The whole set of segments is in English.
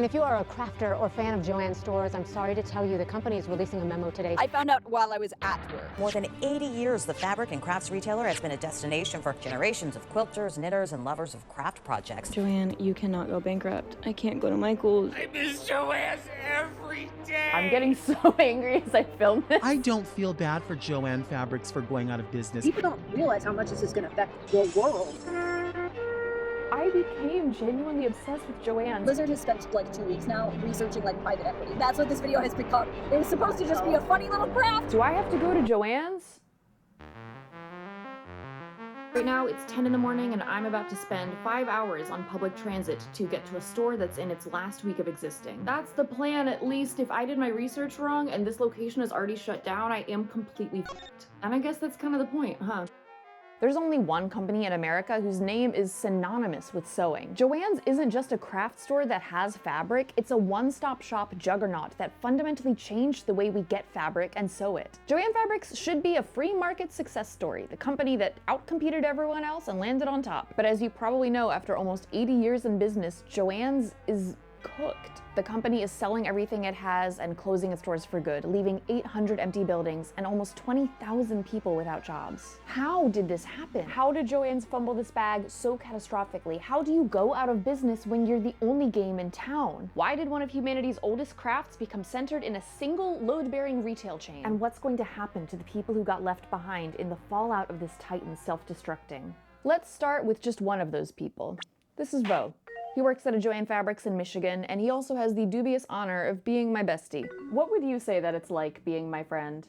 And if you are a crafter or fan of Joann stores, I'm sorry to tell you the company is releasing a memo today. I found out while I was at work. More than 80 years, the fabric and crafts retailer has been a destination for generations of quilters, knitters, and lovers of craft projects. Joann, you cannot go bankrupt. I can't go to Michael's. I miss Joann every day. I'm getting so angry as I film this. I don't feel bad for Joann Fabrics for going out of business. People don't realize how much this is going to affect the world. I became genuinely obsessed with Joann. Blizzard has spent like 2 weeks now researching like private equity. That's what this video has become. It was supposed to just be a funny little craft. Do I have to go to Joann's? Right now, it's 10 in the morning and I'm about to spend 5 hours on public transit to get to a store that's in its last week of existing. That's the plan, at least. If I did my research wrong and this location is already shut down, I am completely f***ed. And I guess that's kind of the point, huh? There's only one company in America whose name is synonymous with sewing. Joann's isn't just a craft store that has fabric, it's a one-stop shop juggernaut that fundamentally changed the way we get fabric and sew it. Joann Fabrics should be a free market success story, the company that outcompeted everyone else and landed on top. But as you probably know, after almost 80 years in business, Joann's is cooked. The company is selling everything it has and closing its doors for good, leaving 800 empty buildings and almost 20,000 people without jobs. How did this happen? How did Joann's fumble this bag so catastrophically? How do you go out of business when you're the only game in town? Why did one of humanity's oldest crafts become centered in a single load-bearing retail chain? And what's going to happen to the people who got left behind in the fallout of this titan self-destructing? Let's start with just one of those people. This is Vo. He works at a Joann Fabrics in Michigan, and he also has the dubious honor of being my bestie. What would you say that it's like being my friend?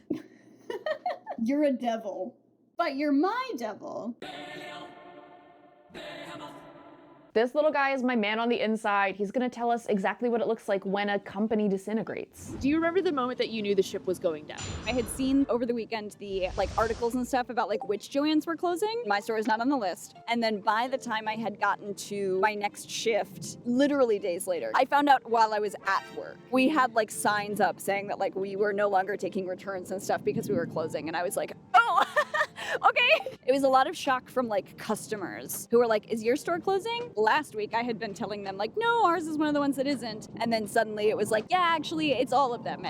You're a devil, but you're my devil. This little guy is my man on the inside. He's gonna tell us exactly what it looks like when a company disintegrates. Do you remember the moment that you knew the ship was going down? I had seen over the weekend the articles and stuff about which Joann's were closing. My store is not on the list. And then by the time I had gotten to my next shift, literally days later, I found out while I was at work. We had signs up saying that we were no longer taking returns and stuff because we were closing. And I was like, oh, okay. It was a lot of shock from customers who were like, is your store closing? Last week I had been telling them no, ours is one of the ones that isn't. And then suddenly it was yeah, actually it's all of them.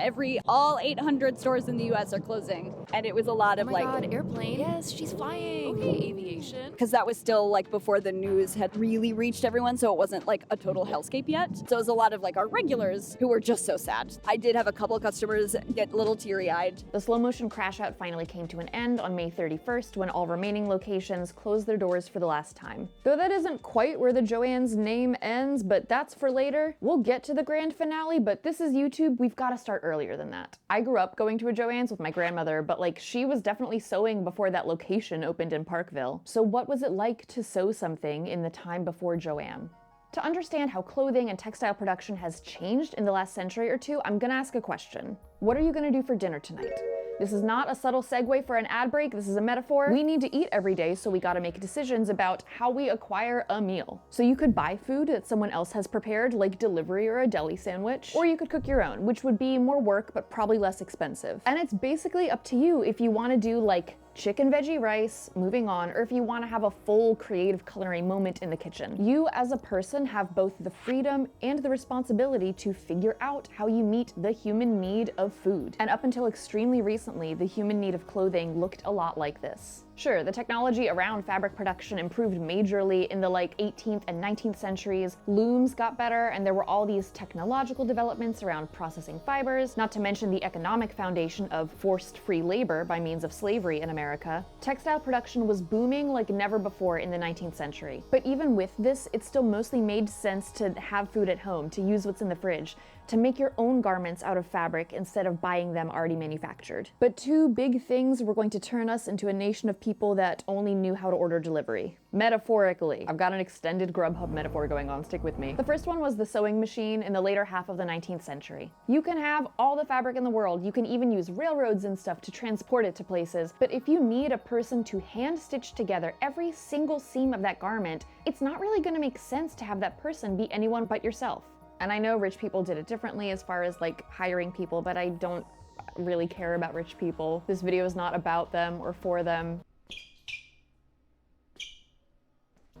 All 800 stores in the US are closing. And it was a lot of oh my God, airplane. Yes, she's flying. Okay, aviation. Because that was still before the news had really reached everyone, so it wasn't a total hellscape yet. So it was a lot of our regulars who were just so sad. I did have a couple of customers get a little teary-eyed. The slow motion crash out finally came to an end on May 31st when all remaining locations closed their doors for the last time. Though that isn't quite where the Joann's name ends, but that's for later. We'll get to the grand finale, but this is YouTube. We've got to start earlier than that. I grew up going to a Joann's with my grandmother, but she was definitely sewing before that location opened in Parkville. So what was it like to sew something in the time before Joann? To understand how clothing and textile production has changed in the last century or two, I'm gonna ask a question. What are you gonna do for dinner tonight? This is not a subtle segue for an ad break, this is a metaphor. We need to eat every day, so we gotta make decisions about how we acquire a meal. So you could buy food that someone else has prepared, like delivery or a deli sandwich, or you could cook your own, which would be more work but probably less expensive. And it's basically up to you if you wanna do chicken veggie rice, moving on, or if you want to have a full creative culinary moment in the kitchen. You as a person have both the freedom and the responsibility to figure out how you meet the human need of food. And up until extremely recently, the human need of clothing looked a lot like this. Sure, the technology around fabric production improved majorly in the 18th and 19th centuries. Looms got better, and there were all these technological developments around processing fibers, not to mention the economic foundation of forced free labor by means of slavery in America. Textile production was booming like never before in the 19th century. But even with this, it still mostly made sense to have food at home, to use what's in the fridge, to make your own garments out of fabric instead of buying them already manufactured. But two big things were going to turn us into a nation of people that only knew how to order delivery. Metaphorically. I've got an extended Grubhub metaphor going on, stick with me. The first one was the sewing machine in the later half of the 19th century. You can have all the fabric in the world, you can even use railroads and stuff to transport it to places, but if you need a person to hand stitch together every single seam of that garment, it's not really gonna make sense to have that person be anyone but yourself. And I know rich people did it differently as far as hiring people, but I don't really care about rich people. This video is not about them or for them.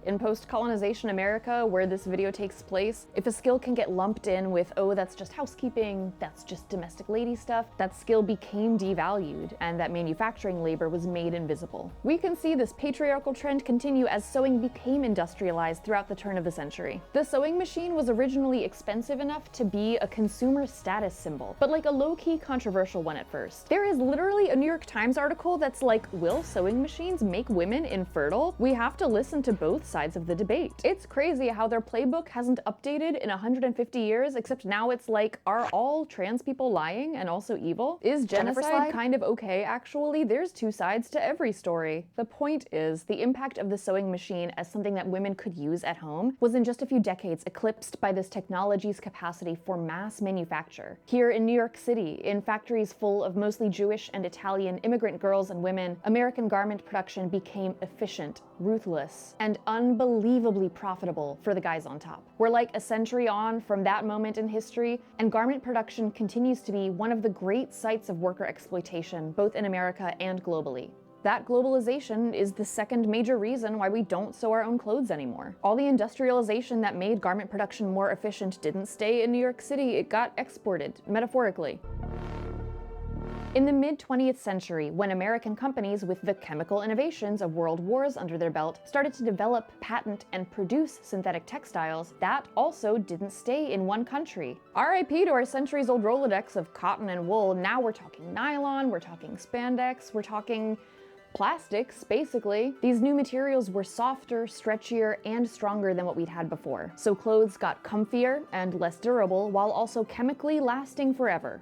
In post-colonization America, where this video takes place, if a skill can get lumped in with, oh, that's just housekeeping, that's just domestic lady stuff, that skill became devalued, and that manufacturing labor was made invisible. We can see this patriarchal trend continue as sewing became industrialized throughout the turn of the century. The sewing machine was originally expensive enough to be a consumer status symbol, but like a low-key controversial one at first. There is literally a New York Times article that's like, will sewing machines make women infertile? We have to listen to both sides of the debate. It's crazy how their playbook hasn't updated in 150 years, except now it's like, are all trans people lying and also evil? Is genocide kind of okay, actually? There's two sides to every story. The point is, the impact of the sewing machine as something that women could use at home was in just a few decades eclipsed by this technology's capacity for mass manufacture. Here in New York City, in factories full of mostly Jewish and Italian immigrant girls and women, American garment production became efficient, ruthless, and unbelievably profitable for the guys on top. We're like a century on from that moment in history, and garment production continues to be one of the great sites of worker exploitation, both in America and globally. That globalization is the second major reason why we don't sew our own clothes anymore. All the industrialization that made garment production more efficient didn't stay in New York City, it got exported, metaphorically. In the mid-20th century, when American companies with the chemical innovations of world wars under their belt started to develop, patent, and produce synthetic textiles, that also didn't stay in one country. RIP to our centuries-old Rolodex of cotton and wool. Now we're talking nylon, we're talking spandex, we're talking plastics, basically. These new materials were softer, stretchier, and stronger than what we'd had before. So clothes got comfier and less durable, while also chemically lasting forever.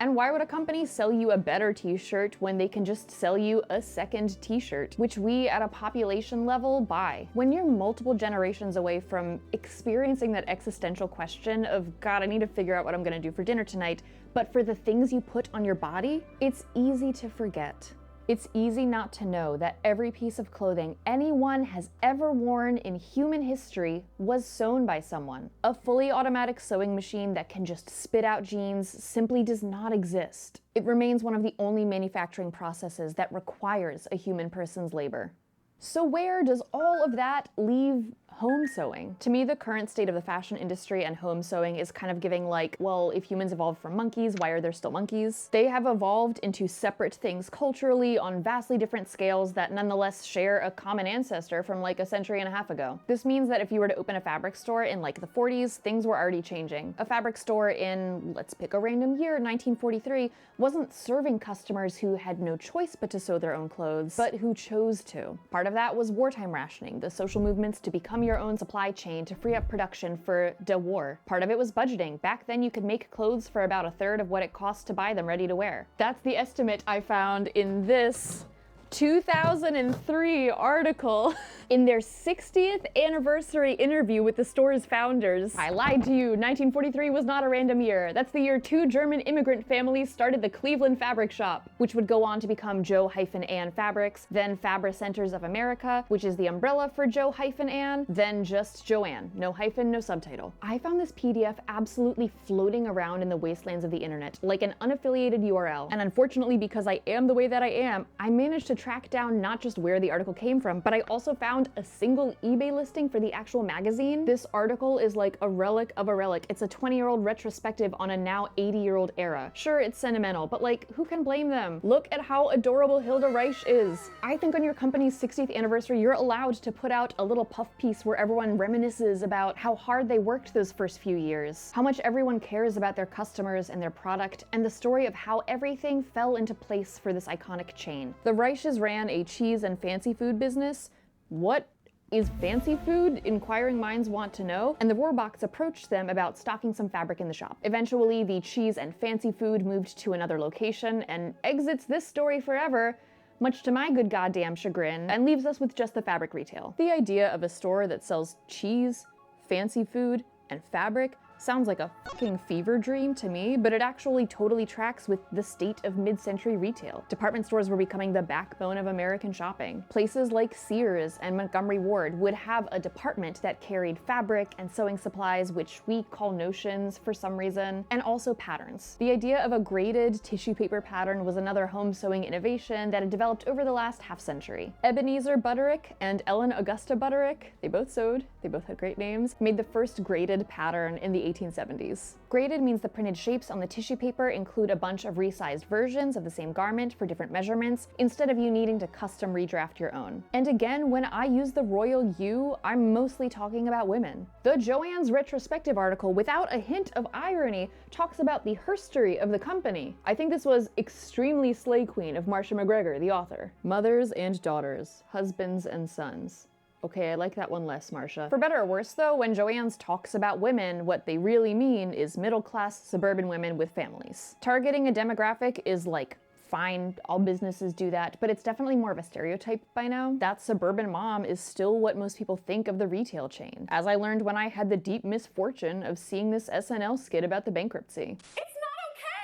And why would a company sell you a better t-shirt when they can just sell you a second t-shirt, which we at a population level buy? When you're multiple generations away from experiencing that existential question of, God, I need to figure out what I'm gonna do for dinner tonight, but for the things you put on your body, it's easy to forget. It's easy not to know that every piece of clothing anyone has ever worn in human history was sewn by someone. A fully automatic sewing machine that can just spit out jeans simply does not exist. It remains one of the only manufacturing processes that requires a human person's labor. So where does all of that leave home sewing? To me, the current state of the fashion industry and home sewing is kind of giving like, well, if humans evolved from monkeys, why are there still monkeys? They have evolved into separate things culturally on vastly different scales that nonetheless share a common ancestor from like a century and a half ago. This means that if you were to open a fabric store in like the 40s, things were already changing. A fabric store in, let's pick a random year, 1943, wasn't serving customers who had no choice but to sew their own clothes, but who chose to. Part of that was wartime rationing, the social movements to become your own supply chain to free up production for the war. Part of it was budgeting. Back then you could make clothes for about a third of what it cost to buy them ready to wear. That's the estimate I found in this 2003 article in their 60th anniversary interview with the store's founders. I lied to you, 1943 was not a random year. That's the year 2 German immigrant families started the Cleveland Fabric Shop, which would go on to become Joann Fabrics, then Fabricenters of America, which is the umbrella for Joann, then just Joann, no hyphen, no subtitle. I found this PDF absolutely floating around in the wastelands of the internet, like an unaffiliated URL. And unfortunately, because I am the way that I am, I managed to track down not just where the article came from, but I also found a single eBay listing for the actual magazine. This article is like a relic of a relic. It's a 20-year-old retrospective on a now 80-year-old era. Sure, it's sentimental, but like, who can blame them? Look at how adorable Hilda Reich is. I think on your company's 60th anniversary, you're allowed to put out a little puff piece where everyone reminisces about how hard they worked those first few years, how much everyone cares about their customers and their product, and the story of how everything fell into place for this iconic chain. The Reiches ran a cheese and fancy food business. What is fancy food? Inquiring minds want to know, and the Rohrbachs approached them about stocking some fabric in the shop. Eventually, the cheese and fancy food moved to another location and exits this story forever, much to my good goddamn chagrin, and leaves us with just the fabric retail. The idea of a store that sells cheese, fancy food, and fabric Sounds like a fucking fever dream to me, but it actually totally tracks with the state of mid-century retail. Department stores were becoming the backbone of American shopping. Places like Sears and Montgomery Ward would have a department that carried fabric and sewing supplies, which we call notions for some reason, and also patterns. The idea of a graded tissue paper pattern was another home sewing innovation that had developed over the last half century. Ebenezer Butterick and Ellen Augusta Butterick, they both sewed, they both had great names, made the first graded pattern in the 1870s. Graded means the printed shapes on the tissue paper include a bunch of resized versions of the same garment for different measurements, instead of you needing to custom redraft your own. And again, when I use the royal you, I'm mostly talking about women. The Joann's retrospective article, without a hint of irony, talks about the herstory of the company. I think this was extremely slay queen of Marcia McGregor, the author. Mothers and daughters, husbands and sons. Okay, I like that one less, Marcia. For better or worse though, when Joann's talks about women, what they really mean is middle-class suburban women with families. Targeting a demographic is like, fine, all businesses do that, but it's definitely more of a stereotype by now. That suburban mom is still what most people think of the retail chain, as I learned when I had the deep misfortune of seeing this SNL skit about the bankruptcy. It's not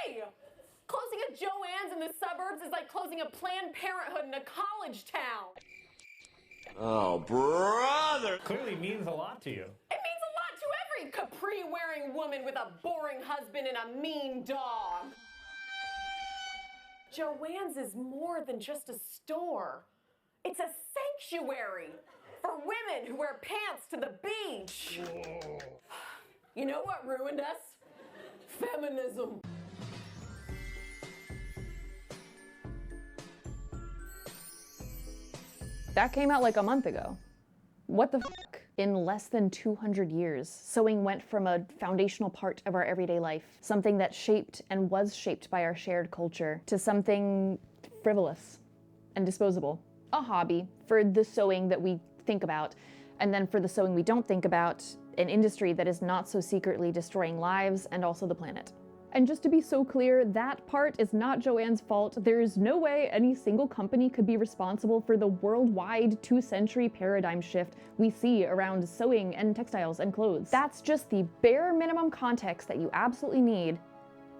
okay! Closing a Joann's in the suburbs is like closing a Planned Parenthood in a college town. Oh, brother! Clearly means a lot to you. It means a lot to every capri-wearing woman with a boring husband and a mean dog. Joann's is more than just a store. It's a sanctuary for women who wear pants to the beach. Whoa. You know what ruined us? Feminism. That came out like a month ago. What the fuck? In less than 200 years, sewing went from a foundational part of our everyday life, something that shaped and was shaped by our shared culture, to something frivolous and disposable. A hobby for the sewing that we think about, and then for the sewing we don't think about, an industry that is not so secretly destroying lives and also the planet. And just to be so clear, that part is not Joann's fault. There is no way any single company could be responsible for the worldwide 2-century paradigm shift we see around sewing and textiles and clothes. That's just the bare minimum context that you absolutely need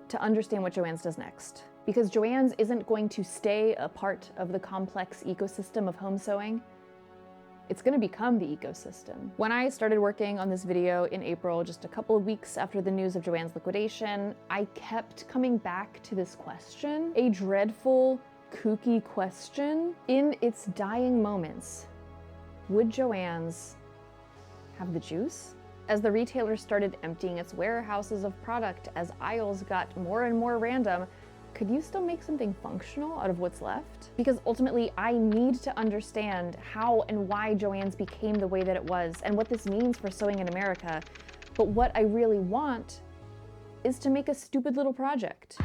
to understand what Joann's does next. Because Joann's isn't going to stay a part of the complex ecosystem of home sewing. It's gonna become the ecosystem. When I started working on this video in April, just a couple of weeks after the news of Joann's liquidation, I kept coming back to this question, a dreadful, kooky question. In its dying moments, would Joann's have the juice? As the retailer started emptying its warehouses of product, as aisles got more and more random, could you still make something functional out of what's left? Because ultimately, I need to understand how and why Joann's became the way that it was and what this means for sewing in America. But what I really want is to make a stupid little project.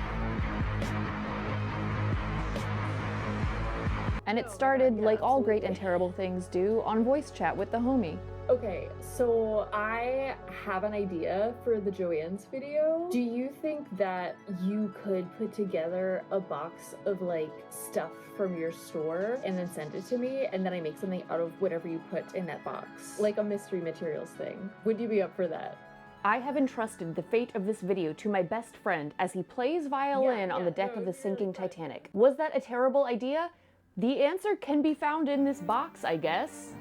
And it started, like all great and terrible things do, on voice chat with the homie. Okay, so I have an idea for the Joann's video. Do you think that you could put together a box of like stuff from your store and then send it to me, and then I make something out of whatever you put in that box? Like a mystery materials thing. Would you be up for that? I have entrusted the fate of this video to my best friend as he plays violin on the deck of the sinking Titanic. Was that a terrible idea? The answer can be found in this box, I guess.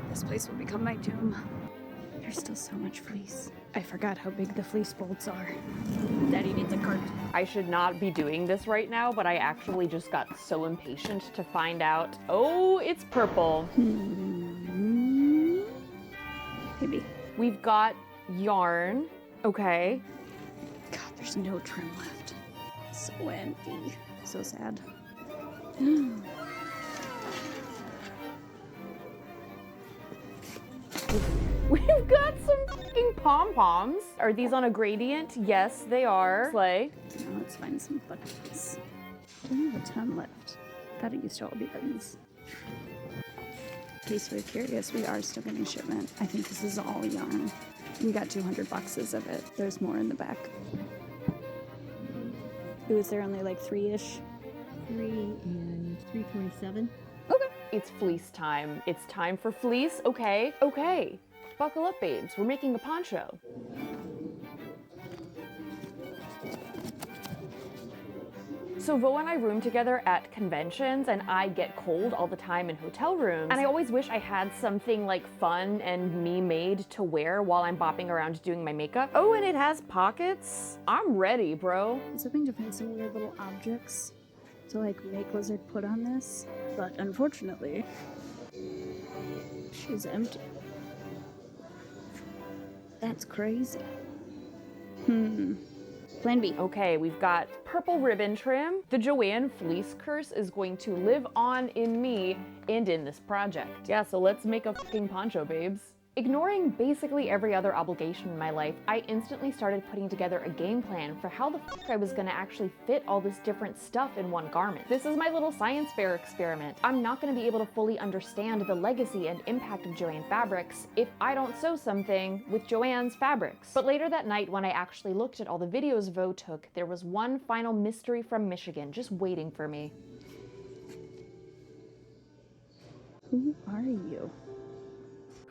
This place will become my tomb. There's still so much fleece. I forgot how big the fleece bolts are. Daddy needs a cart. I should not be doing this right now, but I actually just got so impatient to find out. Oh, it's purple. Maybe. We've got yarn. Okay. God, there's no trim left. So empty. So sad. We've got some fucking pom-poms. Are these on a gradient? Yes, they are. Slay. Now let's find some buttons. Don't have a ton left. Thought it used to all be buttons. In case you're curious, we are still getting shipment. I think this is all yarn. We got 200 boxes of it. There's more in the back. Was there only like 3-ish? 3 and 327. Okay. It's fleece time. It's time for fleece. Okay. Okay. Buckle up, babes. We're making a poncho. So Vo and I room together at conventions, and I get cold all the time in hotel rooms, and I always wish I had something like fun and me-made to wear while I'm bopping around doing my makeup. Oh, and it has pockets? I'm ready, bro. I was hoping to find some weird little objects to like make Lizard put on this, but unfortunately, she's empty. That's crazy. Plan B. Okay, we've got purple ribbon trim. The Joann fleece curse is going to live on in me and in this project. Yeah, so let's make a fucking poncho, babes. Ignoring basically every other obligation in my life, I instantly started putting together a game plan for how the fuck I was gonna actually fit all this different stuff in one garment. This is my little science fair experiment. I'm not gonna be able to fully understand the legacy and impact of Joann Fabrics if I don't sew something with Joann's fabrics. But later that night, when I actually looked at all the videos Vo took, there was one final mystery from Michigan just waiting for me. Who are you?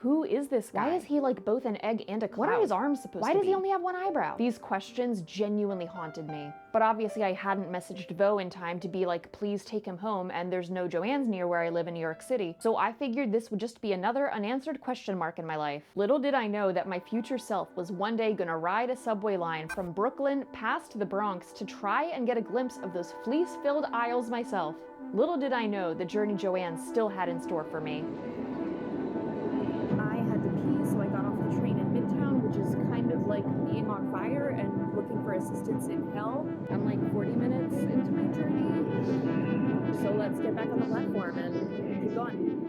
Who is this guy? Why is he like both an egg and a cloud? What are his arms supposed to be? Why does he only have one eyebrow? These questions genuinely haunted me. But obviously I hadn't messaged Vo in time to be like, please take him home, and there's no Joann's near where I live in New York City. So I figured this would just be another unanswered question mark in my life. Little did I know that my future self was one day gonna ride a subway line from Brooklyn past the Bronx to try and get a glimpse of those fleece-filled aisles myself. Little did I know the journey Joann still had in store for me. So I got off the train in Midtown, which is kind of like being on fire and looking for assistance in hell. I'm like 40 minutes into my journey. So let's get back on the platform and keep going.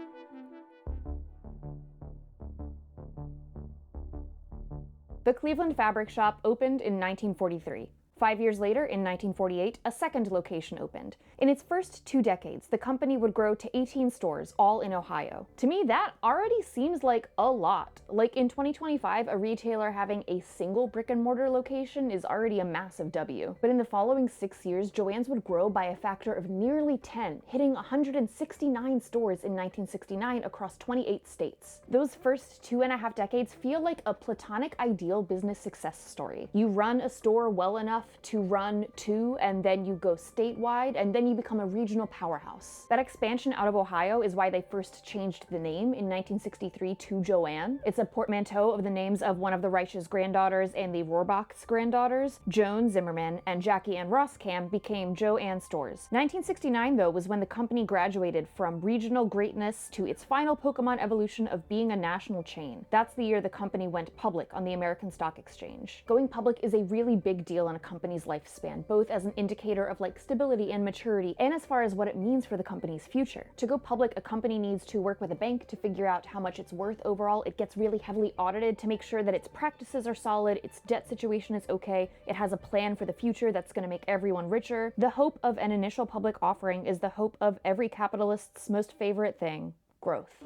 The Cleveland Fabric Shop opened in 1943. 5 years later, in 1948, a second location opened. In its first 2 decades, the company would grow to 18 stores, all in Ohio. To me, that already seems like a lot. Like in 2025, a retailer having a single brick and mortar location is already a massive W. But in the following 6 years, Joann's would grow by a factor of nearly 10, hitting 169 stores in 1969 across 28 states. Those first 2.5 decades feel like a platonic ideal business success story. You run a store well enough to run 2, and then you go statewide, and then you become a regional powerhouse. That expansion out of Ohio is why they first changed the name in 1963 to Joann. It's a portmanteau of the names of one of the Reich's granddaughters and the Rohrbach's granddaughters. Joan Zimmerman and Jackie Ann Roskam became Joann stores. 1969, though, was when the company graduated from regional greatness to its final Pokemon evolution of being a national chain. That's the year the company went public on the American Stock Exchange. Going public is a really big deal in a company's lifespan, both as an indicator of like stability and maturity, and as far as what it means for the company's future. To go public, a company needs to work with a bank to figure out how much it's worth overall. It gets really heavily audited to make sure that its practices are solid, its debt situation is okay, it has a plan for the future that's going to make everyone richer. The hope of an initial public offering is the hope of every capitalist's most favorite thing: growth.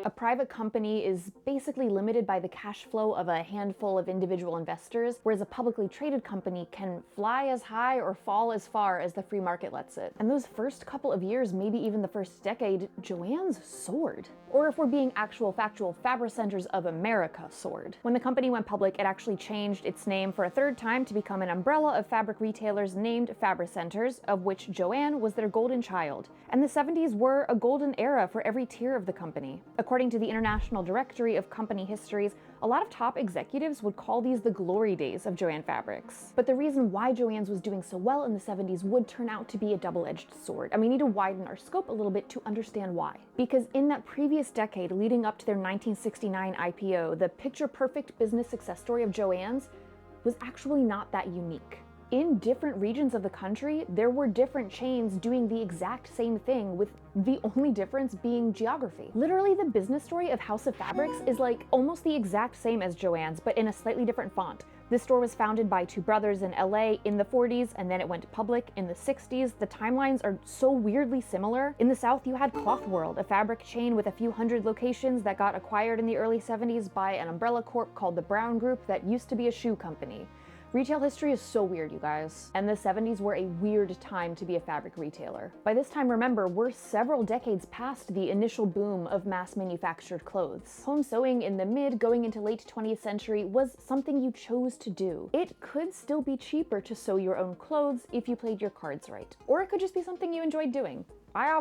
A private company is basically limited by the cash flow of a handful of individual investors, whereas a publicly traded company can fly as high or fall as far as the free market lets it. And those first couple of years, maybe even the first decade, Joann's soared. Or if we're being actual factual, Fabricenters of America soared. When the company went public, it actually changed its name for a third time to become an umbrella of fabric retailers named Fabricenters, of which Joann was their golden child. And the 70s were a golden era for every tier of the company. According to the International Directory of Company Histories, a lot of top executives would call these the glory days of Joann Fabrics. But the reason why Joann's was doing so well in the 70s would turn out to be a double-edged sword, and we need to widen our scope a little bit to understand why. Because in that previous decade leading up to their 1969 IPO, the picture-perfect business success story of Joann's was actually not that unique. In different regions of the country, there were different chains doing the exact same thing, with the only difference being geography. Literally, the business story of House of Fabrics is like almost the exact same as Joann's, but in a slightly different font. This store was founded by two brothers in LA in the 40s, and then it went public in the 60s. The timelines are so weirdly similar. In the South, you had Cloth World, a fabric chain with a few hundred locations that got acquired in the early 70s by an umbrella corp called the Brown Group that used to be a shoe company. Retail history is so weird, you guys. And the 70s were a weird time to be a fabric retailer. By this time, remember, we're several decades past the initial boom of mass manufactured clothes. Home sewing in the mid going into late 20th century was something you chose to do. It could still be cheaper to sew your own clothes if you played your cards right. Or it could just be something you enjoyed doing. I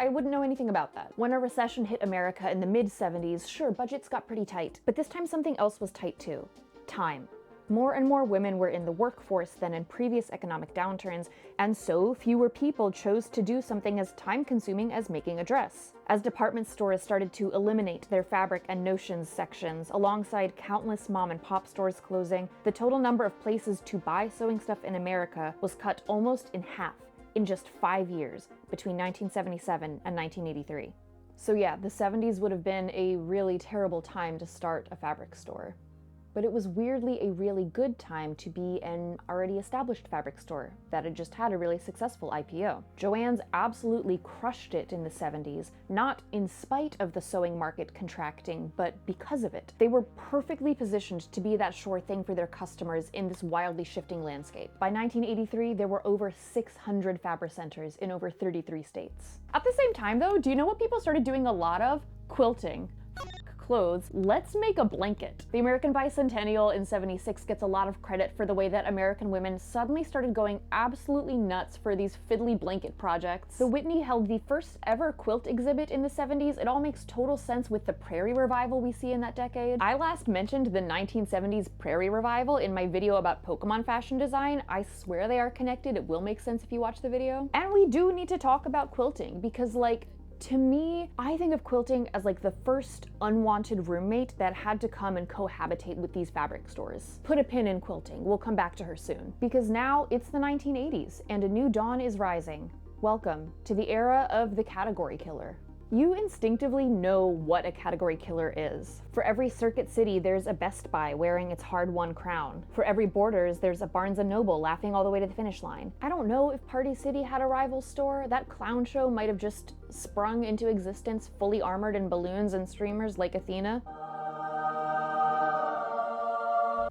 wouldn't know anything about that. When a recession hit America in the mid-70s, sure, budgets got pretty tight. But this time something else was tight too. Time. More and more women were in the workforce than in previous economic downturns, and so fewer people chose to do something as time-consuming as making a dress. As department stores started to eliminate their fabric and notions sections, alongside countless mom-and-pop stores closing, the total number of places to buy sewing stuff in America was cut almost in half in just 5 years, between 1977 and 1983. So yeah, the 70s would have been a really terrible time to start a fabric store. But it was weirdly a really good time to be an already established fabric store that had just had a really successful IPO. Joann's absolutely crushed it in the 70s, not in spite of the sewing market contracting, but because of it. They were perfectly positioned to be that sure thing for their customers in this wildly shifting landscape. By 1983, there were over 600 fabric centers in over 33 states. At the same time though, do you know what people started doing a lot of? Quilting. Clothes, let's make a blanket. The American Bicentennial in '76 gets a lot of credit for the way that American women suddenly started going absolutely nuts for these fiddly blanket projects. The Whitney held the first ever quilt exhibit in the 70s. It all makes total sense with the Prairie Revival we see in that decade. I last mentioned the 1970s Prairie Revival in my video about Pokemon fashion design. I swear they are connected. It will make sense if you watch the video. And we do need to talk about quilting because, like, to me, I think of quilting as like the first unwanted roommate that had to come and cohabitate with these fabric stores. Put a pin in quilting, we'll come back to her soon. Because now it's the 1980s and a new dawn is rising. Welcome to the era of the category killer. You instinctively know what a category killer is. For every Circuit City, there's a Best Buy wearing its hard-won crown. For every Borders, there's a Barnes & Noble laughing all the way to the finish line. I don't know if Party City had a rival store. That clown show might have just sprung into existence fully armored in balloons and streamers like Athena.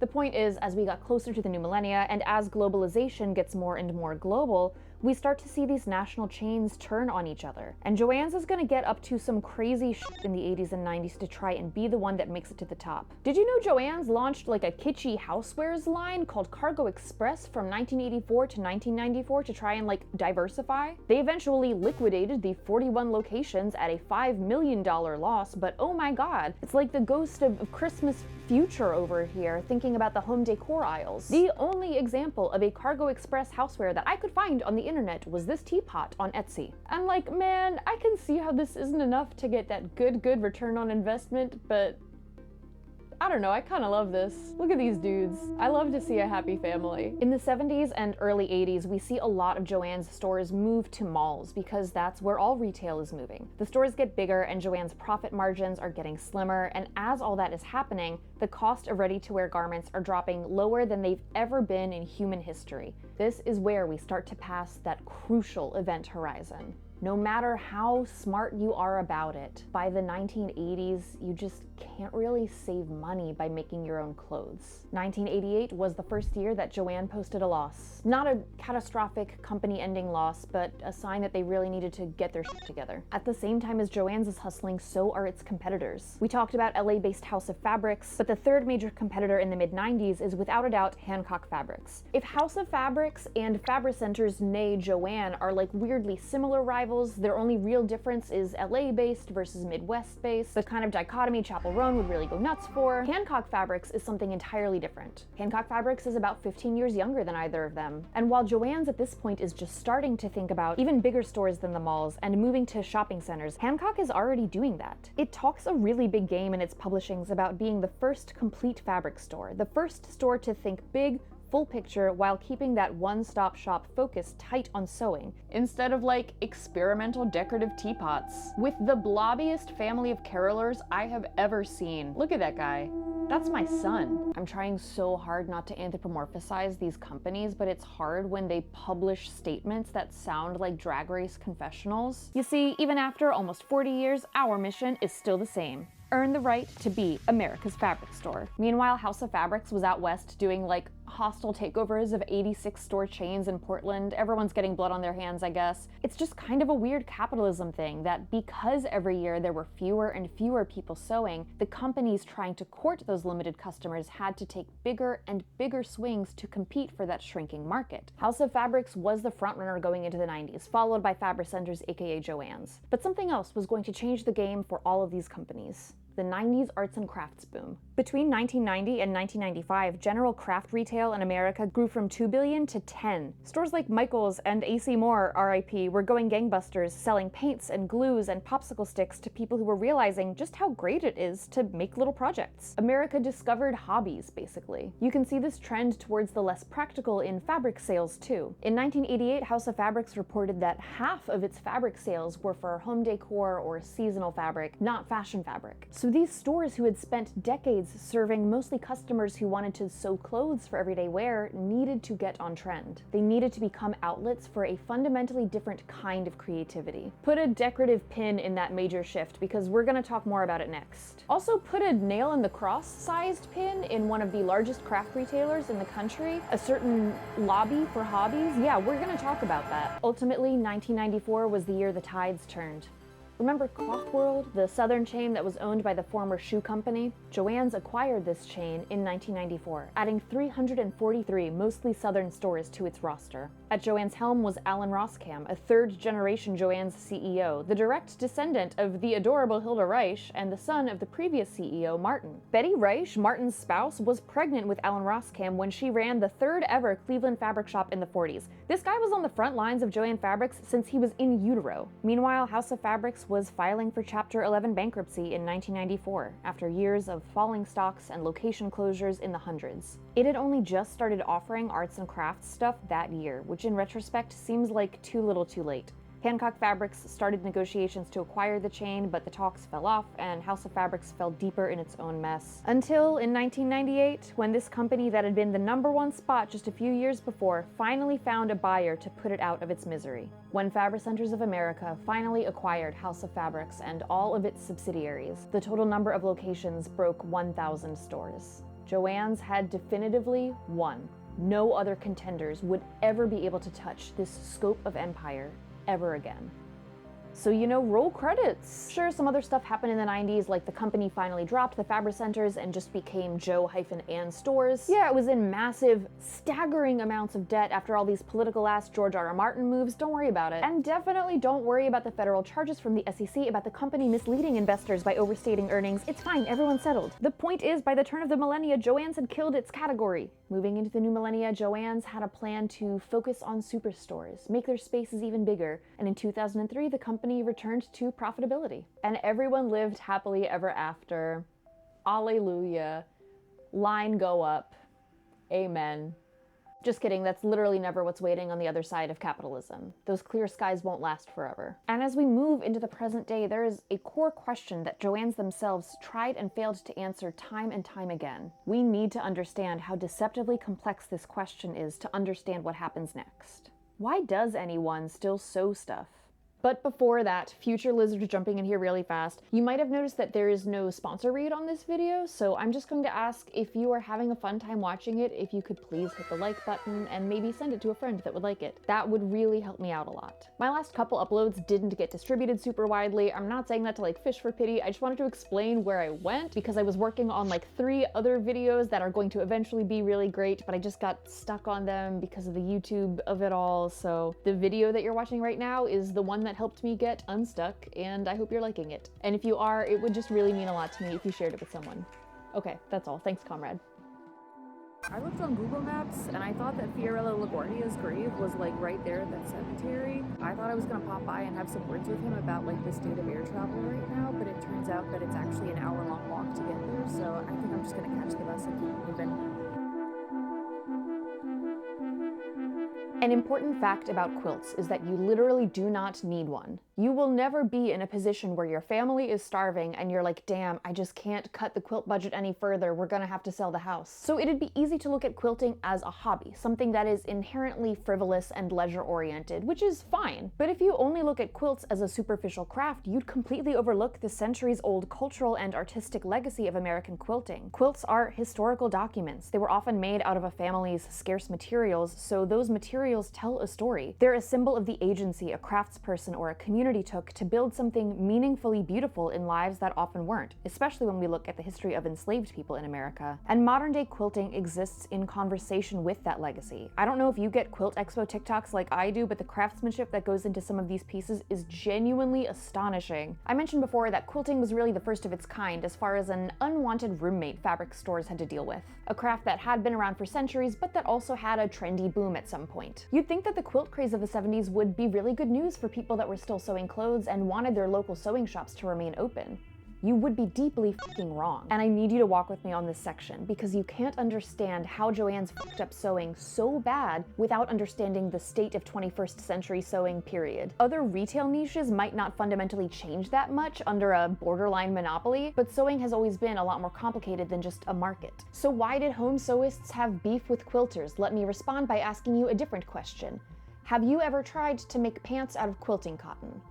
The point is, as we got closer to the new millennia, and as globalization gets more and more global, we start to see these national chains turn on each other. And Joann's is gonna get up to some crazy shit in the 80s and 90s to try and be the one that makes it to the top. Did you know Joann's launched like a kitschy housewares line called Cargo Express from 1984 to 1994 to try and like diversify? They eventually liquidated the 41 locations at a $5 million loss, but oh my god, it's like the ghost of Christmas future over here thinking about the home decor aisles. The only example of a Cargo Express houseware that I could find on the internet was this teapot on Etsy. I'm like, man, I can see how this isn't enough to get that good return on investment, but I don't know, I kind of love this. Look at these dudes. I love to see a happy family. In the 70s and early 80s, we see a lot of Joann's stores move to malls because that's where all retail is moving. The stores get bigger and Joann's profit margins are getting slimmer, and as all that is happening, the cost of ready-to-wear garments are dropping lower than they've ever been in human history. This is where we start to pass that crucial event horizon. No matter how smart you are about it, by the 1980s, you just can't really save money by making your own clothes. 1988 was the first year that Joann posted a loss. Not a catastrophic company-ending loss, but a sign that they really needed to get their shit together. At the same time as Joann's is hustling, so are its competitors. We talked about LA-based House of Fabrics, but the third major competitor in the mid-90s is without a doubt Hancock Fabrics. If House of Fabrics and Fabricenters nay Joann are like weirdly similar rivals, their only real difference is LA-based versus Midwest-based, the kind of dichotomy Chapel Roan would really go nuts for. Hancock Fabrics is something entirely different. Hancock Fabrics is about 15 years younger than either of them, and while Joann's at this point is just starting to think about even bigger stores than the malls and moving to shopping centers, Hancock is already doing that. It talks a really big game in its publishings about being the first complete fabric store, the first store to think big, full picture while keeping that one-stop shop focus tight on sewing, instead of like experimental decorative teapots. With the blobbiest family of carolers I have ever seen. Look at that guy. That's my son. I'm trying so hard not to anthropomorphize these companies, but it's hard when they publish statements that sound like Drag Race confessionals. You see, even after almost 40 years, our mission is still the same. Earn the right to be America's fabric store. Meanwhile, House of Fabrics was out west doing like hostile takeovers of 86 store chains in Portland. Everyone's getting blood on their hands, I guess. It's just kind of a weird capitalism thing that because every year there were fewer and fewer people sewing, the companies trying to court those limited customers had to take bigger and bigger swings to compete for that shrinking market. House of Fabrics was the frontrunner going into the 90s, followed by Fabricenters aka Joann's. But something else was going to change the game for all of these companies. The 90s arts and crafts boom. Between 1990 and 1995, general craft retail in America grew from 2 billion to 10. Stores like Michael's and AC Moore, RIP, were going gangbusters, selling paints and glues and popsicle sticks to people who were realizing just how great it is to make little projects. America discovered hobbies, basically. You can see this trend towards the less practical in fabric sales, too. In 1988, House of Fabrics reported that half of its fabric sales were for home decor or seasonal fabric, not fashion fabric. So these stores who had spent decades serving mostly customers who wanted to sew clothes for everyday wear needed to get on trend. They needed to become outlets for a fundamentally different kind of creativity. Put a decorative pin in that major shift because we're going to talk more about it next. Also put a nail in the cross-sized pin in one of the largest craft retailers in the country, a certain lobby for hobbies. Yeah, we're going to talk about that. Ultimately, 1994 was the year the tides turned. Remember Cloth World, the southern chain that was owned by the former shoe company? Joann's acquired this chain in 1994, adding 343 mostly southern stores to its roster. At Joann's helm was Alan Roskam, a third-generation Joann's CEO, the direct descendant of the adorable Hilda Reich and the son of the previous CEO, Martin. Betty Reich, Martin's spouse, was pregnant with Alan Roskam when she ran the third-ever Cleveland fabric shop in the 40s. This guy was on the front lines of Joann Fabrics since he was in utero. Meanwhile, House of Fabrics was filing for Chapter 11 bankruptcy in 1994, after years of falling stocks and location closures in the hundreds. It had only just started offering arts and crafts stuff that year, which in retrospect seems like too little too late. Hancock Fabrics started negotiations to acquire the chain, but the talks fell off and House of Fabrics fell deeper in its own mess. Until in 1998, when this company that had been the #1 spot just a few years before finally found a buyer to put it out of its misery. When Fabricenters of America finally acquired House of Fabrics and all of its subsidiaries, the total number of locations broke 1,000 stores. Joann's had definitively won. No other contenders would ever be able to touch this scope of empire ever again. So, roll credits. Sure, some other stuff happened in the 90s, like the company finally dropped the Fabricenters and just became Joe-Ann stores. Yeah, it was in massive, staggering amounts of debt after all these political-ass George R.R. Martin moves. Don't worry about it. And definitely don't worry about the federal charges from the SEC about the company misleading investors by overstating earnings. It's fine, everyone's settled. The point is, by the turn of the millennia, Joann's had killed its category. Moving into the new millennia, Joann's had a plan to focus on superstores, make their spaces even bigger, and in 2003, the company returned to profitability. And everyone lived happily ever after. Alleluia. Line go up. Amen. Just kidding, that's literally never what's waiting on the other side of capitalism. Those clear skies won't last forever. And as we move into the present day, there is a core question that Joann's themselves tried and failed to answer time and time again. We need to understand how deceptively complex this question is to understand what happens next. Why does anyone still sew stuff? But before that, future lizard jumping in here really fast, you might have noticed that there is no sponsor read on this video, so I'm just going to ask if you are having a fun time watching it, if you could please hit the like button and maybe send it to a friend that would like it. That would really help me out a lot. My last couple uploads didn't get distributed super widely. I'm not saying that to fish for pity, I just wanted to explain where I went because I was working on 3 other videos that are going to eventually be really great, but I just got stuck on them because of the YouTube of it all, so the video that you're watching right now is the one that helped me get unstuck, and I hope you're liking it. And if you are, it would just really mean a lot to me if you shared it with someone. Okay, that's all. Thanks, comrade. I looked on Google Maps and I thought that Fiorello LaGuardia's grave was right there at that cemetery. I thought I was gonna pop by and have some words with him about the state of air travel right now, but it turns out that it's actually an hour-long walk to get there, so I think I'm just gonna catch the bus and keep moving. An important fact about quilts is that you literally do not need one. You will never be in a position where your family is starving and you're like, damn, I just can't cut the quilt budget any further, we're gonna have to sell the house. So it'd be easy to look at quilting as a hobby, something that is inherently frivolous and leisure-oriented, which is fine. But if you only look at quilts as a superficial craft, you'd completely overlook the centuries-old cultural and artistic legacy of American quilting. Quilts are historical documents. They were often made out of a family's scarce materials, so those materials tell a story. They're a symbol of the agency a craftsperson or a community took to build something meaningfully beautiful in lives that often weren't, especially when we look at the history of enslaved people in America. And modern-day quilting exists in conversation with that legacy. I don't know if you get Quilt Expo TikToks like I do, but the craftsmanship that goes into some of these pieces is genuinely astonishing. I mentioned before that quilting was really the first of its kind as far as an unwanted roommate fabric stores had to deal with. A craft that had been around for centuries, but that also had a trendy boom at some point. You'd think that the quilt craze of the 70s would be really good news for people that were still sewing clothes and wanted their local sewing shops to remain open. You would be deeply f***ing wrong. And I need you to walk with me on this section because you can't understand how Joann's f***ed up sewing so bad without understanding the state of 21st century sewing, period. Other retail niches might not fundamentally change that much under a borderline monopoly, but sewing has always been a lot more complicated than just a market. So why did home sewists have beef with quilters? Let me respond by asking you a different question. Have you ever tried to make pants out of quilting cotton?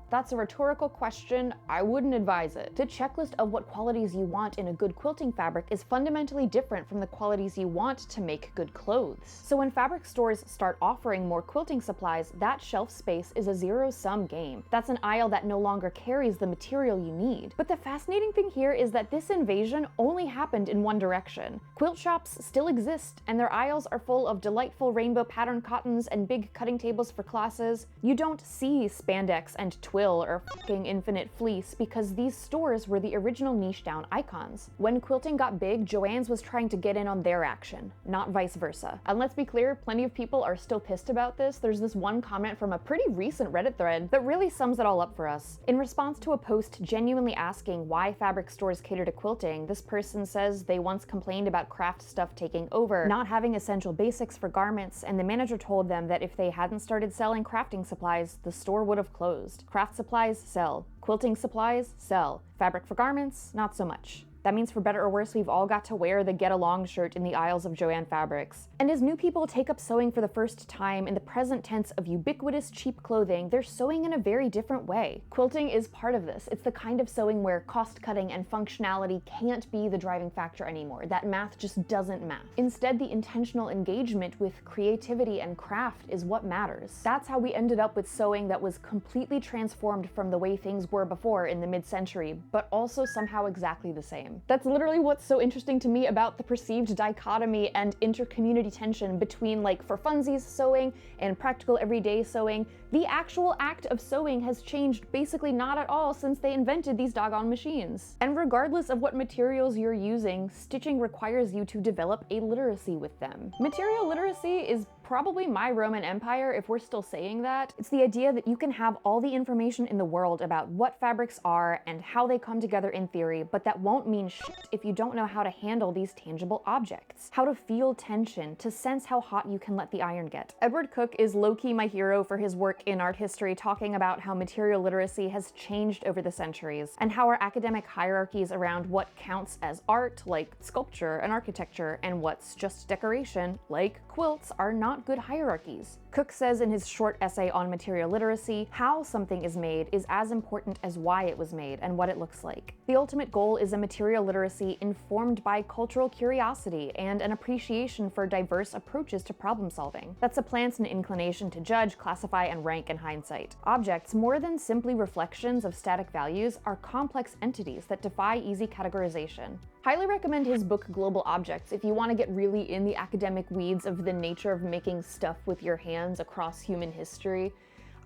That's a rhetorical question. I wouldn't advise it. The checklist of what qualities you want in a good quilting fabric is fundamentally different from the qualities you want to make good clothes. So when fabric stores start offering more quilting supplies, that shelf space is a zero-sum game. That's an aisle that no longer carries the material you need. But the fascinating thing here is that this invasion only happened in one direction. Quilt shops still exist, and their aisles are full of delightful rainbow pattern cottons and big cutting tables for classes. You don't see spandex and twill or fucking infinite fleece because these stores were the original niche down icons. When quilting got big, Joann's was trying to get in on their action, not vice versa. And let's be clear, plenty of people are still pissed about this. There's this one comment from a pretty recent Reddit thread that really sums it all up for us. In response to a post genuinely asking why fabric stores cater to quilting, this person says they once complained about craft stuff taking over, not having essential basics for garments, and the manager told them that if they hadn't started selling crafting supplies, the store would have closed. Craft supplies sell. Quilting supplies sell. Fabric for garments, not so much. That means for better or worse, we've all got to wear the Get Along shirt in the aisles of Joann Fabrics. And as new people take up sewing for the first time in the present tense of ubiquitous cheap clothing, they're sewing in a very different way. Quilting is part of this. It's the kind of sewing where cost cutting and functionality can't be the driving factor anymore. That math just doesn't math. Instead, the intentional engagement with creativity and craft is what matters. That's how we ended up with sewing that was completely transformed from the way things were before in the mid-century, but also somehow exactly the same. That's literally what's so interesting to me about the perceived dichotomy and inter-community tension between like for funsies sewing and practical everyday sewing. The actual act of sewing has changed basically not at all since they invented these doggone machines. And regardless of what materials you're using, stitching requires you to develop a literacy with them. Material literacy is probably my Roman Empire, if we're still saying that. It's the idea that you can have all the information in the world about what fabrics are and how they come together in theory, but that won't mean shit if you don't know how to handle these tangible objects. How to feel tension, to sense how hot you can let the iron get. Edward Cook is low-key my hero for his work in art history, talking about how material literacy has changed over the centuries, and how our academic hierarchies around what counts as art, like sculpture and architecture, and what's just decoration, like quilts, are not good hierarchies. Cook says in his short essay on material literacy, how something is made is as important as why it was made and what it looks like. The ultimate goal is a material literacy informed by cultural curiosity and an appreciation for diverse approaches to problem solving that supplants an inclination to judge, classify, and rank in hindsight. Objects, more than simply reflections of static values, are complex entities that defy easy categorization. Highly recommend his book Global Objects if you want to get really in the academic weeds of the nature of making stuff with your hands across human history.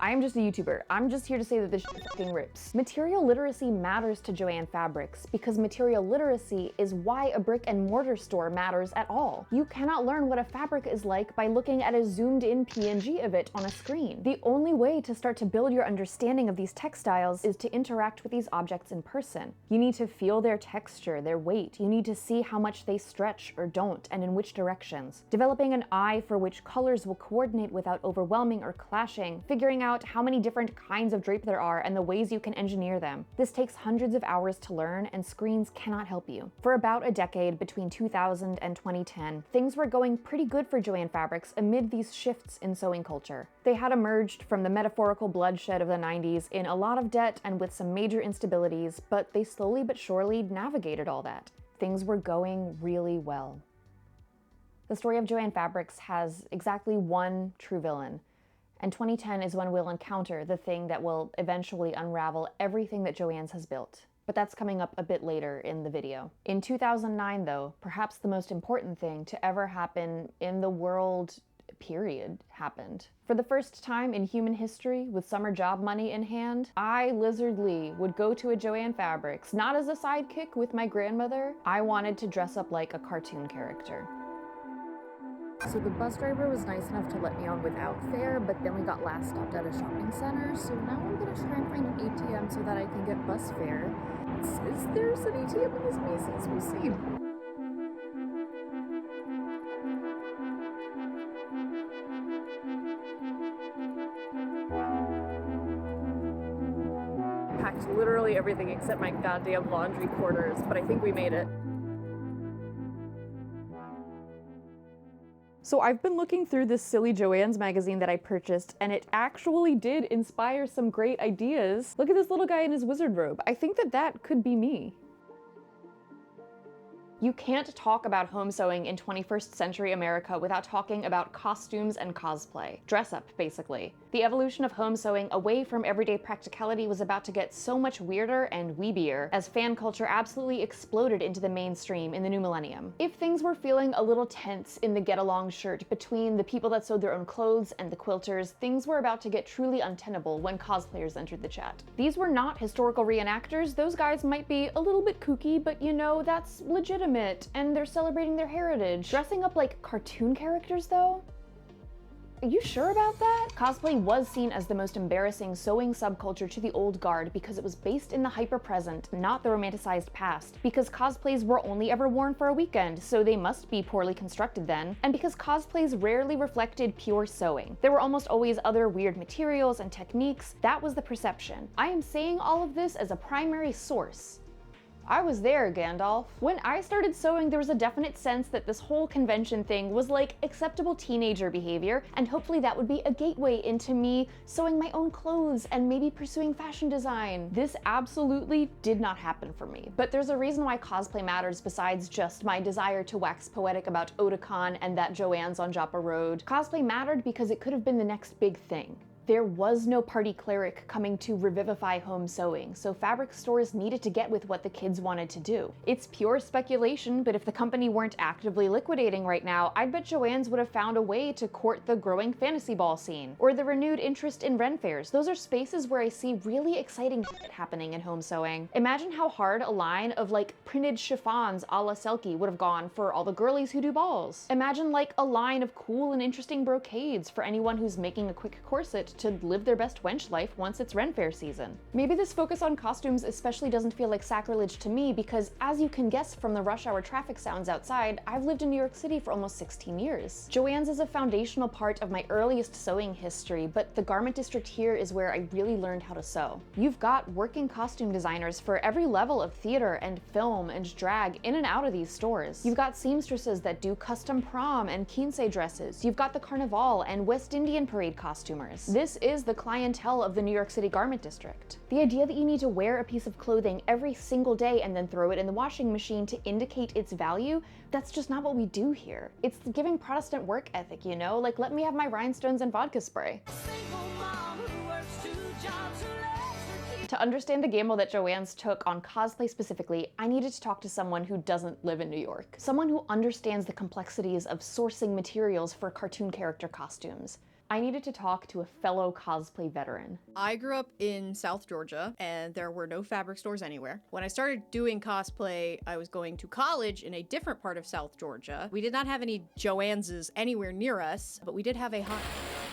I'm just a YouTuber. I'm just here to say that this shit fucking rips. Material literacy matters to Joann Fabrics because material literacy is why a brick and mortar store matters at all. You cannot learn what a fabric is like by looking at a zoomed in PNG of it on a screen. The only way to start to build your understanding of these textiles is to interact with these objects in person. You need to feel their texture, their weight. You need to see how much they stretch or don't and in which directions. Developing an eye for which colors will coordinate without overwhelming or clashing. Figuring out how many different kinds of drape there are and the ways you can engineer them. This takes hundreds of hours to learn and screens cannot help you. For about a decade between 2000 and 2010, things were going pretty good for Joann Fabrics amid these shifts in sewing culture. They had emerged from the metaphorical bloodshed of the 90s in a lot of debt and with some major instabilities, but they slowly but surely navigated all that. Things were going really well. The story of Joann Fabrics has exactly one true villain, and 2010 is when we'll encounter the thing that will eventually unravel everything that Joann's has built. But that's coming up a bit later in the video. In 2009 though, perhaps the most important thing to ever happen in the world, period, happened. For the first time in human history, with summer job money in hand, I, Lizard Lee, would go to a Joann Fabrics, not as a sidekick with my grandmother. I wanted to dress up like a cartoon character. So the bus driver was nice enough to let me on without fare, but then we got last stopped at a shopping center, so now I'm gonna try and find an ATM so that I can get bus fare. It says there's an ATM in this Macy's, we'll see. Packed literally everything except my goddamn laundry quarters, but I think we made it. So I've been looking through this silly Joann's magazine that I purchased, and it actually did inspire some great ideas. Look at this little guy in his wizard robe. I think that that could be me. You can't talk about home sewing in 21st century America without talking about costumes and cosplay. Dress up, basically. The evolution of home sewing away from everyday practicality was about to get so much weirder and weebier as fan culture absolutely exploded into the mainstream in the new millennium. If things were feeling a little tense in the get-along shirt between the people that sewed their own clothes and the quilters, things were about to get truly untenable when cosplayers entered the chat. These were not historical reenactors. Those guys might be a little bit kooky, but you know, that's legitimate, and they're celebrating their heritage. Dressing up like cartoon characters, though? Are you sure about that? Cosplay was seen as the most embarrassing sewing subculture to the old guard because it was based in the hyper-present, not the romanticized past. Because cosplays were only ever worn for a weekend, so they must be poorly constructed then. And because cosplays rarely reflected pure sewing. There were almost always other weird materials and techniques. That was the perception. I am saying all of this as a primary source. I was there, Gandalf. When I started sewing, there was a definite sense that this whole convention thing was like acceptable teenager behavior, and hopefully that would be a gateway into me sewing my own clothes and maybe pursuing fashion design. This absolutely did not happen for me, but there's a reason why cosplay matters besides just my desire to wax poetic about Otakon and that Joann's on Joppa Road. Cosplay mattered because it could have been the next big thing. There was no party cleric coming to revivify home sewing, so fabric stores needed to get with what the kids wanted to do. It's pure speculation, but if the company weren't actively liquidating right now, I'd bet Joann's would have found a way to court the growing fantasy ball scene, or the renewed interest in Ren fairs. Those are spaces where I see really exciting shit happening in home sewing. Imagine how hard a line of like printed chiffons a la Selkie would have gone for all the girlies who do balls. Imagine like a line of cool and interesting brocades for anyone who's making a quick corset to live their best wench life once it's Ren fair season. Maybe this focus on costumes especially doesn't feel like sacrilege to me because, as you can guess from the rush hour traffic sounds outside, I've lived in New York City for almost 16 years. Joann's is a foundational part of my earliest sewing history, but the garment district here is where I really learned how to sew. You've got working costume designers for every level of theater and film and drag in and out of these stores. You've got seamstresses that do custom prom and quince dresses. You've got the Carnival and West Indian parade costumers. This is the clientele of the New York City garment district. The idea that you need to wear a piece of clothing every single day and then throw it in the washing machine to indicate its value, that's just not what we do here. It's the giving Protestant work ethic, you know? Like, let me have my rhinestones and vodka spray. To understand the gamble that Joann's took on cosplay specifically, I needed to talk to someone who doesn't live in New York. Someone who understands the complexities of sourcing materials for cartoon character costumes. I needed to talk to a fellow cosplay veteran. I grew up in South Georgia, and there were no fabric stores anywhere. When I started doing cosplay, I was going to college in a different part of South Georgia. We did not have any Joann's anywhere near us, but we did have a hunt.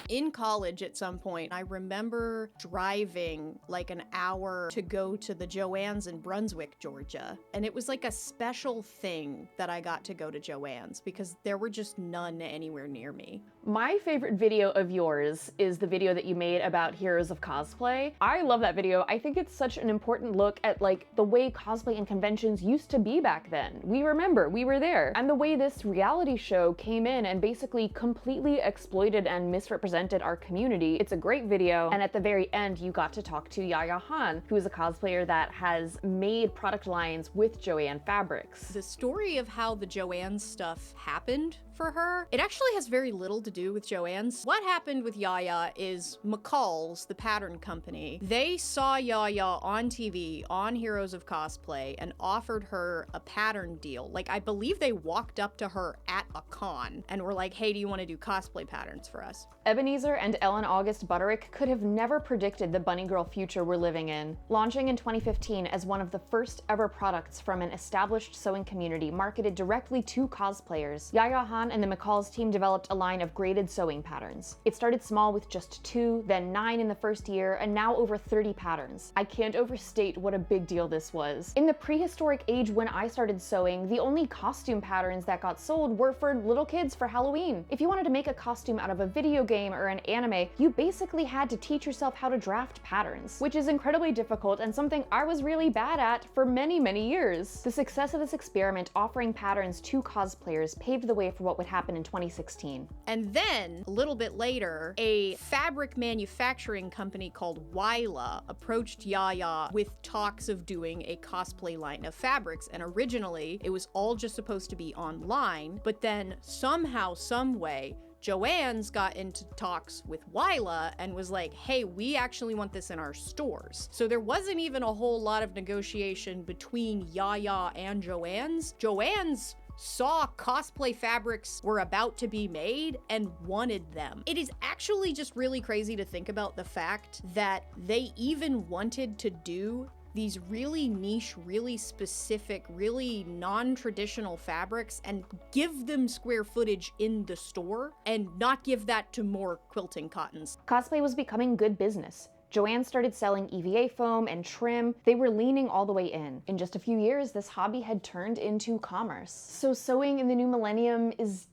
In college at some point, I remember driving like an hour to go to the Joann's in Brunswick, Georgia. And it was like a special thing that I got to go to Joann's because there were just none anywhere near me. My favorite video of yours is the video that you made about Heroes of Cosplay. I love that video. I think it's such an important look at like the way cosplay and conventions used to be back then. We remember, we were there. And the way this reality show came in and basically completely exploited and misrepresented our community. It's a great video, and at the very end you got to talk to Yaya Han, who is a cosplayer that has made product lines with Joann Fabrics. The story of how the Joann stuff happened for her, it actually has very little to do with Joann's. What happened with Yaya is McCall's, the pattern company, they saw Yaya on TV, on Heroes of Cosplay, and offered her a pattern deal. Like, I believe they walked up to her at a con and were like, hey, do you want to do cosplay patterns for us? Ebenezer and Ellen August Butterick could have never predicted the bunny girl future we're living in. Launching in 2015 as one of the first ever products from an established sewing community marketed directly to cosplayers, Yaya Han and the McCall's team developed a line of graded sewing patterns. It started small with just 2, then 9 in the first year, and now over 30 patterns. I can't overstate what a big deal this was. In the prehistoric age when I started sewing, the only costume patterns that got sold were for little kids for Halloween. If you wanted to make a costume out of a video game or an anime, you basically had to teach yourself how to draft patterns, which is incredibly difficult and something I was really bad at for many, many years. The success of this experiment offering patterns to cosplayers paved the way for what would happen in 2016. And then, a little bit later, a fabric manufacturing company called Wyla approached Yaya with talks of doing a cosplay line of fabrics, and originally it was all just supposed to be online, but then somehow, some way, Joann's got into talks with Wyla and was like, hey, we actually want this in our stores. So there wasn't even a whole lot of negotiation between Yaya and Joann's. Joann's saw cosplay fabrics were about to be made and wanted them. It is actually just really crazy to think about the fact that they even wanted to do these really niche, really specific, really non-traditional fabrics and give them square footage in the store and not give that to more quilting cottons. Cosplay was becoming good business. Joann started selling EVA foam and trim. They were leaning all the way in. In just a few years, this hobby had turned into commerce. So sewing in the new millennium is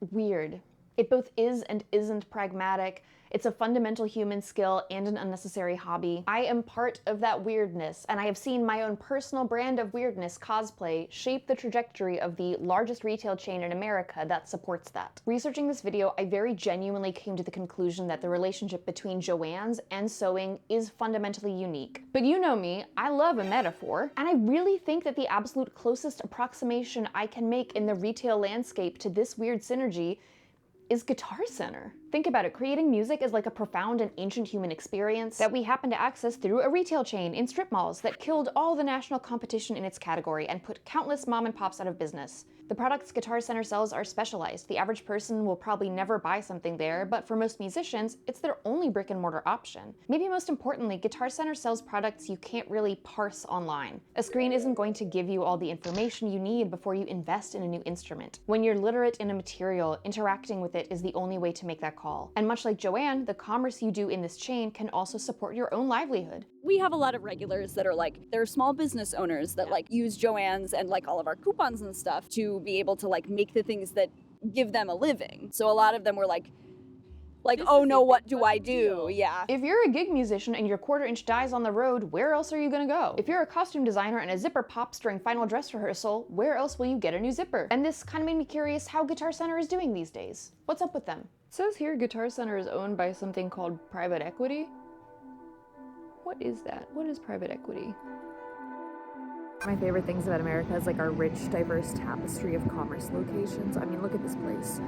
weird. It both is and isn't pragmatic. It's a fundamental human skill and an unnecessary hobby. I am part of that weirdness, and I have seen my own personal brand of weirdness, cosplay, shape the trajectory of the largest retail chain in America that supports that. Researching this video, I very genuinely came to the conclusion that the relationship between Joann's and sewing is fundamentally unique. But you know me, I love a metaphor, and I really think that the absolute closest approximation I can make in the retail landscape to this weird synergy is Guitar Center. Think about it, creating music is like a profound and ancient human experience that we happen to access through a retail chain in strip malls that killed all the national competition in its category and put countless mom and pops out of business. The products Guitar Center sells are specialized. The average person will probably never buy something there, but for most musicians, it's their only brick and mortar option. Maybe most importantly, Guitar Center sells products you can't really parse online. A screen isn't going to give you all the information you need before you invest in a new instrument. When you're literate in a material, interacting with it is the only way to make that call. And much like Joann, the commerce you do in this chain can also support your own livelihood. We have a lot of regulars that are like, they're small business owners that like use Joann's and like all of our coupons and stuff to be able to like make the things that give them a living. So a lot of them were like, oh no, what do I do? Yeah. If you're a gig musician and your quarter-inch dies on the road, where else are you gonna go? If you're a costume designer and a zipper pops during final dress rehearsal, where else will you get a new zipper? And this kind of made me curious how Guitar Center is doing these days. What's up with them? It says here Guitar Center is owned by something called private equity. What is that? What is private equity? My favorite things about America is like our rich, diverse tapestry of commerce locations. I mean, look at this place.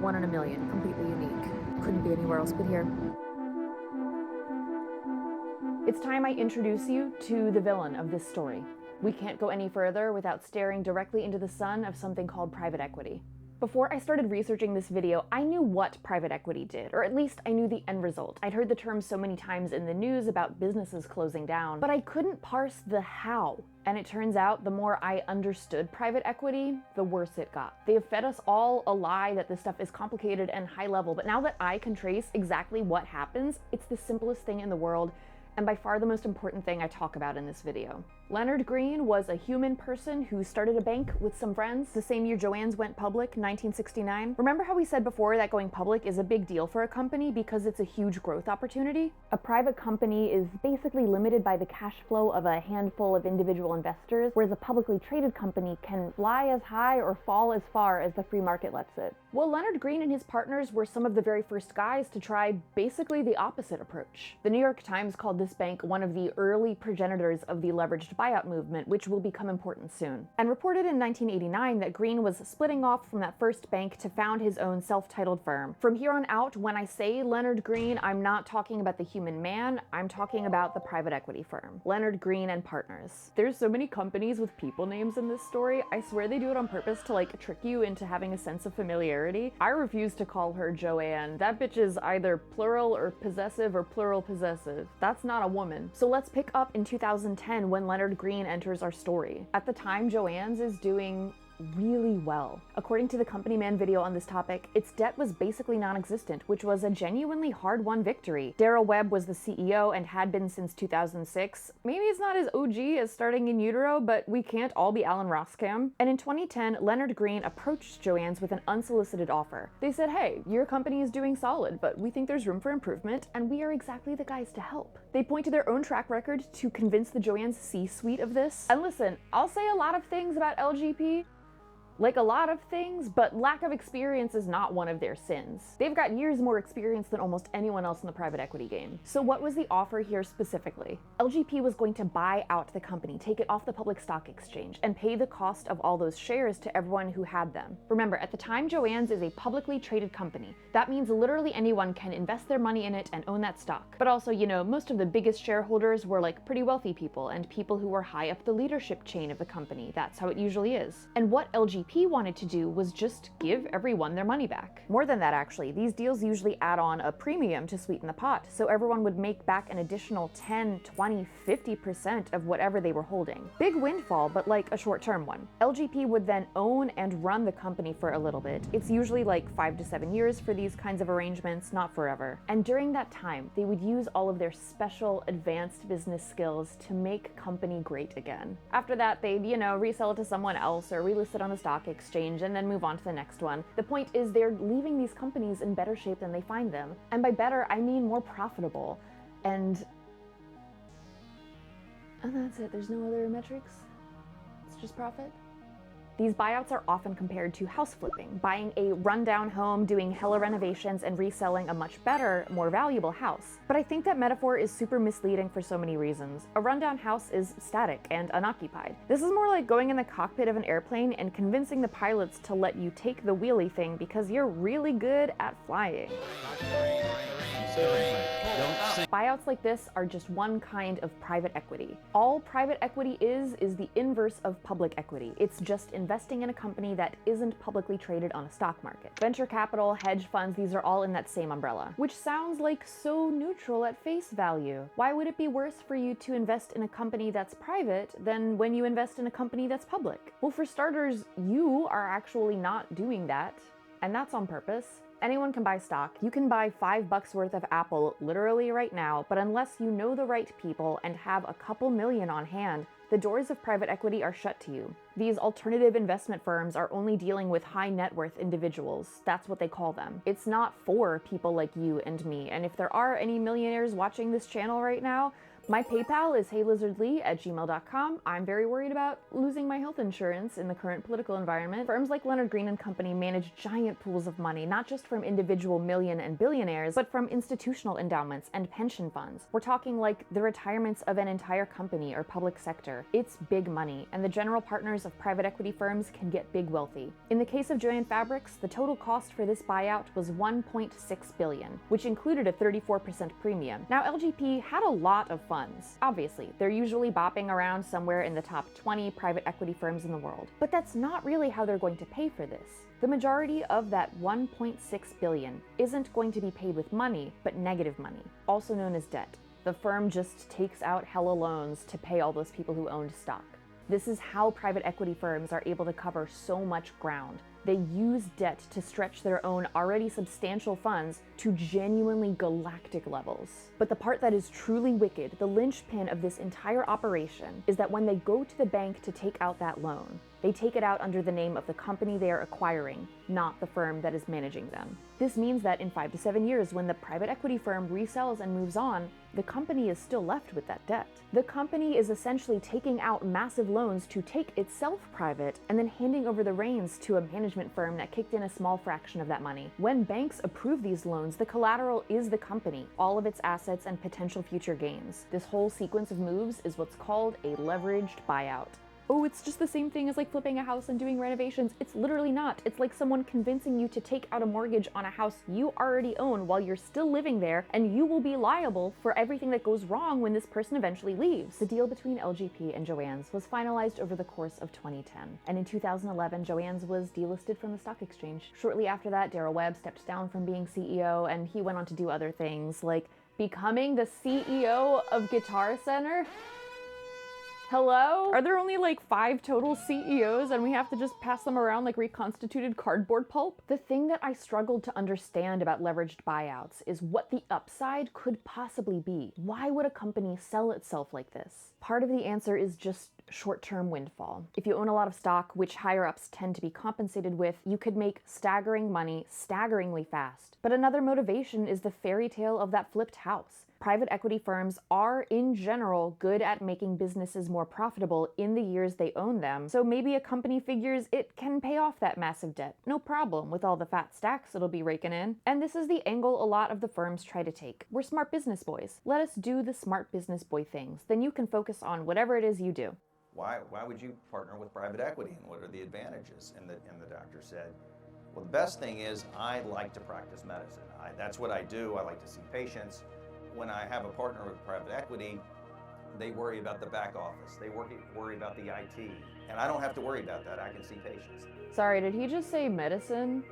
1 in a million, completely unique. Couldn't be anywhere else but here. It's time I introduce you to the villain of this story. We can't go any further without staring directly into the sun of something called private equity. Before I started researching this video, I knew what private equity did, or at least I knew the end result. I'd heard the term so many times in the news about businesses closing down, but I couldn't parse the how. And it turns out the more I understood private equity, the worse it got. They have fed us all a lie that this stuff is complicated and high level, but now that I can trace exactly what happens, it's the simplest thing in the world, and by far the most important thing I talk about in this video. Leonard Green was a human person who started a bank with some friends the same year Joann's went public, 1969. Remember how we said before that going public is a big deal for a company because it's a huge growth opportunity? A private company is basically limited by the cash flow of a handful of individual investors, whereas a publicly traded company can fly as high or fall as far as the free market lets it. Well, Leonard Green and his partners were some of the very first guys to try basically the opposite approach. The New York Times called this bank one of the early progenitors of the leveraged buyout movement, which will become important soon, and reported in 1989 that Green was splitting off from that first bank to found his own self-titled firm. From here on out, when I say Leonard Green, I'm not talking about the human man, I'm talking about the private equity firm, Leonard Green and Partners. There's so many companies with people names in this story, I swear they do it on purpose to like trick you into having a sense of familiarity. I refuse to call her Joann. That bitch is either plural or possessive or plural possessive. That's not a woman. So let's pick up in 2010 when Leonard Green enters our story. At the time, Joann's is doing really well. According to the Company Man video on this topic, its debt was basically non-existent, which was a genuinely hard-won victory. Darrell Webb was the CEO and had been since 2006. Maybe it's not as OG as starting in utero, but we can't all be Alan Roskam. And in 2010, Leonard Green approached Joann's with an unsolicited offer. They said, hey, your company is doing solid, but we think there's room for improvement, and we are exactly the guys to help. They point to their own track record to convince the Joann's C-suite of this. And listen, I'll say a lot of things about LGP, like a lot of things, but lack of experience is not one of their sins. They've got years more experience than almost anyone else in the private equity game. So what was the offer here specifically? LGP was going to buy out the company, take it off the public stock exchange, and pay the cost of all those shares to everyone who had them. Remember, at the time, Joann's is a publicly traded company. That means literally anyone can invest their money in it and own that stock. But also, you know, most of the biggest shareholders were like pretty wealthy people and people who were high up the leadership chain of the company. That's how it usually is. And what LGP wanted to do was just give everyone their money back. More than that, actually. These deals usually add on a premium to sweeten the pot, so everyone would make back an additional 10, 20, 50% of whatever they were holding. Big windfall, but like a short-term one. LGP would then own and run the company for a little bit. It's usually like 5 to 7 years for these kinds of arrangements, not forever. And during that time, they would use all of their special advanced business skills to make company great again. After that, they'd, you know, resell it to someone else or relist it on the stock exchange and then move on to the next one. The point is they're leaving these companies in better shape than they find them. And by better, I mean more profitable. And that's it. There's no other metrics. It's just profit. These buyouts are often compared to house flipping, buying a rundown home, doing hella renovations, and reselling a much better, more valuable house. But I think that metaphor is super misleading for so many reasons. A rundown house is static and unoccupied. This is more like going in the cockpit of an airplane and convincing the pilots to let you take the wheelie thing because you're really good at flying. Buyouts like this are just one kind of private equity. All private equity is the inverse of public equity. It's just investing in a company that isn't publicly traded on a stock market. Venture capital, hedge funds, these are all in that same umbrella, which sounds like so neutral at face value. Why would it be worse for you to invest in a company that's private than when you invest in a company that's public? Well, for starters, you are actually not doing that, and that's on purpose. Anyone can buy stock. You can buy $5 worth of Apple literally right now, but unless you know the right people and have a couple million on hand, the doors of private equity are shut to you. These alternative investment firms are only dealing with high net worth individuals. That's what they call them. It's not for people like you and me, and if there are any millionaires watching this channel right now, my PayPal is heylizardlee@gmail.com. I'm very worried about losing my health insurance in the current political environment. Firms like Leonard Green and Company manage giant pools of money, not just from individual million and billionaires, but from institutional endowments and pension funds. We're talking like the retirements of an entire company or public sector. It's big money, and the general partners of private equity firms can get big wealthy. In the case of Joann Fabrics, the total cost for this buyout was $1.6 billion, which included a 34% premium. Now, LGP had a lot of funds. Obviously, they're usually bopping around somewhere in the top 20 private equity firms in the world. But that's not really how they're going to pay for this. The majority of that $1.6 billion isn't going to be paid with money, but negative money, also known as debt. The firm just takes out hella loans to pay all those people who owned stock. This is how private equity firms are able to cover so much ground. They use debt to stretch their own already substantial funds to genuinely galactic levels. But the part that is truly wicked, the linchpin of this entire operation, is that when they go to the bank to take out that loan, they take it out under the name of the company they are acquiring, not the firm that is managing them. This means that in 5 to 7 years, when the private equity firm resells and moves on, the company is still left with that debt. The company is essentially taking out massive loans to take itself private and then handing over the reins to a management firm that kicked in a small fraction of that money. When banks approve these loans, the collateral is the company, all of its assets and potential future gains. This whole sequence of moves is what's called a leveraged buyout. Oh, it's just the same thing as like flipping a house and doing renovations. It's literally not. It's like someone convincing you to take out a mortgage on a house you already own while you're still living there, and you will be liable for everything that goes wrong when this person eventually leaves. The deal between LGP and Joann's was finalized over the course of 2010, and in 2011, Joann's was delisted from the stock exchange. Shortly after that, Darrell Webb stepped down from being CEO, and he went on to do other things, like becoming the CEO of Guitar Center. Hello? Are there only like 5 total CEOs and we have to just pass them around like reconstituted cardboard pulp? The thing that I struggled to understand about leveraged buyouts is what the upside could possibly be. Why would a company sell itself like this? Part of the answer is just short-term windfall. If you own a lot of stock, which higher-ups tend to be compensated with, you could make staggering money staggeringly fast. But another motivation is the fairy tale of that flipped house. Private equity firms are, in general, good at making businesses more profitable in the years they own them, so maybe a company figures it can pay off that massive debt. No problem with all the fat stacks it'll be raking in. And this is the angle a lot of the firms try to take. We're smart business boys. Let us do the smart business boy things. Then you can focus on whatever it is you do. Why would you partner with private equity, and what are the advantages? And the doctor said, well, the best thing is I like to practice medicine. That's what I do. I like to see patients. When I have a partner with private equity, they worry about the back office. They worry about the IT. And I don't have to worry about that. I can see patients. Sorry, did he just say medicine?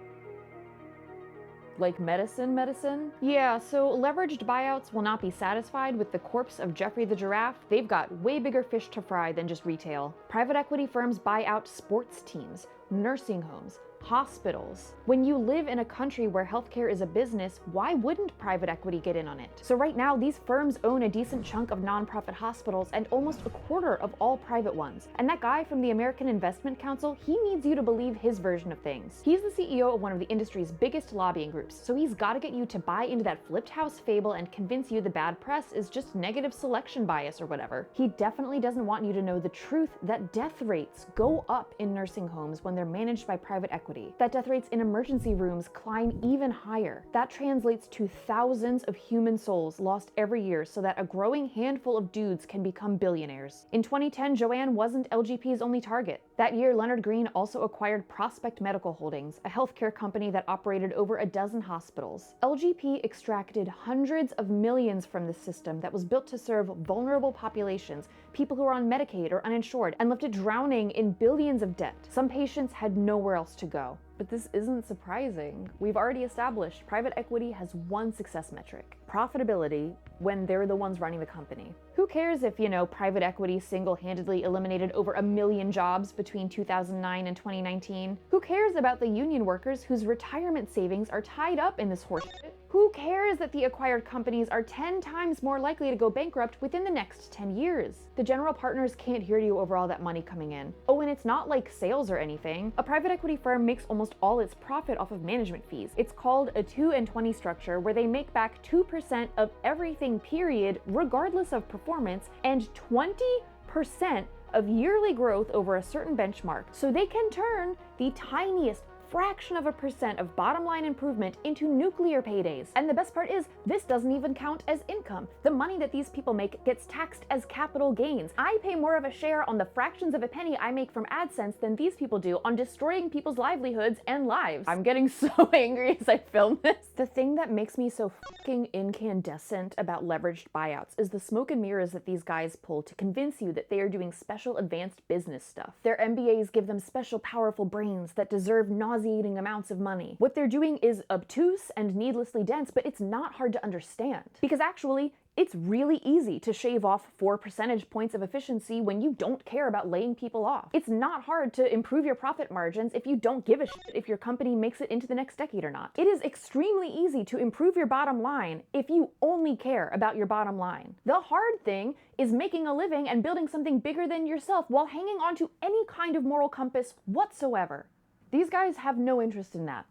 Like medicine? Yeah, so leveraged buyouts will not be satisfied with the corpse of Jeffrey the Giraffe. They've got way bigger fish to fry than just retail. Private equity firms buy out sports teams, nursing homes, hospitals. When you live in a country where healthcare is a business, why wouldn't private equity get in on it? So right now, these firms own a decent chunk of nonprofit hospitals and almost a quarter of all private ones. And that guy from the American Investment Council, he needs you to believe his version of things. He's the CEO of one of the industry's biggest lobbying groups, so he's got to get you to buy into that flipped house fable and convince you the bad press is just negative selection bias or whatever. He definitely doesn't want you to know the truth that death rates go up in nursing homes when they're managed by private equity. That death rates in emergency rooms climb even higher. That translates to thousands of human souls lost every year so that a growing handful of dudes can become billionaires. In 2010, Joann wasn't LGP's only target. That year, Leonard Green also acquired Prospect Medical Holdings, a healthcare company that operated over a dozen hospitals. LGP extracted hundreds of millions from the system that was built to serve vulnerable populations, people who are on Medicaid or uninsured, and left it drowning in billions of debt. Some patients had nowhere else to go. But this isn't surprising. We've already established private equity has one success metric: profitability when they're the ones running the company. Who cares if, private equity single-handedly eliminated over 1 million jobs between 2009 and 2019? Who cares about the union workers whose retirement savings are tied up in this horseshit? Who cares that the acquired companies are 10 times more likely to go bankrupt within the next 10 years? The general partners can't hear you over all that money coming in. Oh, and it's not like sales or anything. A private equity firm makes almost all its profit off of management fees. It's called a 2 and 20 structure, where they make back 2% of everything, period, regardless of performance, and 20% of yearly growth over a certain benchmark. So they can turn the tiniest fraction of a % of bottom line improvement into nuclear paydays. And the best part is, this doesn't even count as income. The money that these people make gets taxed as capital gains. I pay more of a share on the fractions of a penny I make from AdSense than these people do on destroying people's livelihoods and lives. I'm getting so angry as I film this. The thing that makes me so fucking incandescent about leveraged buyouts is the smoke and mirrors that these guys pull to convince you that they are doing special advanced business stuff. Their MBAs give them special powerful brains that deserve nauseating amounts of money. What they're doing is obtuse and needlessly dense, but it's not hard to understand. Because actually, it's really easy to shave off 4 percentage points of efficiency when you don't care about laying people off. It's not hard to improve your profit margins if you don't give a shit if your company makes it into the next decade or not. It is extremely easy to improve your bottom line if you only care about your bottom line. The hard thing is making a living and building something bigger than yourself while hanging on to any kind of moral compass whatsoever. These guys have no interest in that.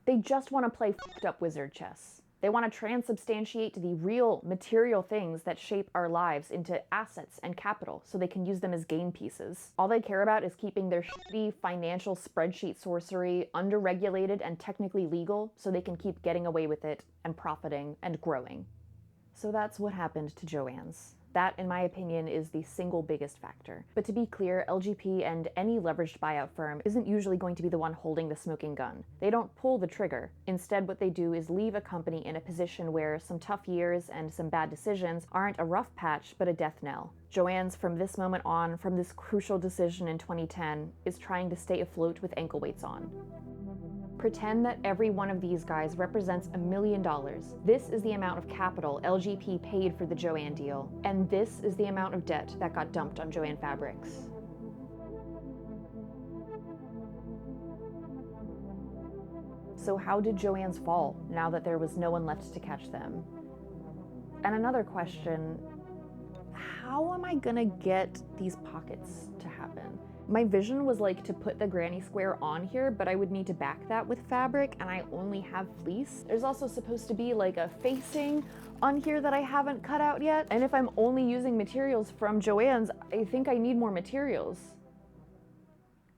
They just want to play fucked up wizard chess. They want to transubstantiate the real material things that shape our lives into assets and capital so they can use them as game pieces. All they care about is keeping their shitty financial spreadsheet sorcery underregulated and technically legal so they can keep getting away with it and profiting and growing. So that's what happened to Joann's. That, in my opinion, is the single biggest factor. But to be clear, LGP and any leveraged buyout firm isn't usually going to be the one holding the smoking gun. They don't pull the trigger. Instead, what they do is leave a company in a position where some tough years and some bad decisions aren't a rough patch, but a death knell. Joann's, from this moment on, from this crucial decision in 2010, is trying to stay afloat with ankle weights on. Pretend that every one of these guys represents $1 million. This is the amount of capital LGP paid for the Joann deal, and this is the amount of debt that got dumped on Joann Fabrics. So how did Joann's fall, now that there was no one left to catch them? And another question, how am I gonna get these pockets to happen? My vision was like to put the granny square on here, but I would need to back that with fabric, and I only have fleece. There's also supposed to be like a facing on here that I haven't cut out yet. And if I'm only using materials from Joann's, I think I need more materials.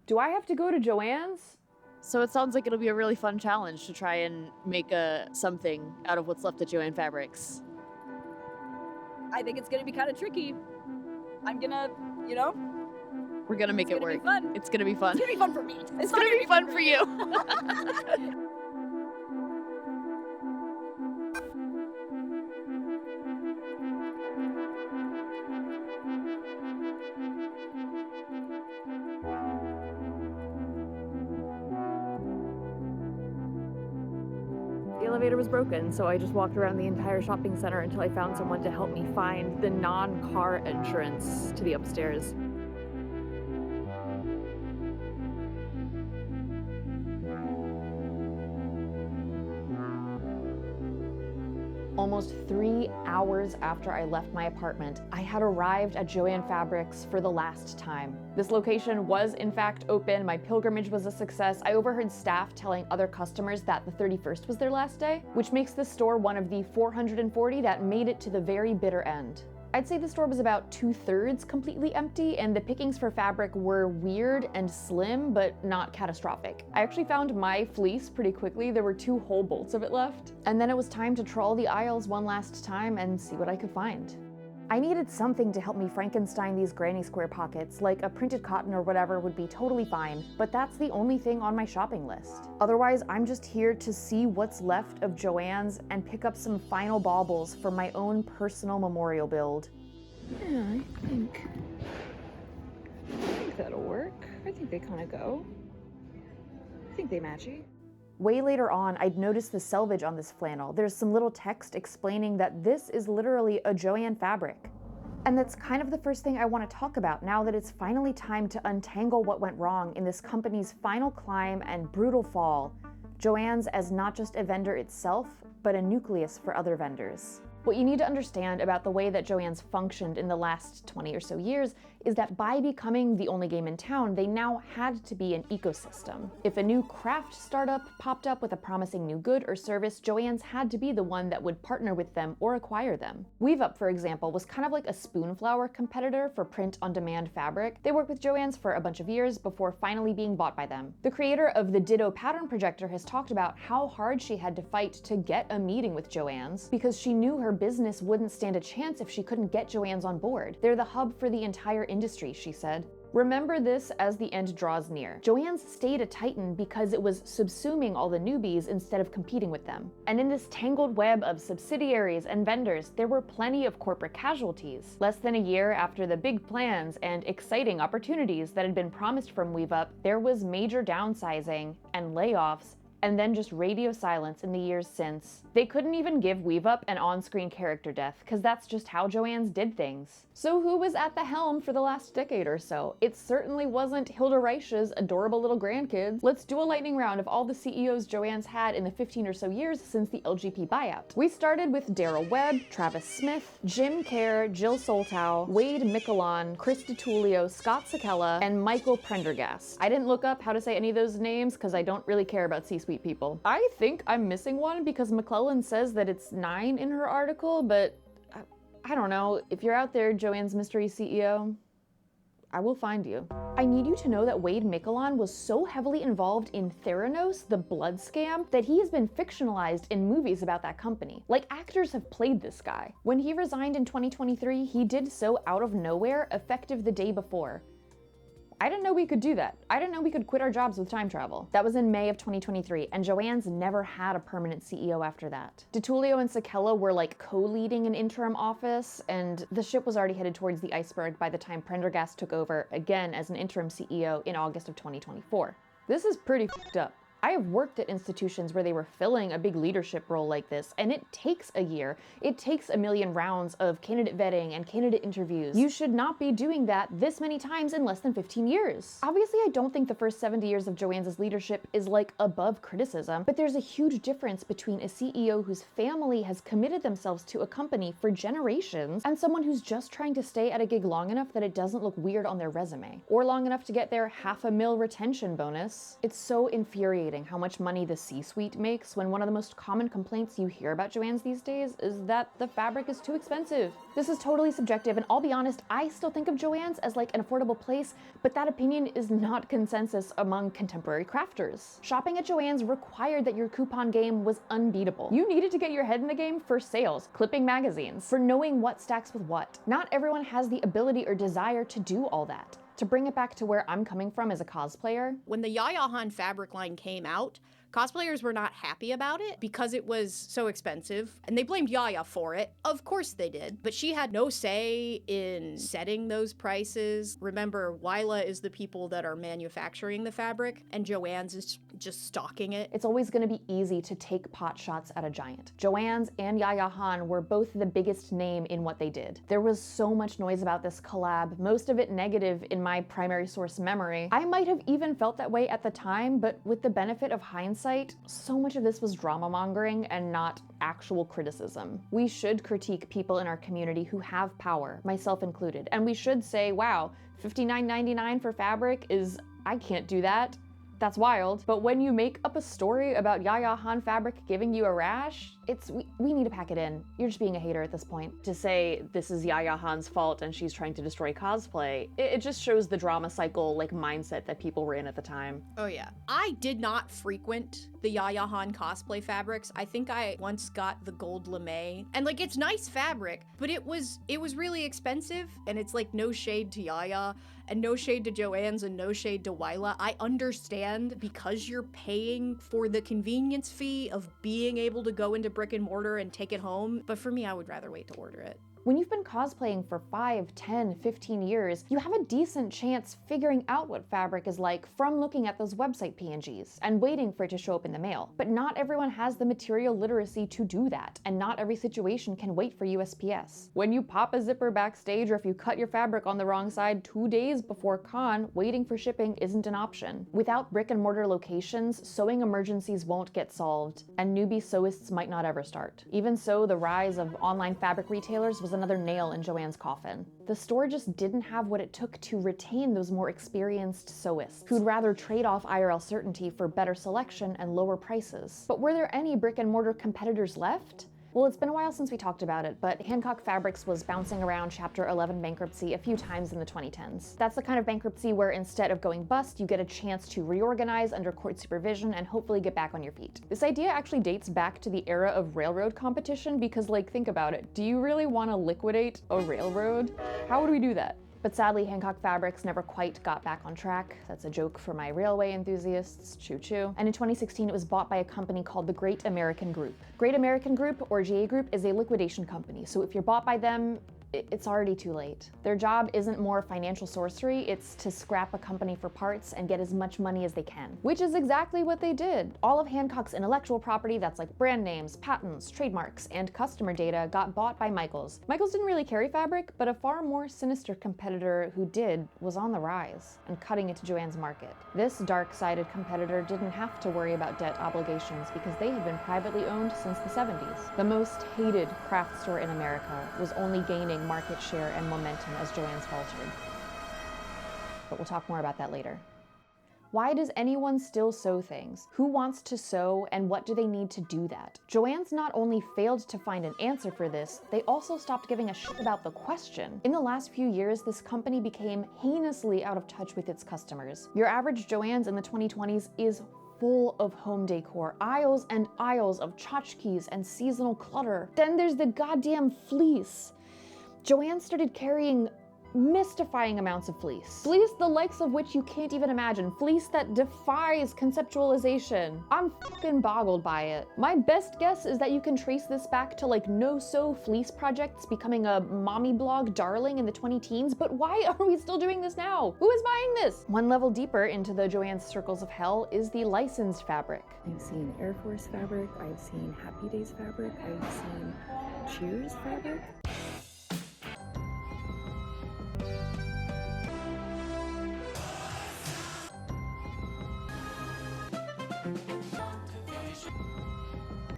Do I have to go to Joann's? So it sounds like it'll be a really fun challenge to try and make something out of what's left of Joann Fabrics. I think it's gonna be kind of tricky. I'm gonna, we're gonna make it work. It's gonna be fun. It's gonna be fun for me. It's gonna be fun for you. The elevator was broken, so I just walked around the entire shopping center until I found someone to help me find the non-car entrance to the upstairs. Almost 3 hours after I left my apartment, I had arrived at Joann Fabrics for the last time. This location was in fact open, my pilgrimage was a success. I overheard staff telling other customers that the 31st was their last day, which makes this store one of the 440 that made it to the very bitter end. I'd say the store was about 2/3 completely empty, and the pickings for fabric were weird and slim, but not catastrophic. I actually found my fleece pretty quickly. There were 2 whole bolts of it left. And then it was time to trawl the aisles one last time and see what I could find. I needed something to help me Frankenstein these granny square pockets, like a printed cotton or whatever would be totally fine, but that's the only thing on my shopping list. Otherwise, I'm just here to see what's left of Joann's and pick up some final baubles for my own personal memorial build. Yeah, I think that'll work. I think they kind of go. I think they matchy. Way later on, I'd noticed the selvage on this flannel. There's some little text explaining that this is literally a Joann fabric. And that's kind of the first thing I want to talk about now that it's finally time to untangle what went wrong in this company's final climb and brutal fall. Joann's as not just a vendor itself, but a nucleus for other vendors. What you need to understand about the way that Joann's functioned in the last 20 or so years is that by becoming the only game in town, they now had to be an ecosystem. If a new craft startup popped up with a promising new good or service, Joann's had to be the one that would partner with them or acquire them. Weave Up, for example, was kind of like a Spoonflower competitor for print-on-demand fabric. They worked with Joann's for a bunch of years before finally being bought by them. The creator of the Ditto pattern projector has talked about how hard she had to fight to get a meeting with Joann's because she knew her business wouldn't stand a chance if she couldn't get Joann's on board. They're the hub for the entire industry, she said. Remember this as the end draws near. Joann's stayed a titan because it was subsuming all the newbies instead of competing with them. And in this tangled web of subsidiaries and vendors, there were plenty of corporate casualties. Less than a year after the big plans and exciting opportunities that had been promised from Weave Up, there was major downsizing and layoffs, and then just radio silence in the years since. They couldn't even give Weave Up an on-screen character death, because that's just how Joann's did things. So who was at the helm for the last decade or so? It certainly wasn't Hilda Reich's adorable little grandkids. Let's do a lightning round of all the CEOs Joann's had in the 15 or so years since the LGP buyout. We started with Daryl Webb, Travis Smith, Jim Kerr, Jill Soltau, Wade Mickelon, Chris DiTullio, Scott Sakella, and Michael Prendergast. I didn't look up how to say any of those names because I don't really care about C-suite people. I think I'm missing one because McClellan says that it's 9 in her article, but I don't know. If you're out there, Joann's mystery CEO, I will find you. I need you to know that Wade Mickelon was so heavily involved in Theranos, the blood scam, that he has been fictionalized in movies about that company. Like, actors have played this guy. When he resigned in 2023, he did so out of nowhere, effective the day before. I didn't know we could do that. I didn't know we could quit our jobs with time travel. That was in May of 2023, and Joann's never had a permanent CEO after that. DiTullio and Sakella were like co-leading an interim office, and the ship was already headed towards the iceberg by the time Prendergast took over, again as an interim CEO in August of 2024. This is pretty f***ed up. I have worked at institutions where they were filling a big leadership role like this, and it takes a year. It takes a million rounds of candidate vetting and candidate interviews. You should not be doing that this many times in less than 15 years. Obviously, I don't think the first 70 years of Joann's leadership is like above criticism, but there's a huge difference between a CEO whose family has committed themselves to a company for generations and someone who's just trying to stay at a gig long enough that it doesn't look weird on their resume, or long enough to get their $500,000 retention bonus. It's so infuriating how much money the C-suite makes when one of the most common complaints you hear about Joann's these days is that the fabric is too expensive. This is totally subjective, and I'll be honest, I still think of Joann's as like an affordable place, but that opinion is not consensus among contemporary crafters. Shopping at Joann's required that your coupon game was unbeatable. You needed to get your head in the game for sales, clipping magazines, for knowing what stacks with what. Not everyone has the ability or desire to do all that. To bring it back to where I'm coming from as a cosplayer, when the Yaya Han fabric line came out, cosplayers were not happy about it because it was so expensive, and they blamed Yaya for it. Of course they did, but she had no say in setting those prices. Remember, Wyla is the people that are manufacturing the fabric, and Joann's is just stocking it. It's always going to be easy to take pot shots at a giant. Joann's and Yaya Han were both the biggest name in what they did. There was so much noise about this collab, most of it negative in my primary source memory. I might have even felt that way at the time, but with the benefit of hindsight, so much of this was drama mongering and not actual criticism. We should critique people in our community who have power, myself included, and we should say, wow, $59.99 for fabric is, I can't do that. That's wild. But when you make up a story about Yaya Han fabric giving you a rash, we need to pack it in. You're just being a hater at this point. To say this is Yaya Han's fault and she's trying to destroy cosplay, it just shows the drama cycle like mindset that people were in at the time. Oh yeah. I did not frequent the Yaya Han cosplay fabrics. I think I once got the gold lame, and like it's nice fabric, but it was really expensive, and it's like no shade to Yaya and no shade to Joann's and no shade to Wyla. I understand because you're paying for the convenience fee of being able to go into brick and mortar and take it home, but for me, I would rather wait to order it. When you've been cosplaying for 5, 10, 15 years, you have a decent chance figuring out what fabric is like from looking at those website PNGs and waiting for it to show up in the mail. But not everyone has the material literacy to do that, and not every situation can wait for USPS. When you pop a zipper backstage or if you cut your fabric on the wrong side 2 days before con, waiting for shipping isn't an option. Without brick and mortar locations, sewing emergencies won't get solved, and newbie sewists might not ever start. Even so, the rise of online fabric retailers was another nail in Joann's coffin. The store just didn't have what it took to retain those more experienced sewists, who'd rather trade off IRL certainty for better selection and lower prices. But were there any brick and mortar competitors left? Well, it's been a while since we talked about it, but Hancock Fabrics was bouncing around Chapter 11 bankruptcy a few times in the 2010s. That's the kind of bankruptcy where instead of going bust, you get a chance to reorganize under court supervision and hopefully get back on your feet. This idea actually dates back to the era of railroad competition because, like, think about it. Do you really want to liquidate a railroad? How would we do that? But sadly, Hancock Fabrics never quite got back on track. That's a joke for my railway enthusiasts, choo-choo. And in 2016, it was bought by a company called the Great American Group. Great American Group, or GA Group, is a liquidation company. So if you're bought by them, it's already too late. Their job isn't more financial sorcery, it's to scrap a company for parts and get as much money as they can. Which is exactly what they did. All of Hancock's intellectual property, that's like brand names, patents, trademarks, and customer data, got bought by Michaels. Michaels didn't really carry fabric, but a far more sinister competitor who did was on the rise and cutting into Joann's market. This dark-sided competitor didn't have to worry about debt obligations because they had been privately owned since the 70s. The most hated craft store in America was only gaining market share and momentum as Joann's faltered. But we'll talk more about that later. Why does anyone still sew things? Who wants to sew, and what do they need to do that? Joann's not only failed to find an answer for this, they also stopped giving a shit about the question. In the last few years, this company became heinously out of touch with its customers. Your average Joann's in the 2020s is full of home decor, aisles and aisles of tchotchkes and seasonal clutter. Then there's the goddamn fleece. Joann started carrying mystifying amounts of fleece. Fleece the likes of which you can't even imagine. Fleece that defies conceptualization. I'm fucking boggled by it. My best guess is that you can trace this back to like no-sew fleece projects becoming a mommy blog darling in the 20-teens, but why are we still doing this now? Who is buying this? One level deeper into the Joann's circles of hell is the licensed fabric. I've seen Air Force fabric, I've seen Happy Days fabric, I've seen Cheers fabric.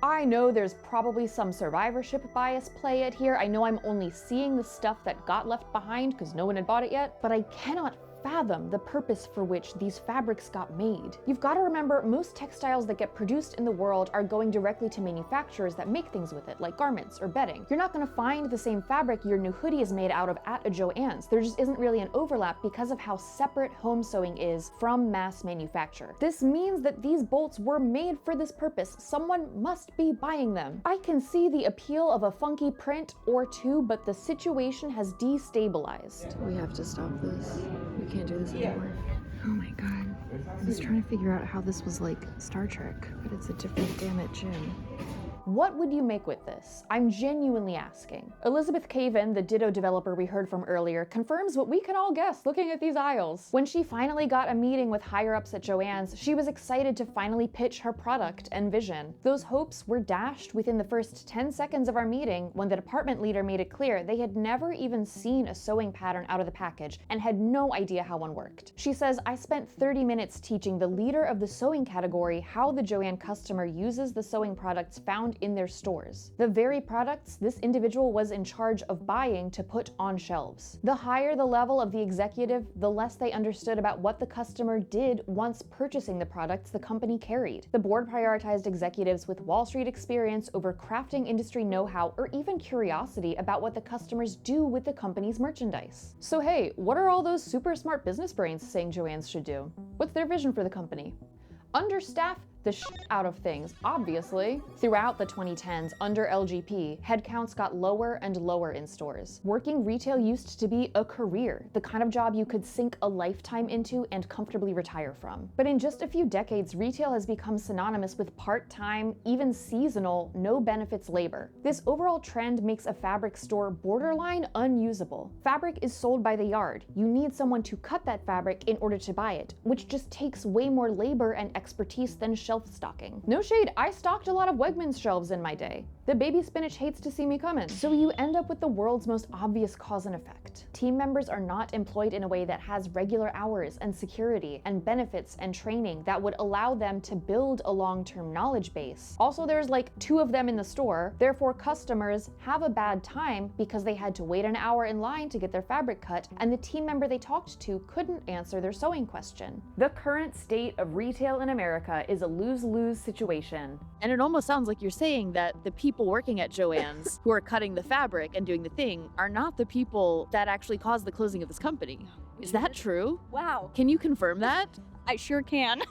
I know there's probably some survivorship bias play at here. I know I'm only seeing the stuff that got left behind because no one had bought it yet, but I cannot fathom the purpose for which these fabrics got made. You've got to remember, most textiles that get produced in the world are going directly to manufacturers that make things with it, like garments or bedding. You're not going to find the same fabric your new hoodie is made out of at a Joann's. There just isn't really an overlap because of how separate home sewing is from mass manufacture. This means that these bolts were made for this purpose. Someone must be buying them. I can see the appeal of a funky print or two, but the situation has destabilized. We have to stop this. We can't do this anymore. Oh my god. I was trying to figure out how this was like Star Trek, but it's a different damn it gym. What would you make with this? I'm genuinely asking. Elizabeth Caven, the Ditto developer we heard from earlier, confirms what we can all guess looking at these aisles. When she finally got a meeting with higher-ups at Joann's, she was excited to finally pitch her product and vision. Those hopes were dashed within the first 10 seconds of our meeting when the department leader made it clear they had never even seen a sewing pattern out of the package and had no idea how one worked. She says, "I spent 30 minutes teaching the leader of the sewing category how the Joann customer uses the sewing products found in their stores. The very products this individual was in charge of buying to put on shelves. The higher the level of the executive, the less they understood about what the customer did once purchasing the products the company carried. The board prioritized executives with Wall Street experience over crafting industry know-how or even curiosity about what the customers do with the company's merchandise." So hey, what are all those super smart business brains saying Joann's should do? What's their vision for the company? Understaff the out of things, obviously. Throughout the 2010s, under LGP, headcounts got lower and lower in stores. Working retail used to be a career, the kind of job you could sink a lifetime into and comfortably retire from. But in just a few decades, retail has become synonymous with part-time, even seasonal, no benefits labor. This overall trend makes a fabric store borderline unusable. Fabric is sold by the yard. You need someone to cut that fabric in order to buy it, which just takes way more labor and expertise than shelf stocking. No shade, I stocked a lot of Wegmans shelves in my day. The baby spinach hates to see me coming. So you end up with the world's most obvious cause and effect. Team members are not employed in a way that has regular hours and security and benefits and training that would allow them to build a long-term knowledge base. Also, there's like 2 of them in the store, therefore customers have a bad time because they had to wait an hour in line to get their fabric cut, and the team member they talked to couldn't answer their sewing question. The current state of retail in America is a lose-lose situation. And it almost sounds like you're saying that the people working at Joann's who are cutting the fabric and doing the thing are not the people that actually caused the closing of this company. Is that true? Wow. Can you confirm that? I sure can.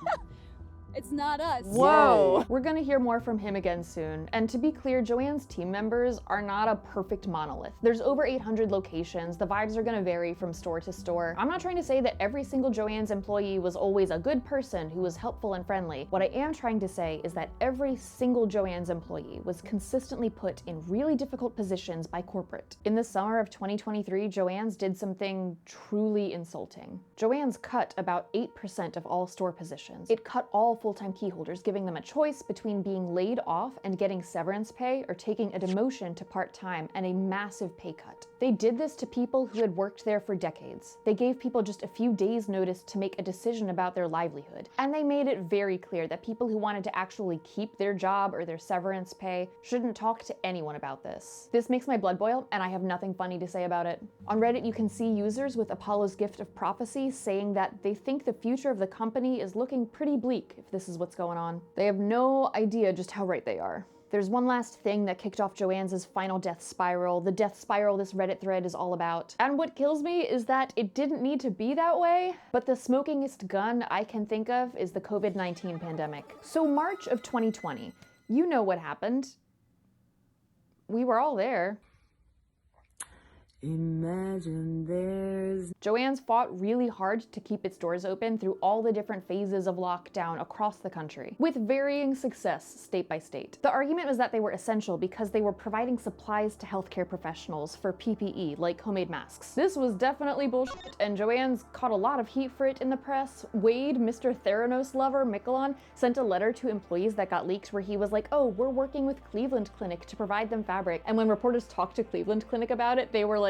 It's not us. Whoa! We're gonna hear more from him again soon. And to be clear, Joann's team members are not a perfect monolith. There's over 800 locations. The vibes are gonna vary from store to store. I'm not trying to say that every single Joann's employee was always a good person who was helpful and friendly. What I am trying to say is that every single Joann's employee was consistently put in really difficult positions by corporate. In the summer of 2023, Joann's did something truly insulting. Joann's cut about 8% of all store positions. It cut all full-time key holders, giving them a choice between being laid off and getting severance pay or taking a demotion to part-time and a massive pay cut. They did this to people who had worked there for decades. They gave people just a few days' notice to make a decision about their livelihood. And they made it very clear that people who wanted to actually keep their job or their severance pay shouldn't talk to anyone about this. This makes my blood boil, and I have nothing funny to say about it. On Reddit, you can see users with Apollo's gift of prophecy saying that they think the future of the company is looking pretty bleak if this is what's going on. They have no idea just how right they are. There's one last thing that kicked off Joann's final death spiral, the death spiral this Reddit thread is all about. And what kills me is that it didn't need to be that way, but the smokingest gun I can think of is the COVID-19 pandemic. So March of 2020, you know what happened. We were all there. Imagine there's... Joann's fought really hard to keep its doors open through all the different phases of lockdown across the country, with varying success state by state. The argument was that they were essential because they were providing supplies to healthcare professionals for PPE, like homemade masks. This was definitely bullshit, and Joann's caught a lot of heat for it in the press. Wade, Mr. Theranos lover, Michelon, sent a letter to employees that got leaked where he was like, oh, we're working with Cleveland Clinic to provide them fabric. And when reporters talked to Cleveland Clinic about it, they were like,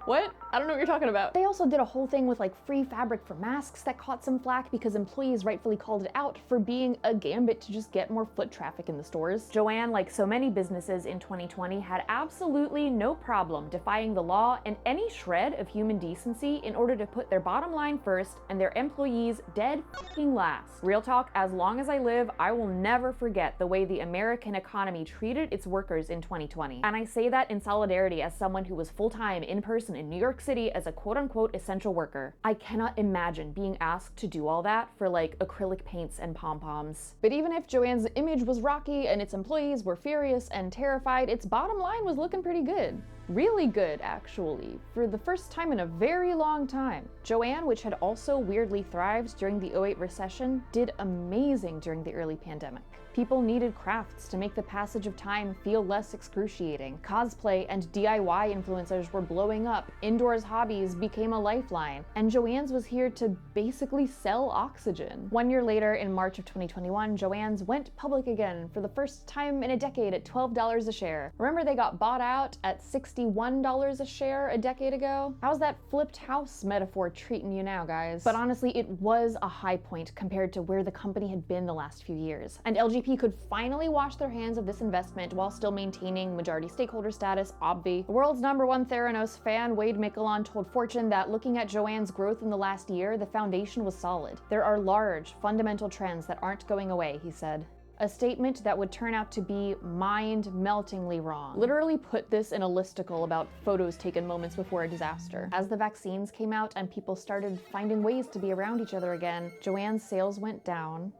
what? I don't know what you're talking about. They also did a whole thing with like free fabric for masks that caught some flack because employees rightfully called it out for being a gambit to just get more foot traffic in the stores. Joann, like so many businesses in 2020, had absolutely no problem defying the law and any shred of human decency in order to put their bottom line first and their employees dead fucking last. Real talk, as long as I live, I will never forget the way the American economy treated its workers in 2020. And I say that in solidarity as someone who was full-time in person in New York City as a quote-unquote essential worker. I cannot imagine being asked to do all that for like acrylic paints and pom-poms. But even if Joann's image was rocky and its employees were furious and terrified, its bottom line was looking pretty good. Really good, actually, for the first time in a very long time. Joann, which had also weirdly thrived during the 2008 recession, did amazing during the early pandemic. People needed crafts to make the passage of time feel less excruciating. Cosplay and DIY influencers were blowing up. Indoors hobbies became a lifeline. And Joann's was here to basically sell oxygen. 1 year later, in March of 2021, Joann's went public again for the first time in a decade at $12 a share. Remember they got bought out at $61 a share a decade ago? How's that flipped house metaphor treating you now, guys? But honestly, it was a high point compared to where the company had been the last few years. And LGP could finally wash their hands of this investment while still maintaining majority stakeholder status, obvi. The world's #1 Theranos fan, Wade Michelon, told Fortune that looking at Joann's growth in the last year, the foundation was solid. There are large, fundamental trends that aren't going away, he said. A statement that would turn out to be mind-meltingly wrong. Literally put this in a listicle about photos taken moments before a disaster. As the vaccines came out and people started finding ways to be around each other again, Joann's sales went down,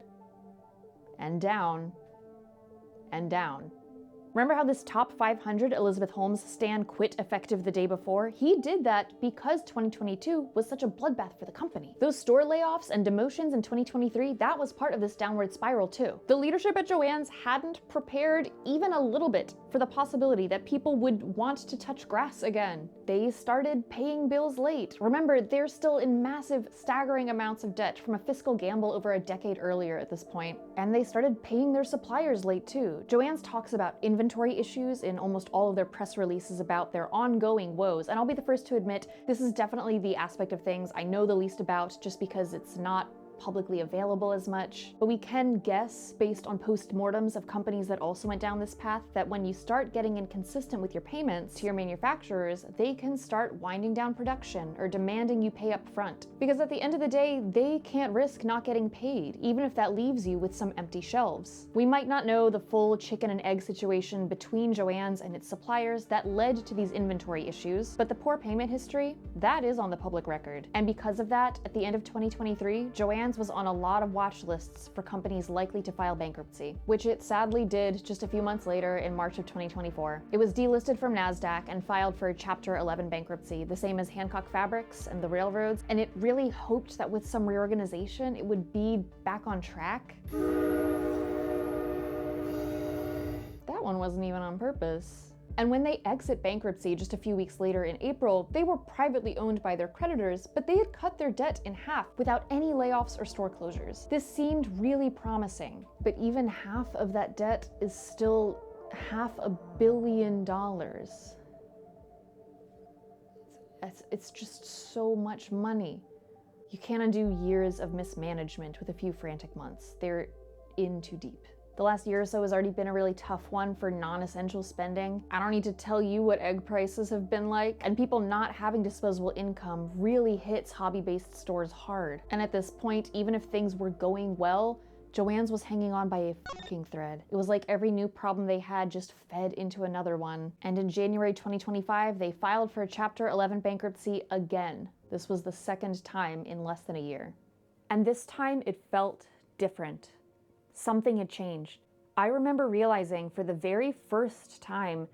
and down and down. Remember how this top 500 Elizabeth Holmes stan quit effective the day before? He did that because 2022 was such a bloodbath for the company. Those store layoffs and demotions in 2023, that was part of this downward spiral too. The leadership at Joann's hadn't prepared even a little bit for the possibility that people would want to touch grass again. They started paying bills late. Remember, they're still in massive, staggering amounts of debt from a fiscal gamble over a decade earlier at this point. And they started paying their suppliers late too. Joann's talks about inventory issues in almost all of their press releases about their ongoing woes, and I'll be the first to admit this is definitely the aspect of things I know the least about just because it's not publicly available as much, but we can guess based on post-mortems of companies that also went down this path that when you start getting inconsistent with your payments to your manufacturers, they can start winding down production or demanding you pay up front. Because at the end of the day, they can't risk not getting paid, even if that leaves you with some empty shelves. We might not know the full chicken and egg situation between Joann's and its suppliers that led to these inventory issues, but the poor payment history, that is on the public record. And because of that, at the end of 2023, Joann's was on a lot of watch lists for companies likely to file bankruptcy, which it sadly did just a few months later in March of 2024. It was delisted from NASDAQ and filed for Chapter 11 bankruptcy, the same as Hancock Fabrics and the railroads, and it really hoped that with some reorganization, it would be back on track. That one wasn't even on purpose. And when they exit bankruptcy just a few weeks later in April, they were privately owned by their creditors, but they had cut their debt in half without any layoffs or store closures. This seemed really promising, but even half of that debt is still $500 million. It's just so much money. You can't undo years of mismanagement with a few frantic months. They're in too deep. The last year or so has already been a really tough one for non-essential spending. I don't need to tell you what egg prices have been like, and people not having disposable income really hits hobby-based stores hard. And at this point, even if things were going well, Joann's was hanging on by a fucking thread. It was like every new problem they had just fed into another one. And in January 2025, they filed for a Chapter 11 bankruptcy again. This was the second time in less than a year. And this time it felt different. Something had changed. I remember realizing for the very first time,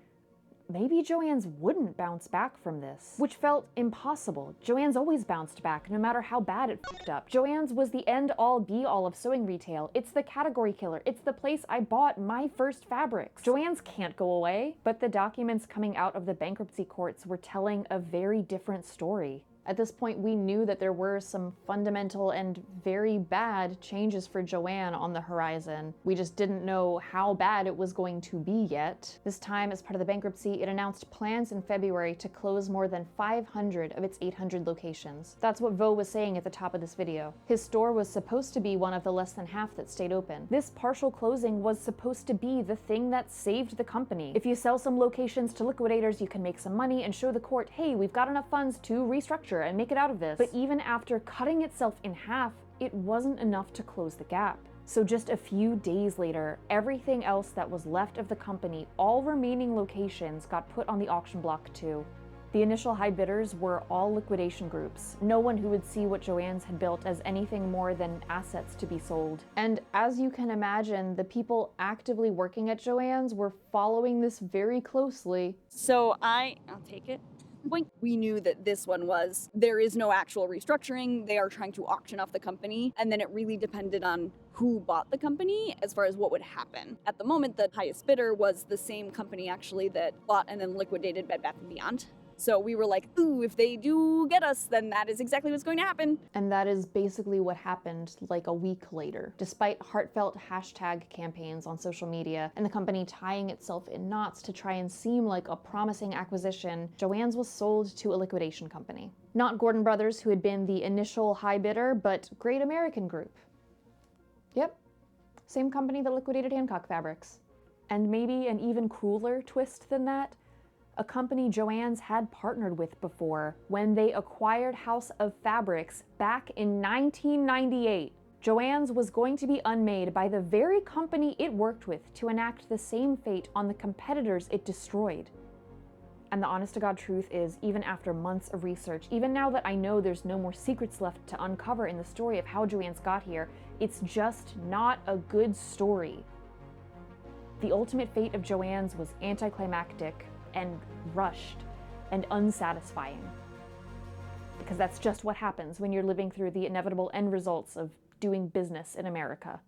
maybe Joann's wouldn't bounce back from this, which felt impossible. Joann's always bounced back, no matter how bad it fucked up. Joann's was the end-all be-all of sewing retail. It's the category killer. It's the place I bought my first fabrics. Joann's can't go away, but the documents coming out of the bankruptcy courts were telling a very different story. At this point, we knew that there were some fundamental and very bad changes for Joann on the horizon. We just didn't know how bad it was going to be yet. This time, as part of the bankruptcy, it announced plans in February to close more than 500 of its 800 locations. That's what Vo was saying at the top of this video. His store was supposed to be one of the less than half that stayed open. This partial closing was supposed to be the thing that saved the company. If you sell some locations to liquidators, you can make some money and show the court, hey, we've got enough funds to restructure and make it out of this. But even after cutting itself in half, it wasn't enough to close the gap. So just a few days later, everything else that was left of the company, all remaining locations, got put on the auction block too. The initial high bidders were all liquidation groups, no one who would see what Joann's had built as anything more than assets to be sold. And as you can imagine, the people actively working at Joann's were following this very closely. So I'll take it. We knew that this one was, there is no actual restructuring, they are trying to auction off the company, and then it really depended on who bought the company as far as what would happen. At the moment, the highest bidder was the same company actually that bought and then liquidated Bed Bath & Beyond. So we were like, ooh, if they do get us, then that is exactly what's going to happen. And that is basically what happened like a week later. Despite heartfelt hashtag campaigns on social media and the company tying itself in knots to try and seem like a promising acquisition, Joann's was sold to a liquidation company. Not Gordon Brothers, who had been the initial high bidder, but Great American Group. Yep, same company that liquidated Hancock Fabrics. And maybe an even crueler twist than that, a company Joann's had partnered with before when they acquired House of Fabrics back in 1998. Joann's was going to be unmade by the very company it worked with to enact the same fate on the competitors it destroyed. And the honest to God truth is, even after months of research, even now that I know there's no more secrets left to uncover in the story of how Joann's got here, it's just not a good story. The ultimate fate of Joann's was anticlimactic and rushed and unsatisfying. Because that's just what happens when you're living through the inevitable end results of doing business in America.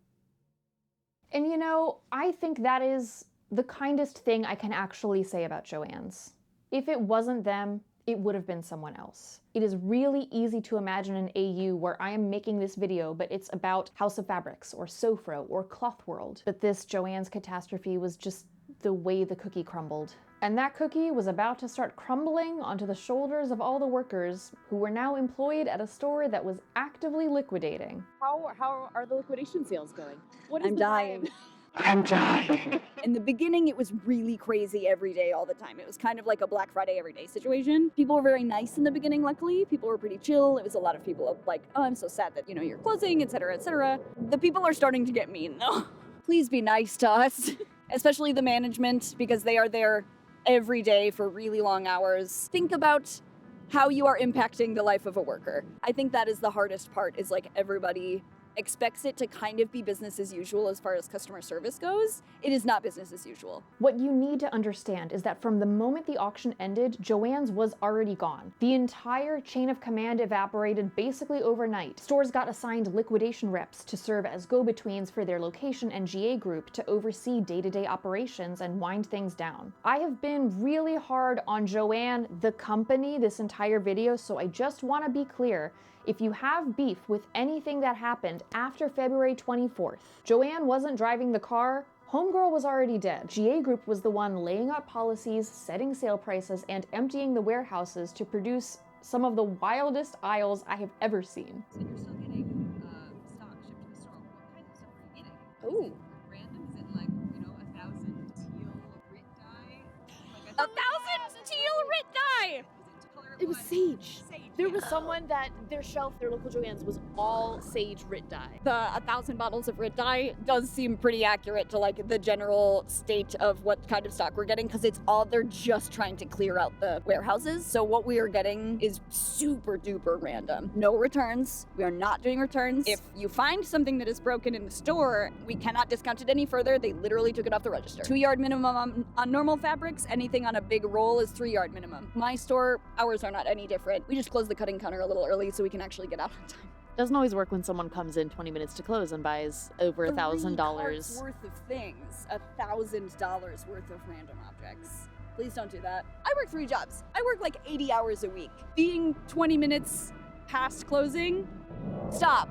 And you know, I think that is the kindest thing I can actually say about Joann's. If it wasn't them, it would have been someone else. It is really easy to imagine an AU where I am making this video, but it's about House of Fabrics or Sofro or Cloth World. But this Joann's catastrophe was just the way the cookie crumbled. And that cookie was about to start crumbling onto the shoulders of all the workers who were now employed at a store that was actively liquidating. How are the liquidation sales going? What is I'm the dying. vibe? I'm dying. In the beginning, it was really crazy every day, all the time. It was kind of like a Black Friday everyday situation. People were very nice in the beginning, luckily. People were pretty chill. It was a lot of people like, oh, I'm so sad that, you're closing, etc., etc. The people are starting to get mean, though. Please be nice to us, especially the management, because they are there every day for really long hours. Think about how you are impacting the life of a worker. I think that is the hardest part, is like everybody expects it to kind of be business as usual as far as customer service goes. It is not business as usual. What you need to understand is that from the moment the auction ended, Joann's was already gone. The entire chain of command evaporated basically overnight. Stores got assigned liquidation reps to serve as go-betweens for their location and GA group to oversee day-to-day operations and wind things down. I have been really hard on Joann, the company, this entire video, so I just want to be clear. If you have beef with anything that happened after February 24th, Joann wasn't driving the car, Homegirl was already dead. GA Group was the one laying out policies, setting sale prices, and emptying the warehouses to produce some of the wildest aisles I have ever seen. So you're still getting stock shipped to the store. What kind of stuff are you getting? Ooh. Is it random? Is it like, 1,000 teal Rit dye? 1,000 teal Rit dye! It was sage. There was someone that their shelf, their local Joann's, was all sage Rit dye. The 1,000 bottles of Rit dye does seem pretty accurate to like the general state of what kind of stock we're getting, because they're just trying to clear out the warehouses. So what we are getting is super duper random. No returns. We are not doing returns. If you find something that is broken in the store, we cannot discount it any further. They literally took it off the register. 2-yard minimum on normal fabrics. Anything on a big roll is 3-yard minimum. My store hours are not any different. We just close the cutting counter a little early so we can actually get out on time. Doesn't always work when someone comes in 20 minutes to close and buys over $1,000. Worth of things. $1,000 worth of random objects. Please don't do that. I work 3 jobs. I work like 80 hours a week. Being 20 minutes past closing, stop.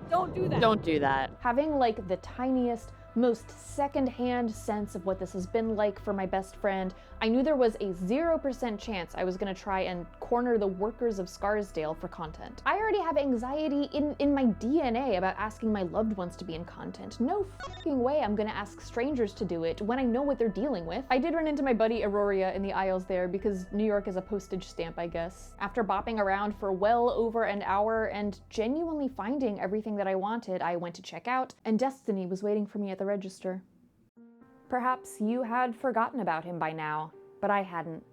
Don't do that. Don't do that. Having like the tiniest, most secondhand sense of what this has been like for my best friend, I knew there was a 0% chance I was gonna try and corner the workers of Scarsdale for content. I already have anxiety in my DNA about asking my loved ones to be in content. No fucking way I'm gonna ask strangers to do it when I know what they're dealing with. I did run into my buddy Auroria in the aisles there because New York is a postage stamp, I guess. After bopping around for well over an hour and genuinely finding everything that I wanted, I went to check out, and Destiny was waiting for me at the register. Perhaps you had forgotten about him by now, but I hadn't.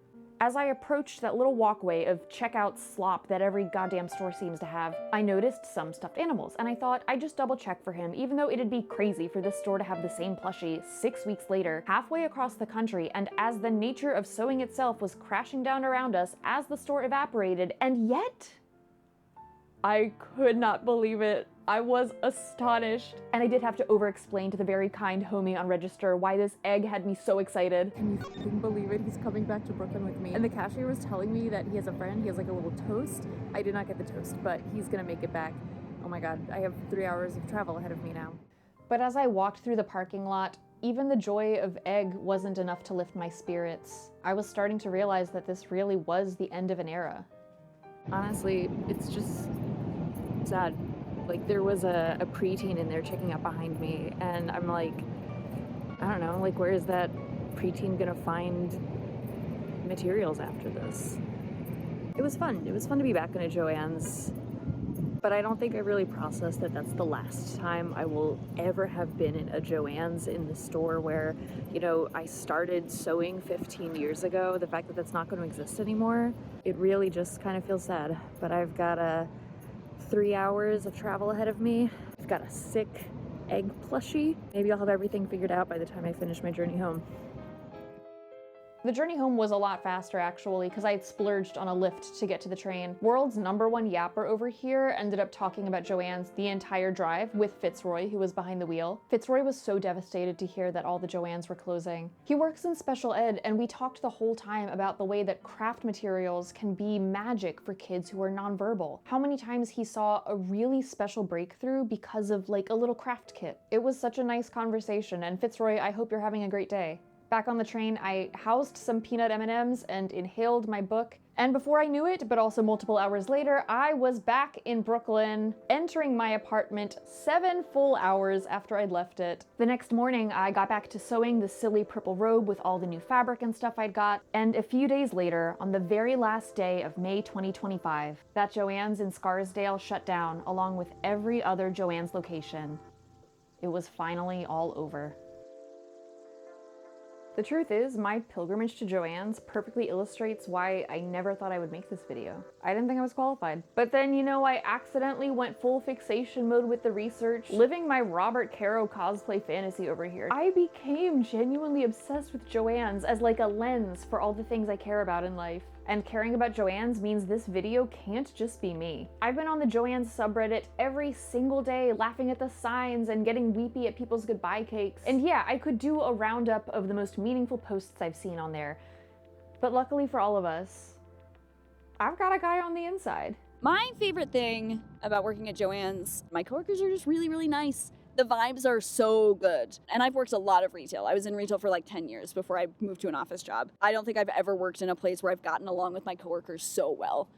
As I approached that little walkway of checkout slop that every goddamn store seems to have, I noticed some stuffed animals, and I thought I'd just double check for him, even though it'd be crazy for this store to have the same plushie 6 weeks later, halfway across the country, and as the nature of sewing itself was crashing down around us as the store evaporated, and yet I could not believe it. I was astonished. And I did have to over-explain to the very kind homie on register why this egg had me so excited. Can you fucking believe it? He's coming back to Brooklyn with me. And the cashier was telling me that he has a friend, he has like a little toast. I did not get the toast, but he's gonna make it back. Oh my God, I have 3 hours of travel ahead of me now. But as I walked through the parking lot, even the joy of egg wasn't enough to lift my spirits. I was starting to realize that this really was the end of an era. Honestly, it's just sad. Like, there was a preteen in there checking out behind me, and I'm like, I don't know, like, where is that preteen gonna find materials after this? It was fun. It was fun to be back in a Joann's. but I don't think I really processed that that's the last time I will ever have been in a Joann's in the store where, you know, I started sewing 15 years ago. The fact that that's not going to exist anymore, it really just kind of feels sad. But I've got 3 hours of travel ahead of me. I've got a sick egg plushie. Maybe I'll have everything figured out by the time I finish my journey home. The journey home was a lot faster actually, because I had splurged on a Lyft to get to the train. World's #1 yapper over here ended up talking about Joann's the entire drive with Fitzroy, who was behind the wheel. Fitzroy was so devastated to hear that all the Joann's were closing. He works in special ed, and we talked the whole time about the way that craft materials can be magic for kids who are nonverbal. How many times he saw a really special breakthrough because of like a little craft kit. It was such a nice conversation, and Fitzroy, I hope you're having a great day. Back on the train, I housed some peanut M&Ms and inhaled my book. And before I knew it, but also multiple hours later, I was back in Brooklyn, entering my apartment 7 full hours after I'd left it. The next morning, I got back to sewing the silly purple robe with all the new fabric and stuff I'd got. And a few days later, on the very last day of May 2025, that Joann's in Scarsdale shut down, along with every other Joann's location. It was finally all over. The truth is, my pilgrimage to Joann's perfectly illustrates why I never thought I would make this video. I didn't think I was qualified. But then, you know, I accidentally went full fixation mode with the research, living my Robert Caro cosplay fantasy over here. I became genuinely obsessed with Joann's as like a lens for all the things I care about in life. And caring about Joann's means this video can't just be me. I've been on the Joann's subreddit every single day, laughing at the signs and getting weepy at people's goodbye cakes. And yeah, I could do a roundup of the most meaningful posts I've seen on there. But luckily for all of us, I've got a guy on the inside. My favorite thing about working at Joann's, my coworkers are just really, really nice. The vibes are so good. And I've worked a lot of retail. I was in retail for like 10 years before I moved to an office job. I don't think I've ever worked in a place where I've gotten along with my coworkers so well.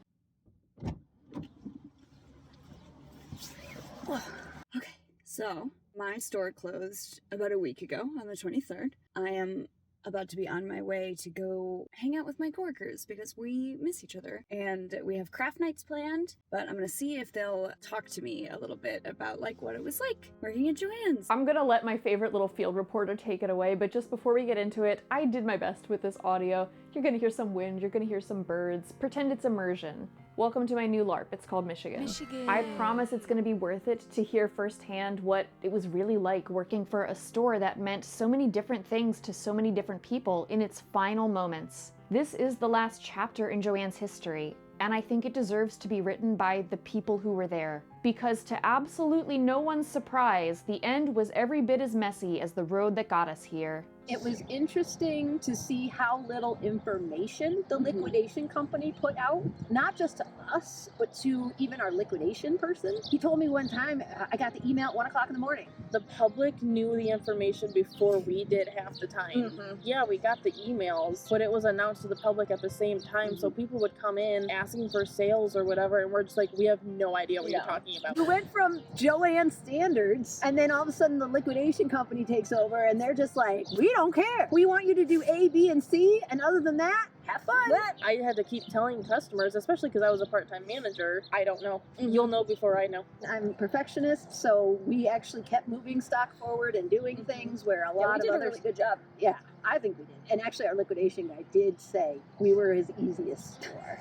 Okay, so my store closed about a week ago on the 23rd. I am about to be on my way to go hang out with my coworkers because we miss each other and we have craft nights planned, but I'm gonna see if they'll talk to me a little bit about like what it was like working at Joann's. I'm gonna let my favorite little field reporter take it away, but just before we get into it, I did my best with this audio. You're gonna hear some wind, you're gonna hear some birds. Pretend it's immersion. Welcome to my new LARP, it's called Michigan. I promise it's gonna be worth it to hear firsthand what it was really like working for a store that meant so many different things to so many different people in its final moments. This is the last chapter in Joann's history, and I think it deserves to be written by the people who were there. Because to absolutely no one's surprise, the end was every bit as messy as the road that got us here. It was interesting to see how little information the liquidation company put out, not just to us, but to even our liquidation person. He told me one time, I got the email at 1 o'clock in the morning. The public knew the information before we did half the time. Yeah, we got the emails, but it was announced to the public at the same time, so people would come in asking for sales or whatever, and we're just like, we have no idea what you're talking about. We went from Joann standards, and then all of a sudden the liquidation company takes over, and they're just like, we don't care. We want you to do A, B, and C, and other than that, have fun. I had to keep telling customers, especially because I was a part-time manager, I don't know. You'll know before I know. I'm a perfectionist, so we actually kept moving stock forward and doing things where a lot of others... a really good job. Yeah, I think we did. And actually our liquidation guy did say we were his easiest store.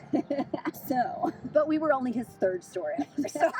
But we were only his third store ever, so...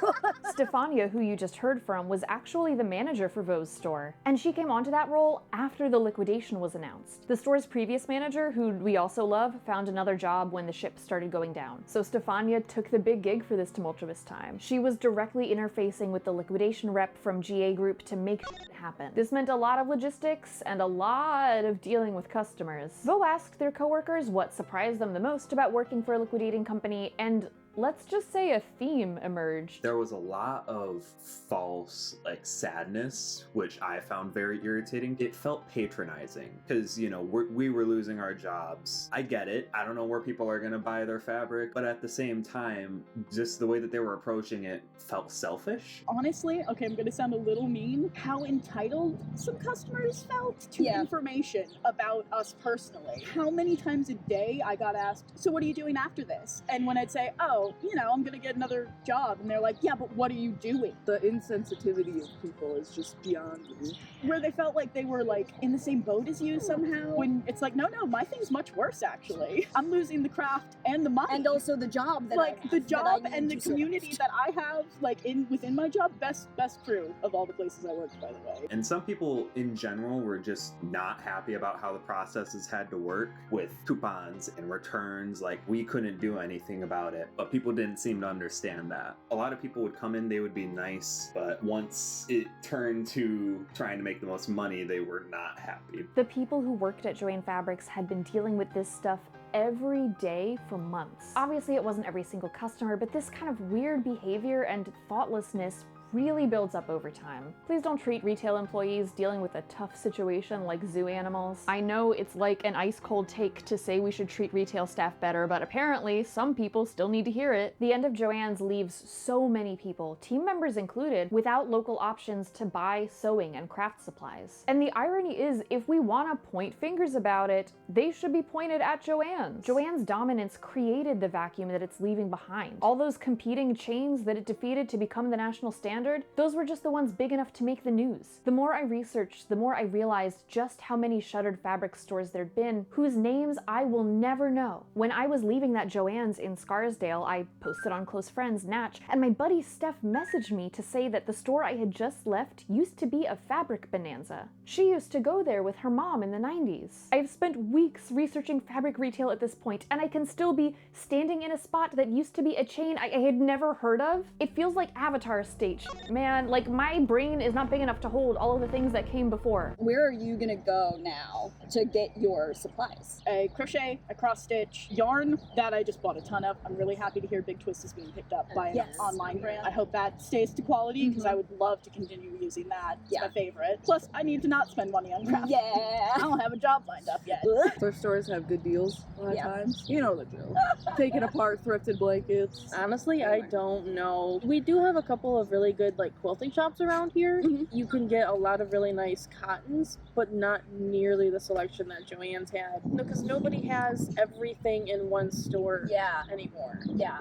Stefanya, who you just heard from, was actually the manager for Vo's store, and she came onto that role after the liquidation was announced. The store's previous manager, who we also love, found another job when the ship started going down. So Stefanya took the big gig for this tumultuous time. She was directly interfacing with the liquidation rep from GA Group to make it happen. This meant a lot of logistics and a lot of dealing with customers. Vo asked their coworkers what surprised them the most about working for a liquidating company, and let's just say a theme emerged. There was a lot of false, sadness, which I found very irritating. It felt patronizing because, you know, we were losing our jobs. I get it. I don't know where people are going to buy their fabric, but at the same time, just the way that they were approaching it felt selfish. Honestly, okay, I'm going to sound a little mean, how entitled some customers felt to information about us personally. How many times a day I got asked, so what are you doing after this? And when I'd say, oh, so, I'm gonna get another job. And they're like, yeah, but what are you doing? The insensitivity of people is just beyond me. Where they felt like they were like in the same boat as you somehow. When it's like, no, my thing's much worse actually. I'm losing the craft and the money. And also the job that like I have, the that job I need and the to community survive. that I have like within my job. Best crew of all the places I worked, by the way. And some people in general were just not happy about how the processes had to work with coupons and returns. Like, we couldn't do anything about it, but people didn't seem to understand that. A lot of people would come in, they would be nice, but once it turned to trying to make the most money, they were not happy. The people who worked at Joann Fabrics had been dealing with this stuff every day for months. Obviously, it wasn't every single customer, but this kind of weird behavior and thoughtlessness really builds up over time. Please don't treat retail employees dealing with a tough situation like zoo animals. I know it's like an ice cold take to say we should treat retail staff better, but apparently some people still need to hear it. The end of Joann's leaves so many people, team members included, without local options to buy sewing and craft supplies. And the irony is, if we want to point fingers about it, they should be pointed at Joann's. Joann's dominance created the vacuum that it's leaving behind. All those competing chains that it defeated to become the national standard, those were just the ones big enough to make the news. The more I researched, the more I realized just how many shuttered fabric stores there'd been, whose names I will never know. When I was leaving that Joann's in Scarsdale, I posted on Close Friends, Natch, and my buddy Steph messaged me to say that the store I had just left used to be a fabric bonanza. She used to go there with her mom in the 90s. I've spent weeks researching fabric retail at this point, and I can still be standing in a spot that used to be a chain I had never heard of. It feels like Avatar stage. Man, like, my brain is not big enough to hold all of the things that came before. Where are you gonna go now to get your supplies? A crochet, a cross stitch, yarn that I just bought a ton of. I'm really happy to hear Big Twist is being picked up by an online brand. I hope that stays to quality because I would love to continue using that. It's my favorite. Plus, I need to not spend money on craft. Yeah. I don't have a job lined up yet. Thrift stores have good deals a lot of times. You know the drill. Taking apart thrifted blankets. Honestly, I don't know. We do have a couple of really good like quilting shops around here. You can get a lot of really nice cottons, but not nearly the selection that Joann's had. No, because nobody has everything in one store anymore. Yeah.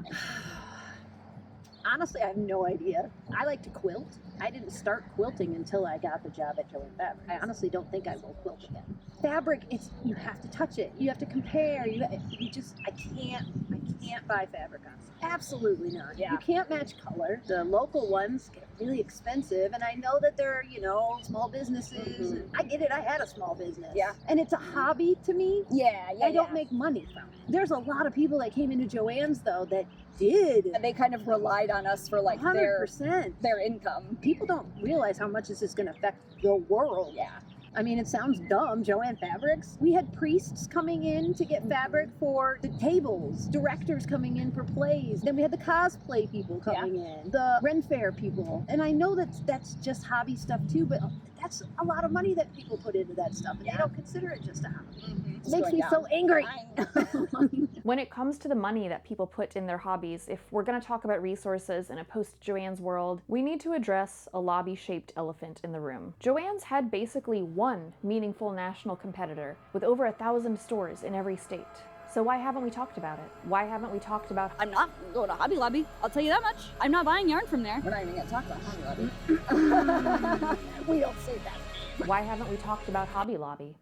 Honestly, I have no idea. I like to quilt. I didn't start quilting until I got the job at Joann Fabrics. I honestly don't think I will quilt again. Fabric, you have to touch it. You have to compare. I can't buy fabric on sale. Absolutely not. Yeah. You can't match color. The local ones get really expensive, and I know that they're, small businesses. And I get it. I had a small business. Yeah. And it's a hobby to me. Yeah. I don't make money from it. There's a lot of people that came into Joann's though that did. And they kind of relied on us for like 100%. their income. People don't realize how much this is going to affect the world. Yeah. I mean, it sounds dumb, Joann Fabrics. We had priests coming in to get fabric for the tables, directors coming in for plays. Then we had the cosplay people coming in, the Ren Fair people. And I know that's just hobby stuff too, but that's a lot of money that people put into that stuff, and they don't consider it just a hobby. It makes me so angry. When it comes to the money that people put in their hobbies, if we're going to talk about resources in a post-Joann's world, we need to address a lobby-shaped elephant in the room. Joann's had basically one meaningful national competitor with over 1,000 stores in every state. So why haven't we talked about it? Why haven't we talked about... I'm not going to Hobby Lobby, I'll tell you that much. I'm not buying yarn from there. We're not even going to talk about Hobby Lobby. We don't say that. Why haven't we talked about Hobby Lobby?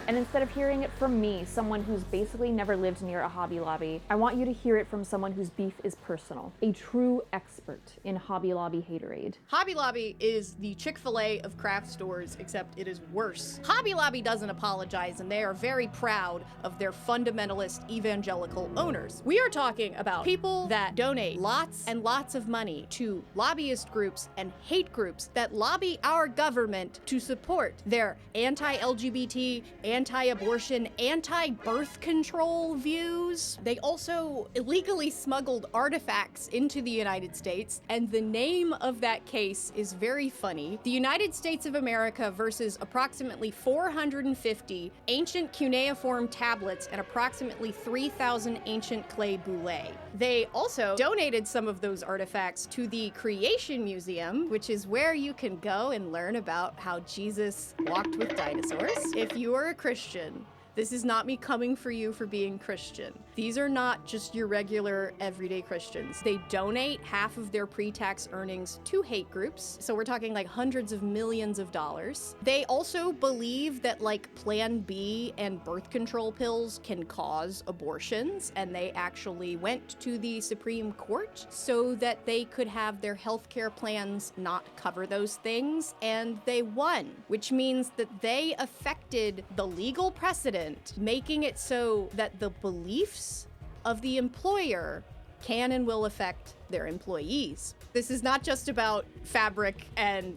And instead of hearing it from me, someone who's basically never lived near a Hobby Lobby, I want you to hear it from someone whose beef is personal, a true expert in Hobby Lobby haterade. Hobby Lobby is the Chick-fil-A of craft stores, except it is worse. Hobby Lobby doesn't apologize, and they are very proud of their fundamentalist evangelical owners. We are talking about people that donate lots and lots of money to lobbyist groups and hate groups that lobby our government to support their anti-LGBT, anti-abortion, anti-birth control views. They also illegally smuggled artifacts into the United States, and the name of that case is very funny. The United States of America versus approximately 450 ancient cuneiform tablets and approximately 3,000 ancient clay boule. They also donated some of those artifacts to the Creation Museum, which is where you can go and learn about how Jesus walked with dinosaurs. If you are a Christian, this is not me coming for you for being Christian. These are not just your regular everyday Christians. They donate half of their pre-tax earnings to hate groups. So we're talking like hundreds of millions of dollars. They also believe that like Plan B and birth control pills can cause abortions. And they actually went to the Supreme Court so that they could have their healthcare plans not cover those things. And they won, which means that they affected the legal precedent, making it so that the beliefs of the employer can and will affect their employees. This is not just about fabric and,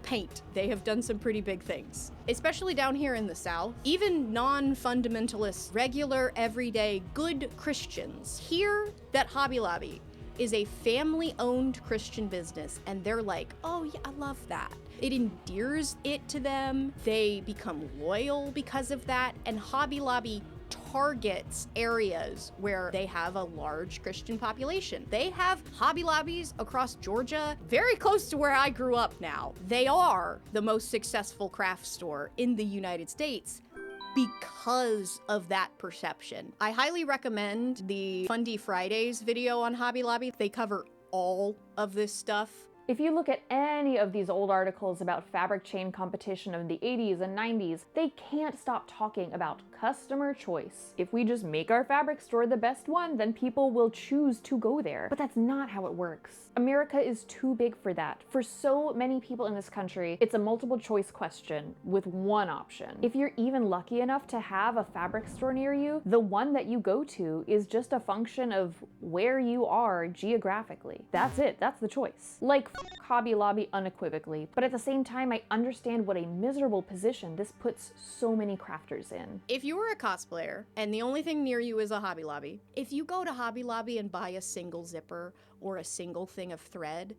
paint. They have done some pretty big things, especially down here in the South. Even non-fundamentalists, regular, everyday, good Christians hear that Hobby Lobby is a family-owned Christian business, and they're like, oh yeah, I love that. It endears it to them. They become loyal because of that, and Hobby Lobby targets areas where they have a large Christian population. They have Hobby Lobbies across Georgia, very close to where I grew up now. They are the most successful craft store in the United States because of that perception. I highly recommend the Fundy Fridays video on Hobby Lobby. They cover all of this stuff. If you look at any of these old articles about fabric chain competition of the 80s and 90s, they can't stop talking about customer choice. If we just make our fabric store the best one, then people will choose to go there. But that's not how it works. America is too big for that. For so many people in this country, it's a multiple choice question with one option. If you're even lucky enough to have a fabric store near you, the one that you go to is just a function of where you are geographically. That's it, that's the choice. Like, Hobby Lobby unequivocally, but at the same time, I understand what a miserable position this puts so many crafters in. If you are a cosplayer and the only thing near you is a Hobby Lobby, if you go to Hobby Lobby and buy a single zipper or a single thing of thread,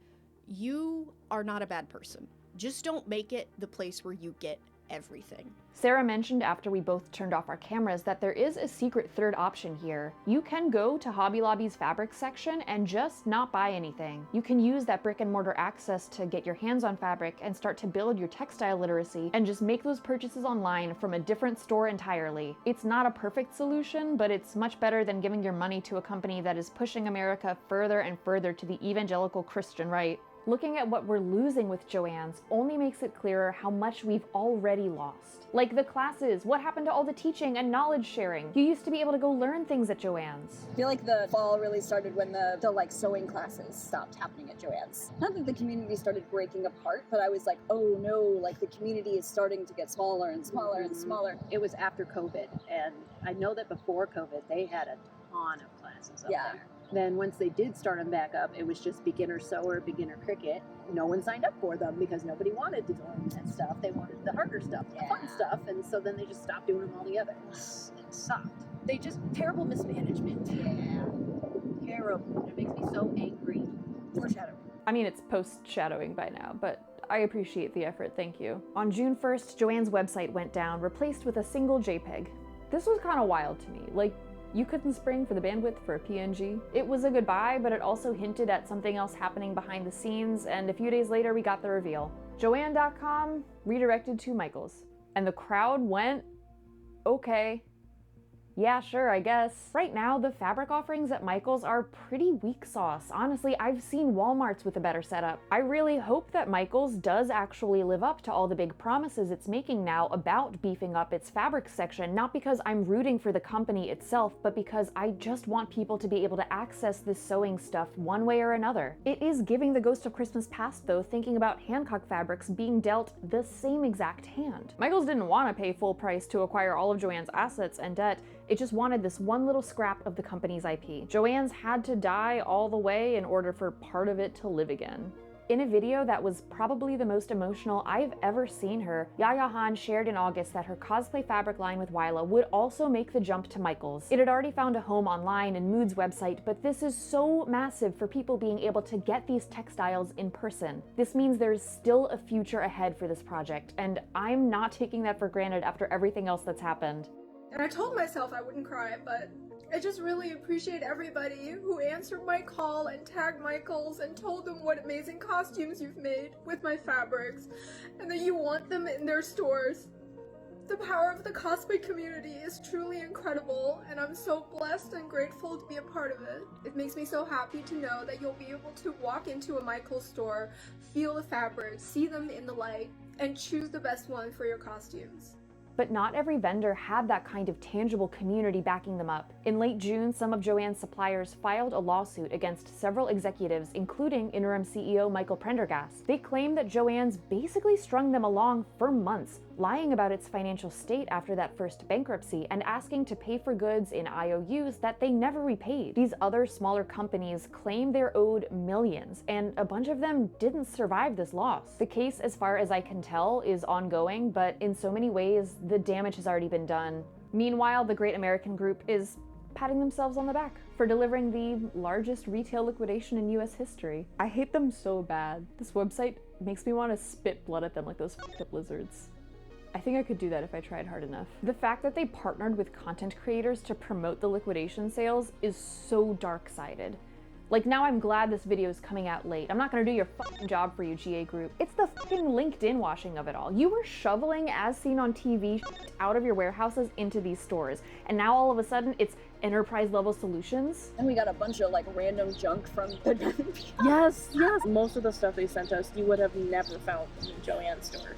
you are not a bad person. Just don't make it the place where you get everything. Sarah mentioned after we both turned off our cameras that there is a secret third option here. You can go to Hobby Lobby's fabric section and just not buy anything. You can use that brick and mortar access to get your hands on fabric and start to build your textile literacy and just make those purchases online from a different store entirely. It's not a perfect solution, but it's much better than giving your money to a company that is pushing America further and further to the evangelical Christian right. Looking at what we're losing with Joann's only makes it clearer how much we've already lost. Like the classes, what happened to all the teaching and knowledge sharing? You used to be able to go learn things at Joann's. I feel like the fall really started when the sewing classes stopped happening at Joann's. Not that the community started breaking apart, but I was like, oh no, like the community is starting to get smaller and smaller and smaller. It was after COVID, and I know that before COVID, they had a ton of classes up there. Then once they did start them back up, it was just beginner sewer, beginner cricket. No one signed up for them because nobody wanted to learn that stuff. They wanted the harder stuff, the fun stuff, and so then they just stopped doing them altogether. It sucked. They just, terrible mismanagement. Yeah, terrible. It makes me so angry. Foreshadowing. I mean, it's post-shadowing by now, but I appreciate the effort, thank you. On June 1st, Joann's website went down, replaced with a single JPEG. This was kind of wild to me. Like, you couldn't spring for the bandwidth for a PNG. It was a goodbye, but it also hinted at something else happening behind the scenes, and a few days later we got the reveal. Joann.com redirected to Michael's. And the crowd went, okay. Yeah, sure, I guess. Right now, the fabric offerings at Michael's are pretty weak sauce. Honestly, I've seen Walmart's with a better setup. I really hope that Michael's does actually live up to all the big promises it's making now about beefing up its fabric section, not because I'm rooting for the company itself, but because I just want people to be able to access this sewing stuff one way or another. It is giving the ghost of Christmas past, though, thinking about Hancock Fabrics being dealt the same exact hand. Michael's didn't want to pay full price to acquire all of Joann's assets and debt. It just wanted this one little scrap of the company's IP. Joann's had to die all the way in order for part of it to live again. In a video that was probably the most emotional I've ever seen her, Yaya Han shared in August that her cosplay fabric line with Wyla would also make the jump to Michaels. It had already found a home online and Mood's website, but this is so massive for people being able to get these textiles in person. This means there's still a future ahead for this project, and I'm not taking that for granted after everything else that's happened. And I told myself I wouldn't cry, but I just really appreciate everybody who answered my call and tagged Michaels and told them what amazing costumes you've made with my fabrics and that you want them in their stores. The power of the cosplay community is truly incredible, and I'm so blessed and grateful to be a part of it. It makes me so happy to know that you'll be able to walk into a Michaels store, feel the fabrics, see them in the light, and choose the best one for your costumes. But not every vendor had that kind of tangible community backing them up. In late June, some of Joann's suppliers filed a lawsuit against several executives, including interim CEO Michael Prendergast. They claimed that Joann's basically strung them along for months, lying about its financial state after that first bankruptcy and asking to pay for goods in IOUs that they never repaid. These other smaller companies claim they're owed millions, and a bunch of them didn't survive this loss. The case, as far as I can tell, is ongoing, but in so many ways, the damage has already been done. Meanwhile, the Great American Group is patting themselves on the back for delivering the largest retail liquidation in US history. I hate them so bad. This website makes me want to spit blood at them like those f***ed up lizards. I think I could do that if I tried hard enough. The fact that they partnered with content creators to promote the liquidation sales is so dark-sided. Like, now I'm glad this video is coming out late. I'm not gonna do your fucking job for you, GA Group. It's the fucking LinkedIn washing of it all. You were shoveling, as seen on TV, out of your warehouses into these stores. And now all of a sudden, it's enterprise-level solutions. And we got a bunch of, like, random junk from the Yes, yes. Most of the stuff they sent us, you would have never found in the Joann store.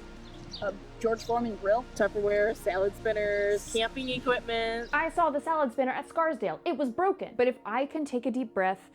George Foreman grill, Tupperware, salad spinners, camping equipment. I saw the salad spinner at Scarsdale. It was broken. But if I can take a deep breath,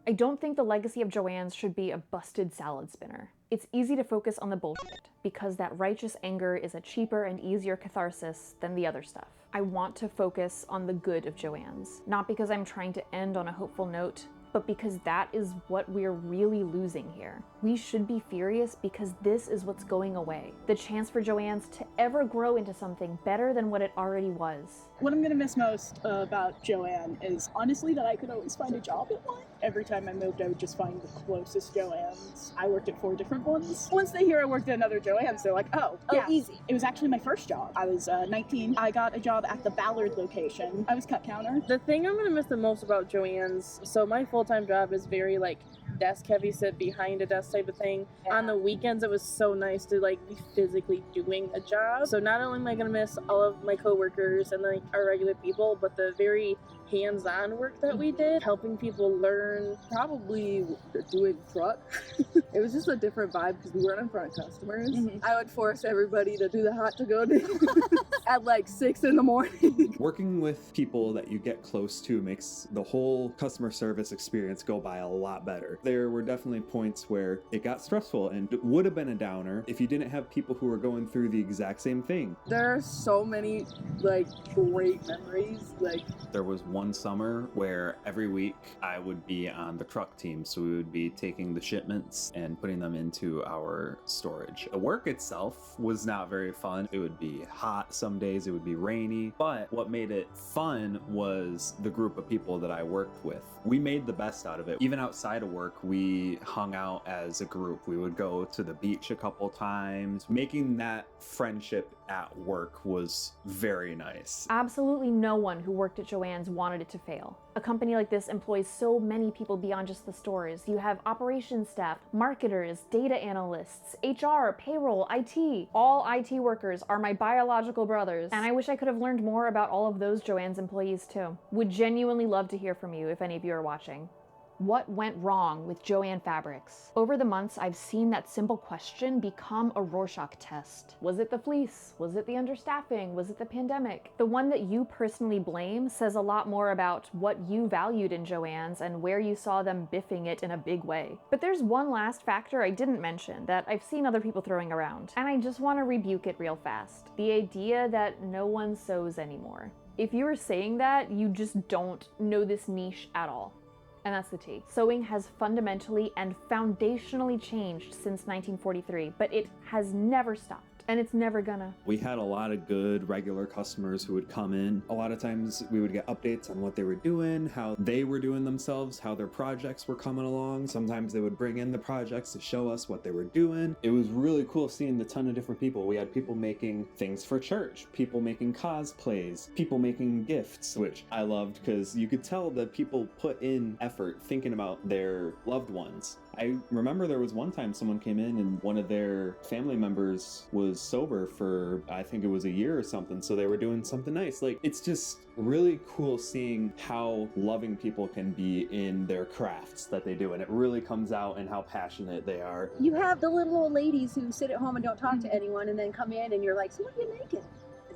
I don't think the legacy of Joann's should be a busted salad spinner. It's easy to focus on the bullshit, because that righteous anger is a cheaper and easier catharsis than the other stuff. I want to focus on the good of Joann's, not because I'm trying to end on a hopeful note, but because that is what we're really losing here. We should be furious because this is what's going away. The chance for Joann's to ever grow into something better than what it already was. What I'm gonna miss most about Joann is honestly that I could always find a job at one. Every time I moved, I would just find the closest Joann's. I worked at 4 different ones. Once they hear I worked at another Joann's, they're like, oh, yeah, easy. It was actually my first job. I was 19. I got a job at the Ballard location. I was cut counter. The thing I'm gonna miss the most about Joann's, so my full-time job is very like desk heavy, sit behind a desk type of thing. Yeah. On the weekends, it was so nice to like be physically doing a job. So not only am I gonna miss all of my coworkers and like our regular people, but the very hands-on work that we did, helping people learn. Probably doing truck. It was just a different vibe because we weren't in front of customers. I would force everybody to do the hot to go at like 6 in the morning. Working with people that you get close to makes the whole customer service experience go by a lot better. There were definitely points where it got stressful and it would have been a downer if you didn't have people who were going through the exact same thing. There are so many like great memories. Like, there was one summer where every week I would be on the truck team, so we would be taking the shipments and putting them into our storage. The work itself was not very fun. It would be hot some days, it would be rainy, but what made it fun was the group of people that I worked with. We made the best out of it. Even outside of work, we hung out as a group. We would go to the beach a couple times. Making that friendship at work was very nice. Absolutely no one who worked at Joann's wanted it to fail. A company like this employs so many people beyond just the stores. You have operations staff, marketers, data analysts, HR, payroll, IT. All IT workers are my biological brothers, and I wish I could have learned more about all of those Joann's employees too. Would genuinely love to hear from you if any of you are watching. What went wrong with Joann Fabrics? Over the months, I've seen that simple question become a Rorschach test. Was it the fleece? Was it the understaffing? Was it the pandemic? The one that you personally blame says a lot more about what you valued in Joann's and where you saw them biffing it in a big way. But there's one last factor I didn't mention that I've seen other people throwing around, and I just want to rebuke it real fast. The idea that no one sews anymore. If you are saying that, you just don't know this niche at all. And that's the tea. Sewing has fundamentally and foundationally changed since 1943, but it has never stopped. And it's never gonna. We had a lot of good regular customers who would come in. A lot of times we would get updates on what they were doing, how they were doing themselves, how their projects were coming along. Sometimes they would bring in the projects to show us what they were doing. It was really cool seeing the ton of different people. We had people making things for church, people making cosplays, people making gifts, which I loved because you could tell that people put in effort thinking about their loved ones. I remember there was one time someone came in and one of their family members was sober for, I think it was a year or something, so they were doing something nice. Like, it's just really cool seeing how loving people can be in their crafts that they do, and it really comes out in how passionate they are. You have the little old ladies who sit at home and don't talk to anyone and then come in and you're like, so what are you making?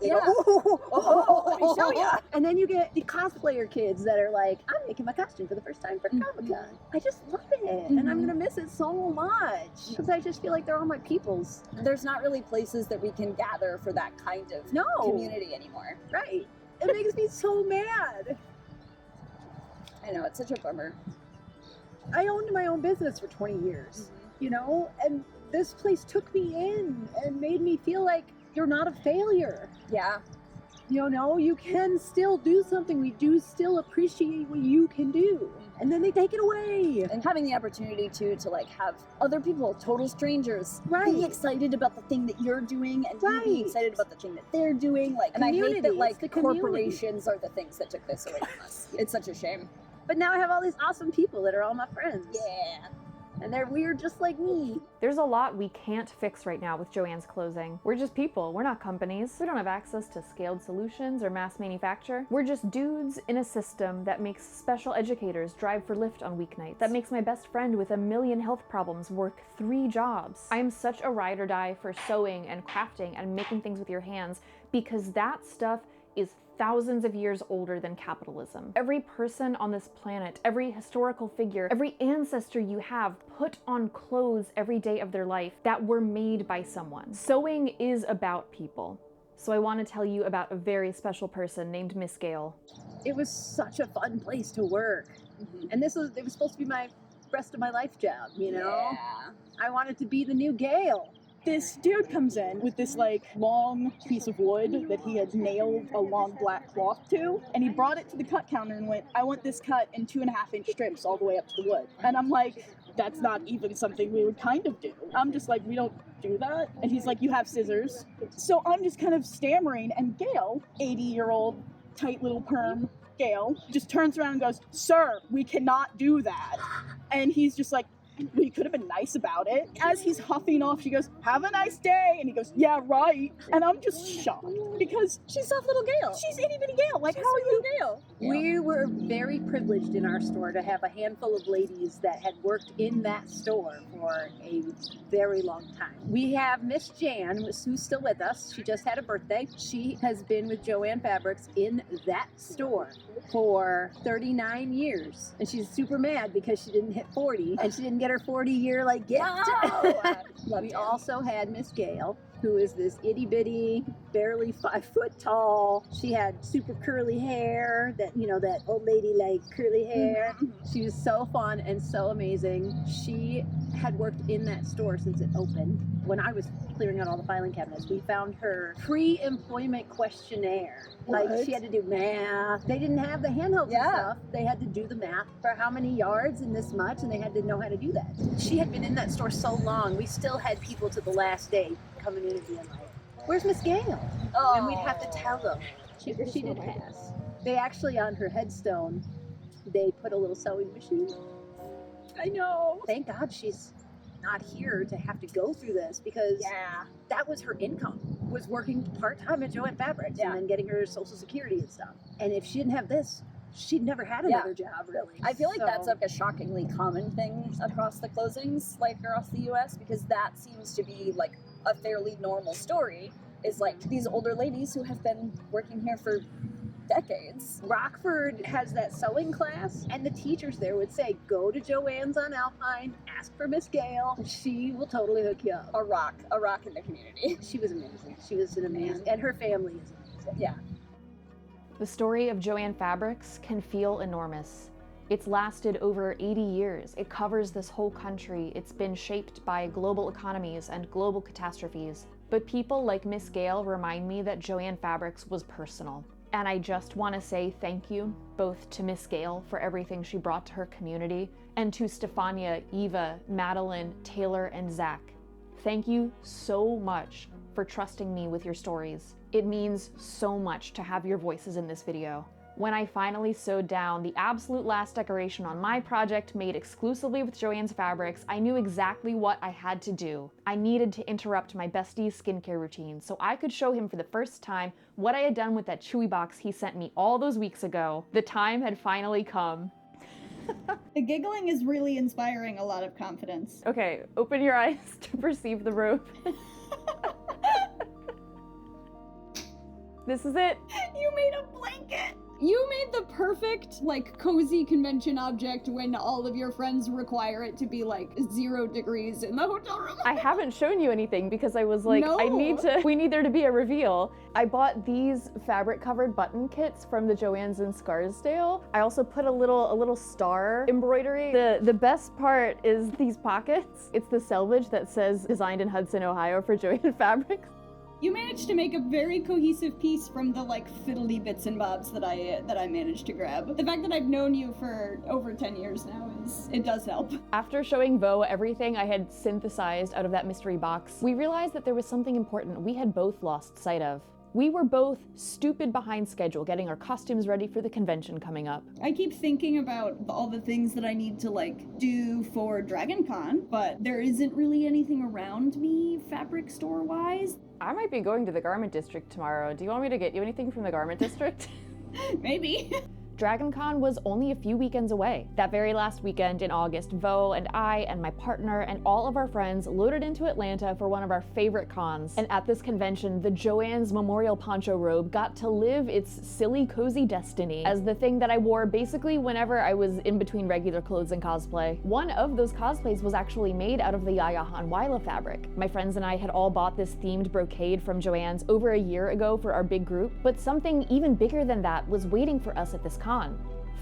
They go, oh, let me show you. And then you get the cosplayer kids that are like, I'm making my costume for the first time for Comic-Con. I just love it. And I'm going to miss it so much. Because I just feel like they're all my peoples. There's not really places that we can gather for that kind of community anymore. Right. It makes me so mad. I know, it's such a bummer. I owned my own business for 20 years, you know, and this place took me in and made me feel like you're not a failure. Yeah. You know, you can still do something. We do still appreciate what you can do. And then they take it away. And having the opportunity to like have other people, total strangers, right, be excited about the thing that you're doing and you be excited about the thing that they're doing. Like, and I hate that like corporations are the things that took this away from us. It's such a shame. But now I have all these awesome people that are all my friends. Yeah. And they're weird just like me. There's a lot we can't fix right now with Joann's closing. We're just people, we're not companies. We don't have access to scaled solutions or mass manufacture. We're just dudes in a system that makes special educators drive for Lyft on weeknights. That makes my best friend with 1 million health problems work 3 jobs. I am such a ride or die for sewing and crafting and making things with your hands because that stuff is thousands of years older than capitalism. Every person on this planet, every historical figure, every ancestor you have put on clothes every day of their life that were made by someone. Sewing is about people. So I want to tell you about a very special person named Miss Gale. It was such a fun place to work. And it was supposed to be my rest of my life job, you know? Yeah. I wanted to be the new Gale. This dude comes in with this like long piece of wood that he had nailed a long black cloth to, and he brought it to the cut counter and went, I want this cut in 2.5-inch strips all the way up to the wood. And I'm like, that's not even something we would kind of do. I'm just like, we don't do that. And he's like, you have scissors. So I'm just kind of stammering, and Gail, 80-year-old tight little perm Gail, just turns around and goes, sir, we cannot do that. And he's just like, we could have been nice about it. As he's huffing off, she goes, have a nice day. And he goes, yeah, right. And I'm just shocked because she's soft little Gail. She's itty bitty Gail. Like, how are you? Gail? Yeah. We were very privileged in our store to have a handful of ladies that had worked in that store for a very long time. We have Miss Jan, who's still with us. She just had a birthday. She has been with Joann Fabrics in that store for 39 years. And she's super mad because she didn't hit 40 and she didn't get her 40-year like gift. No! We also had Miss Gale, who is this itty bitty, barely 5 foot tall. She had super curly hair, that, you know, that old lady like curly hair. She was so fun and so amazing. She had worked in that store since it opened. When I was clearing out all the filing cabinets, we found her pre-employment questionnaire. Like, she had to do math. They didn't have the handhelds and stuff. They had to do the math for how many yards and this much, and they had to know how to do that. She had been in that store so long, we still had people to the last day coming in and being like, where's Miss Gale? Oh. And we'd have to tell them. She did pass. They actually, on her headstone, they put a little sewing machine. I know. Thank God she's not here to have to go through this, because that was her income, was working part-time at Joann Fabrics and then getting her Social Security and stuff. And if she didn't have this, she'd never had another job, really. I feel like that's like a shockingly common thing across the closings, like across the US, because that seems to be like a fairly normal story, is like these older ladies who have been working here for decades. Rockford has that sewing class, and the teachers there would say, go to Joann's on Alpine, ask for Miss Gale, she will totally hook you up. A rock in the community. She was amazing. She was an amazing, and her family is amazing. Yeah. The story of Joann Fabrics can feel enormous, It's lasted over 80 years. It covers this whole country. It's been shaped by global economies and global catastrophes. But people like Miss Gale remind me that Joann Fabrics was personal. And I just want to say thank you, both to Miss Gale for everything she brought to her community, and to Stefanya, Eva, Madeline, Taylor, and Zach. Thank you so much for trusting me with your stories. It means so much to have your voices in this video. When I finally sewed down the absolute last decoration on my project made exclusively with Joann's Fabrics, I knew exactly what I had to do. I needed to interrupt my bestie's skincare routine so I could show him for the first time what I had done with that chewy box he sent me all those weeks ago. The time had finally come. The giggling is really inspiring a lot of confidence. Okay, open your eyes to perceive the robe. This is it. You made a blanket! You made the perfect, like, cozy convention object when all of your friends require it to be, like, 0 degrees in the hotel room. I haven't shown you anything because I was like, No. we need there to be a reveal. I bought these fabric-covered button kits from the Joann's in Scarsdale. I also put a little star embroidery. The best part is these pockets. It's the selvage that says designed in Hudson, Ohio for Joann Fabrics. You managed to make a very cohesive piece from the, like, fiddly bits and bobs that I managed to grab. The fact that I've known you for over 10 years now it does help. After showing Vo everything I had synthesized out of that mystery box, we realized that there was something important we had both lost sight of. We were both stupid behind schedule getting our costumes ready for the convention coming up. I keep thinking about all the things that I need to, like, do for Dragon Con, but there isn't really anything around me fabric store-wise. I might be going to the garment district tomorrow. Do you want me to get you anything from the garment district? Maybe. Dragon Con was only a few weekends away. That very last weekend in August, Vo and I and my partner and all of our friends loaded into Atlanta for one of our favorite cons. And at this convention, the Joann's memorial poncho robe got to live its silly, cozy destiny as the thing that I wore basically whenever I was in between regular clothes and cosplay. One of those cosplays was actually made out of the Yaya Hanwaila fabric. My friends and I had all bought this themed brocade from Joann's over a year ago for our big group, but something even bigger than that was waiting for us at this con.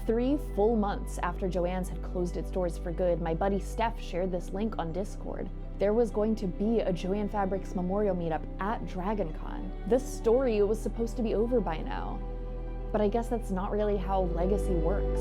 3 full months after Joann's had closed its doors for good, my buddy Steph shared this link on Discord. There was going to be a Joann Fabrics memorial meetup at Dragon Con. This story was supposed to be over by now. But I guess that's not really how legacy works.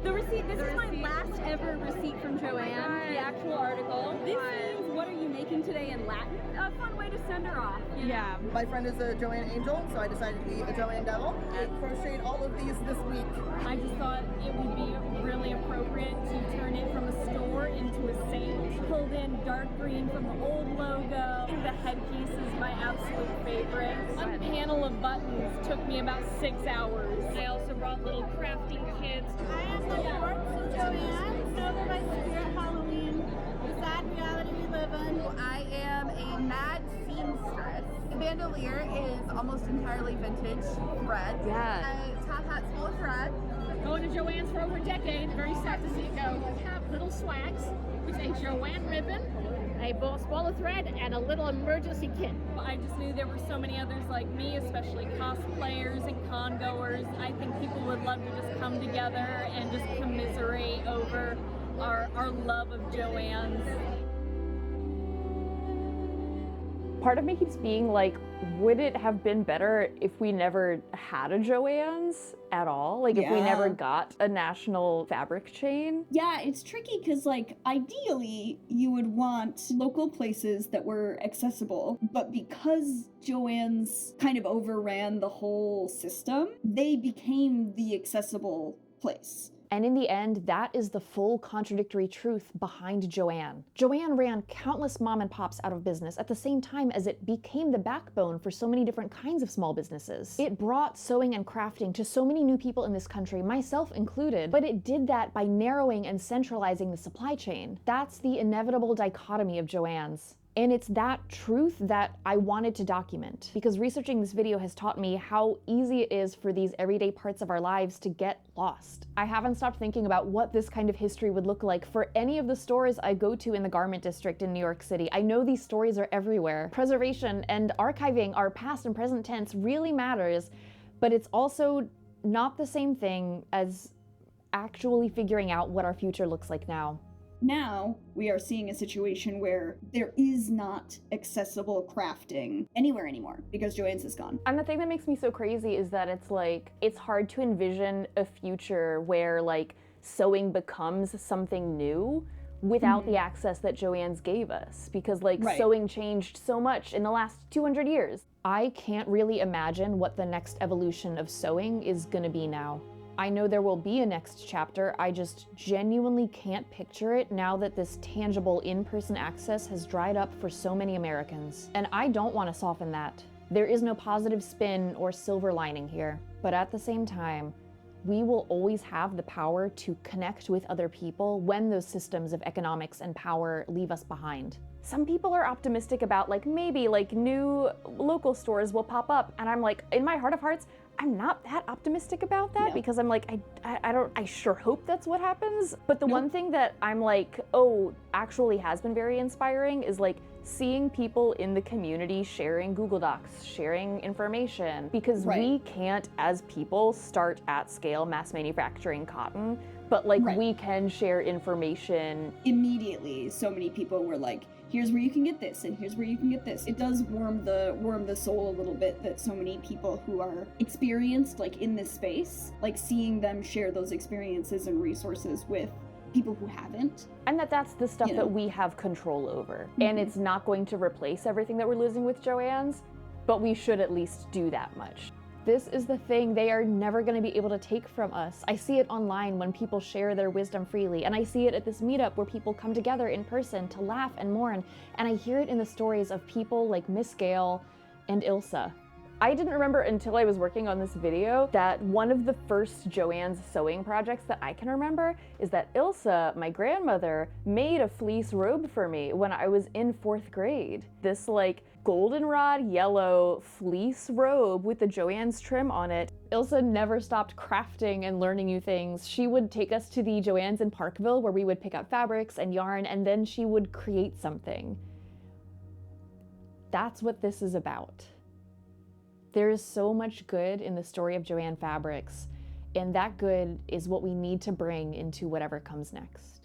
The receipt, this is my last ever receipt from Joann, the actual article. This means what are you making today in Latin? A fun way to send her off. Yeah. My friend is a Joann Angel, so I decided to be a Joann Devil. I crocheted all of these this week. I just thought it would be really appropriate to turn it from a store into a saint. Pulled in dark green from the old logo. The headpiece is my absolute favorite. One panel of buttons took me about 6 hours. I also brought little crafting kits. I am the Yorks of Joann, over by Spirit Halloween, the sad reality we live in. I am a mad seamstress. The bandolier is almost entirely vintage thread. Yeah. Top hat's full of thread. Going to Joann's for over a decade. Very sad to see it go. We have little swags with a Joann ribbon, a ball of thread, and a little emergency kit. I just knew there were so many others like me, especially cosplayers and con goers. I think people would love to just come together and just commiserate over our love of Joann's. Part of me keeps being like, would it have been better if we never had a Joann's at all? Like if we never got a national fabric chain? Yeah, it's tricky because, like, ideally you would want local places that were accessible, but because Joann's kind of overran the whole system, they became the accessible place. And in the end, that is the full contradictory truth behind Joann. Joann ran countless mom and pops out of business at the same time as it became the backbone for so many different kinds of small businesses. It brought sewing and crafting to so many new people in this country, myself included, but it did that by narrowing and centralizing the supply chain. That's the inevitable dichotomy of Joann's. And it's that truth that I wanted to document, because researching this video has taught me how easy it is for these everyday parts of our lives to get lost. I haven't stopped thinking about what this kind of history would look like for any of the stores I go to in the garment district in New York City. I know these stories are everywhere. Preservation and archiving our past and present tense really matters, but it's also not the same thing as actually figuring out what our future looks like now. Now, we are seeing a situation where there is not accessible crafting anywhere anymore because Joann's is gone. And the thing that makes me so crazy is that it's like, it's hard to envision a future where like sewing becomes something new without the access that Joann's gave us, because like sewing changed so much in the last 200 years. I can't really imagine what the next evolution of sewing is gonna be now. I know there will be a next chapter, I just genuinely can't picture it now that this tangible in-person access has dried up for so many Americans. And I don't want to soften that. There is no positive spin or silver lining here. But at the same time, we will always have the power to connect with other people when those systems of economics and power leave us behind. Some people are optimistic about like maybe like new local stores will pop up, and I'm like, in my heart of hearts, I'm not that optimistic about that because I'm like, I sure hope that's what happens. But the one thing that I'm like, oh, actually has been very inspiring is like seeing people in the community sharing Google Docs, sharing information, because we can't as people start at scale mass manufacturing cotton, but like we can share information immediately. So many people were like, here's where you can get this, and here's where you can get this. It does warm the soul a little bit that so many people who are experienced like in this space, like seeing them share those experiences and resources with people who haven't. And that's the stuff that we have control over. And it's not going to replace everything that we're losing with Joann's, but we should at least do that much. This is the thing they are never going to be able to take from us. I see it online when people share their wisdom freely, and I see it at this meetup where people come together in person to laugh and mourn, and I hear it in the stories of people like Miss Gale and Ilsa. I didn't remember until I was working on this video that one of the first Joann's sewing projects that I can remember is that Ilsa, my grandmother, made a fleece robe for me when I was in 4th grade. This like goldenrod yellow fleece robe with the Joann's trim on it. Ilsa never stopped crafting and learning new things. She would take us to the Joann's in Parkville where we would pick up fabrics and yarn, and then she would create something. That's what this is about. There is so much good in the story of Joann Fabrics, and that good is what we need to bring into whatever comes next.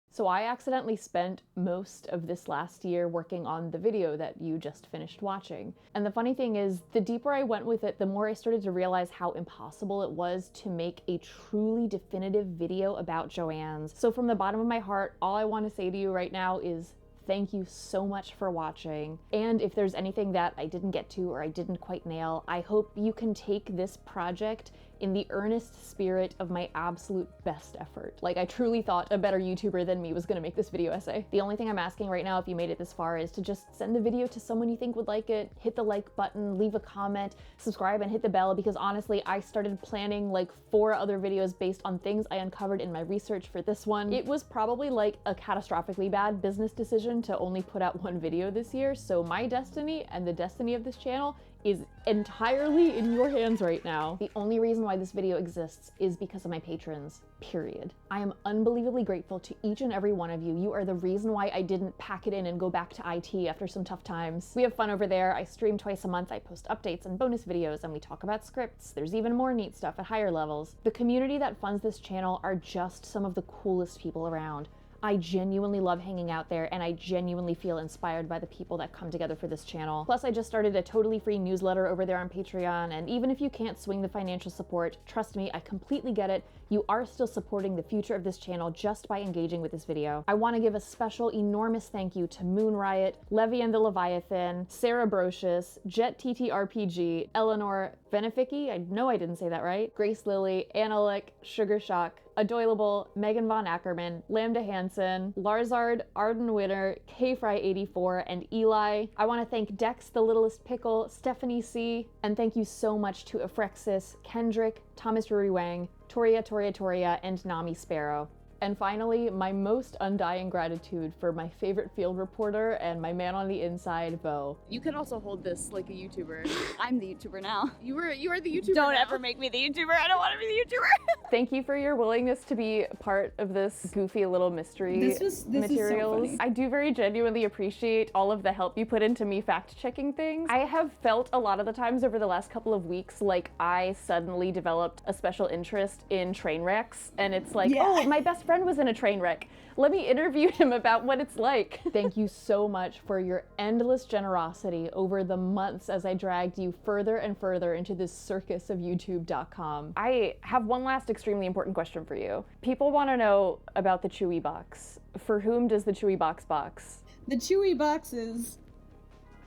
So I accidentally spent most of this last year working on the video that you just finished watching. And the funny thing is, the deeper I went with it, the more I started to realize how impossible it was to make a truly definitive video about Joann's. So from the bottom of my heart, all I want to say to you right now is thank you so much for watching. And if there's anything that I didn't get to or I didn't quite nail, I hope you can take this project in the earnest spirit of my absolute best effort. Like, I truly thought a better YouTuber than me was gonna make this video essay. The only thing I'm asking right now, if you made it this far, is to just send the video to someone you think would like it, hit the like button, leave a comment, subscribe, and hit the bell, because honestly, I started planning like 4 other videos based on things I uncovered in my research for this one. It was probably like a catastrophically bad business decision to only put out 1 video this year, so my destiny and the destiny of this channel is entirely in your hands right now. The only reason why this video exists is because of my patrons, period. I am unbelievably grateful to each and every one of you. You are the reason why I didn't pack it in and go back to IT after some tough times. We have fun over there. I stream twice a month. I post updates and bonus videos, and we talk about scripts. There's even more neat stuff at higher levels. The community that funds this channel are just some of the coolest people around. I genuinely love hanging out there, and I genuinely feel inspired by the people that come together for this channel. Plus, I just started a totally free newsletter over there on Patreon, and even if you can't swing the financial support, trust me, I completely get it. You are still supporting the future of this channel just by engaging with this video. I want to give a special, enormous thank you to Moon Riot, Levy and the Leviathan, Sarah Brocious, Jet TTRPG, Eleanor Beneficki, I know I didn't say that right, Grace Lily, Annalek, Sugar Shock, Adoilable, Megan Von Ackerman, Lambda Hansen, Larzard, Arden Winter, KFry84, and Eli. I want to thank Dex the Littlest Pickle, Stephanie C, and thank you so much to Aphrexis, Kendrick, Thomas Ruri Wang, Toria, and Nami Sparrow. And finally, my most undying gratitude for my favorite field reporter and my man on the inside, Bo. You can also hold this like a YouTuber. I'm the YouTuber now. You are the YouTuber Don't now. ever make me the YouTuber. I don't want to be the YouTuber. Thank you for your willingness to be part of this goofy little mystery This is materials. so funny. I do very genuinely appreciate all of the help you put into me fact-checking things. I have felt a lot of the times over the last couple of weeks like I suddenly developed a special interest in train wrecks, and it's like, oh, my best friend was in a train wreck. Let me interview him about what it's like. Thank you so much for your endless generosity over the months as I dragged you further and further into this circus of YouTube.com. I have one last extremely important question for you. People want to know about the Chewy box. For whom does the Chewy box box? The Chewy box is...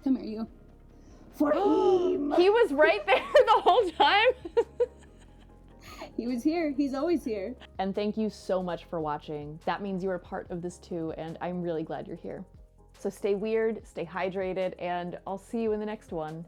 Come here, you. For him! He was right there the whole time! He was here. He's always here. And thank you so much for watching. That means you are part of this too, and I'm really glad you're here. So stay weird, stay hydrated, and I'll see you in the next one.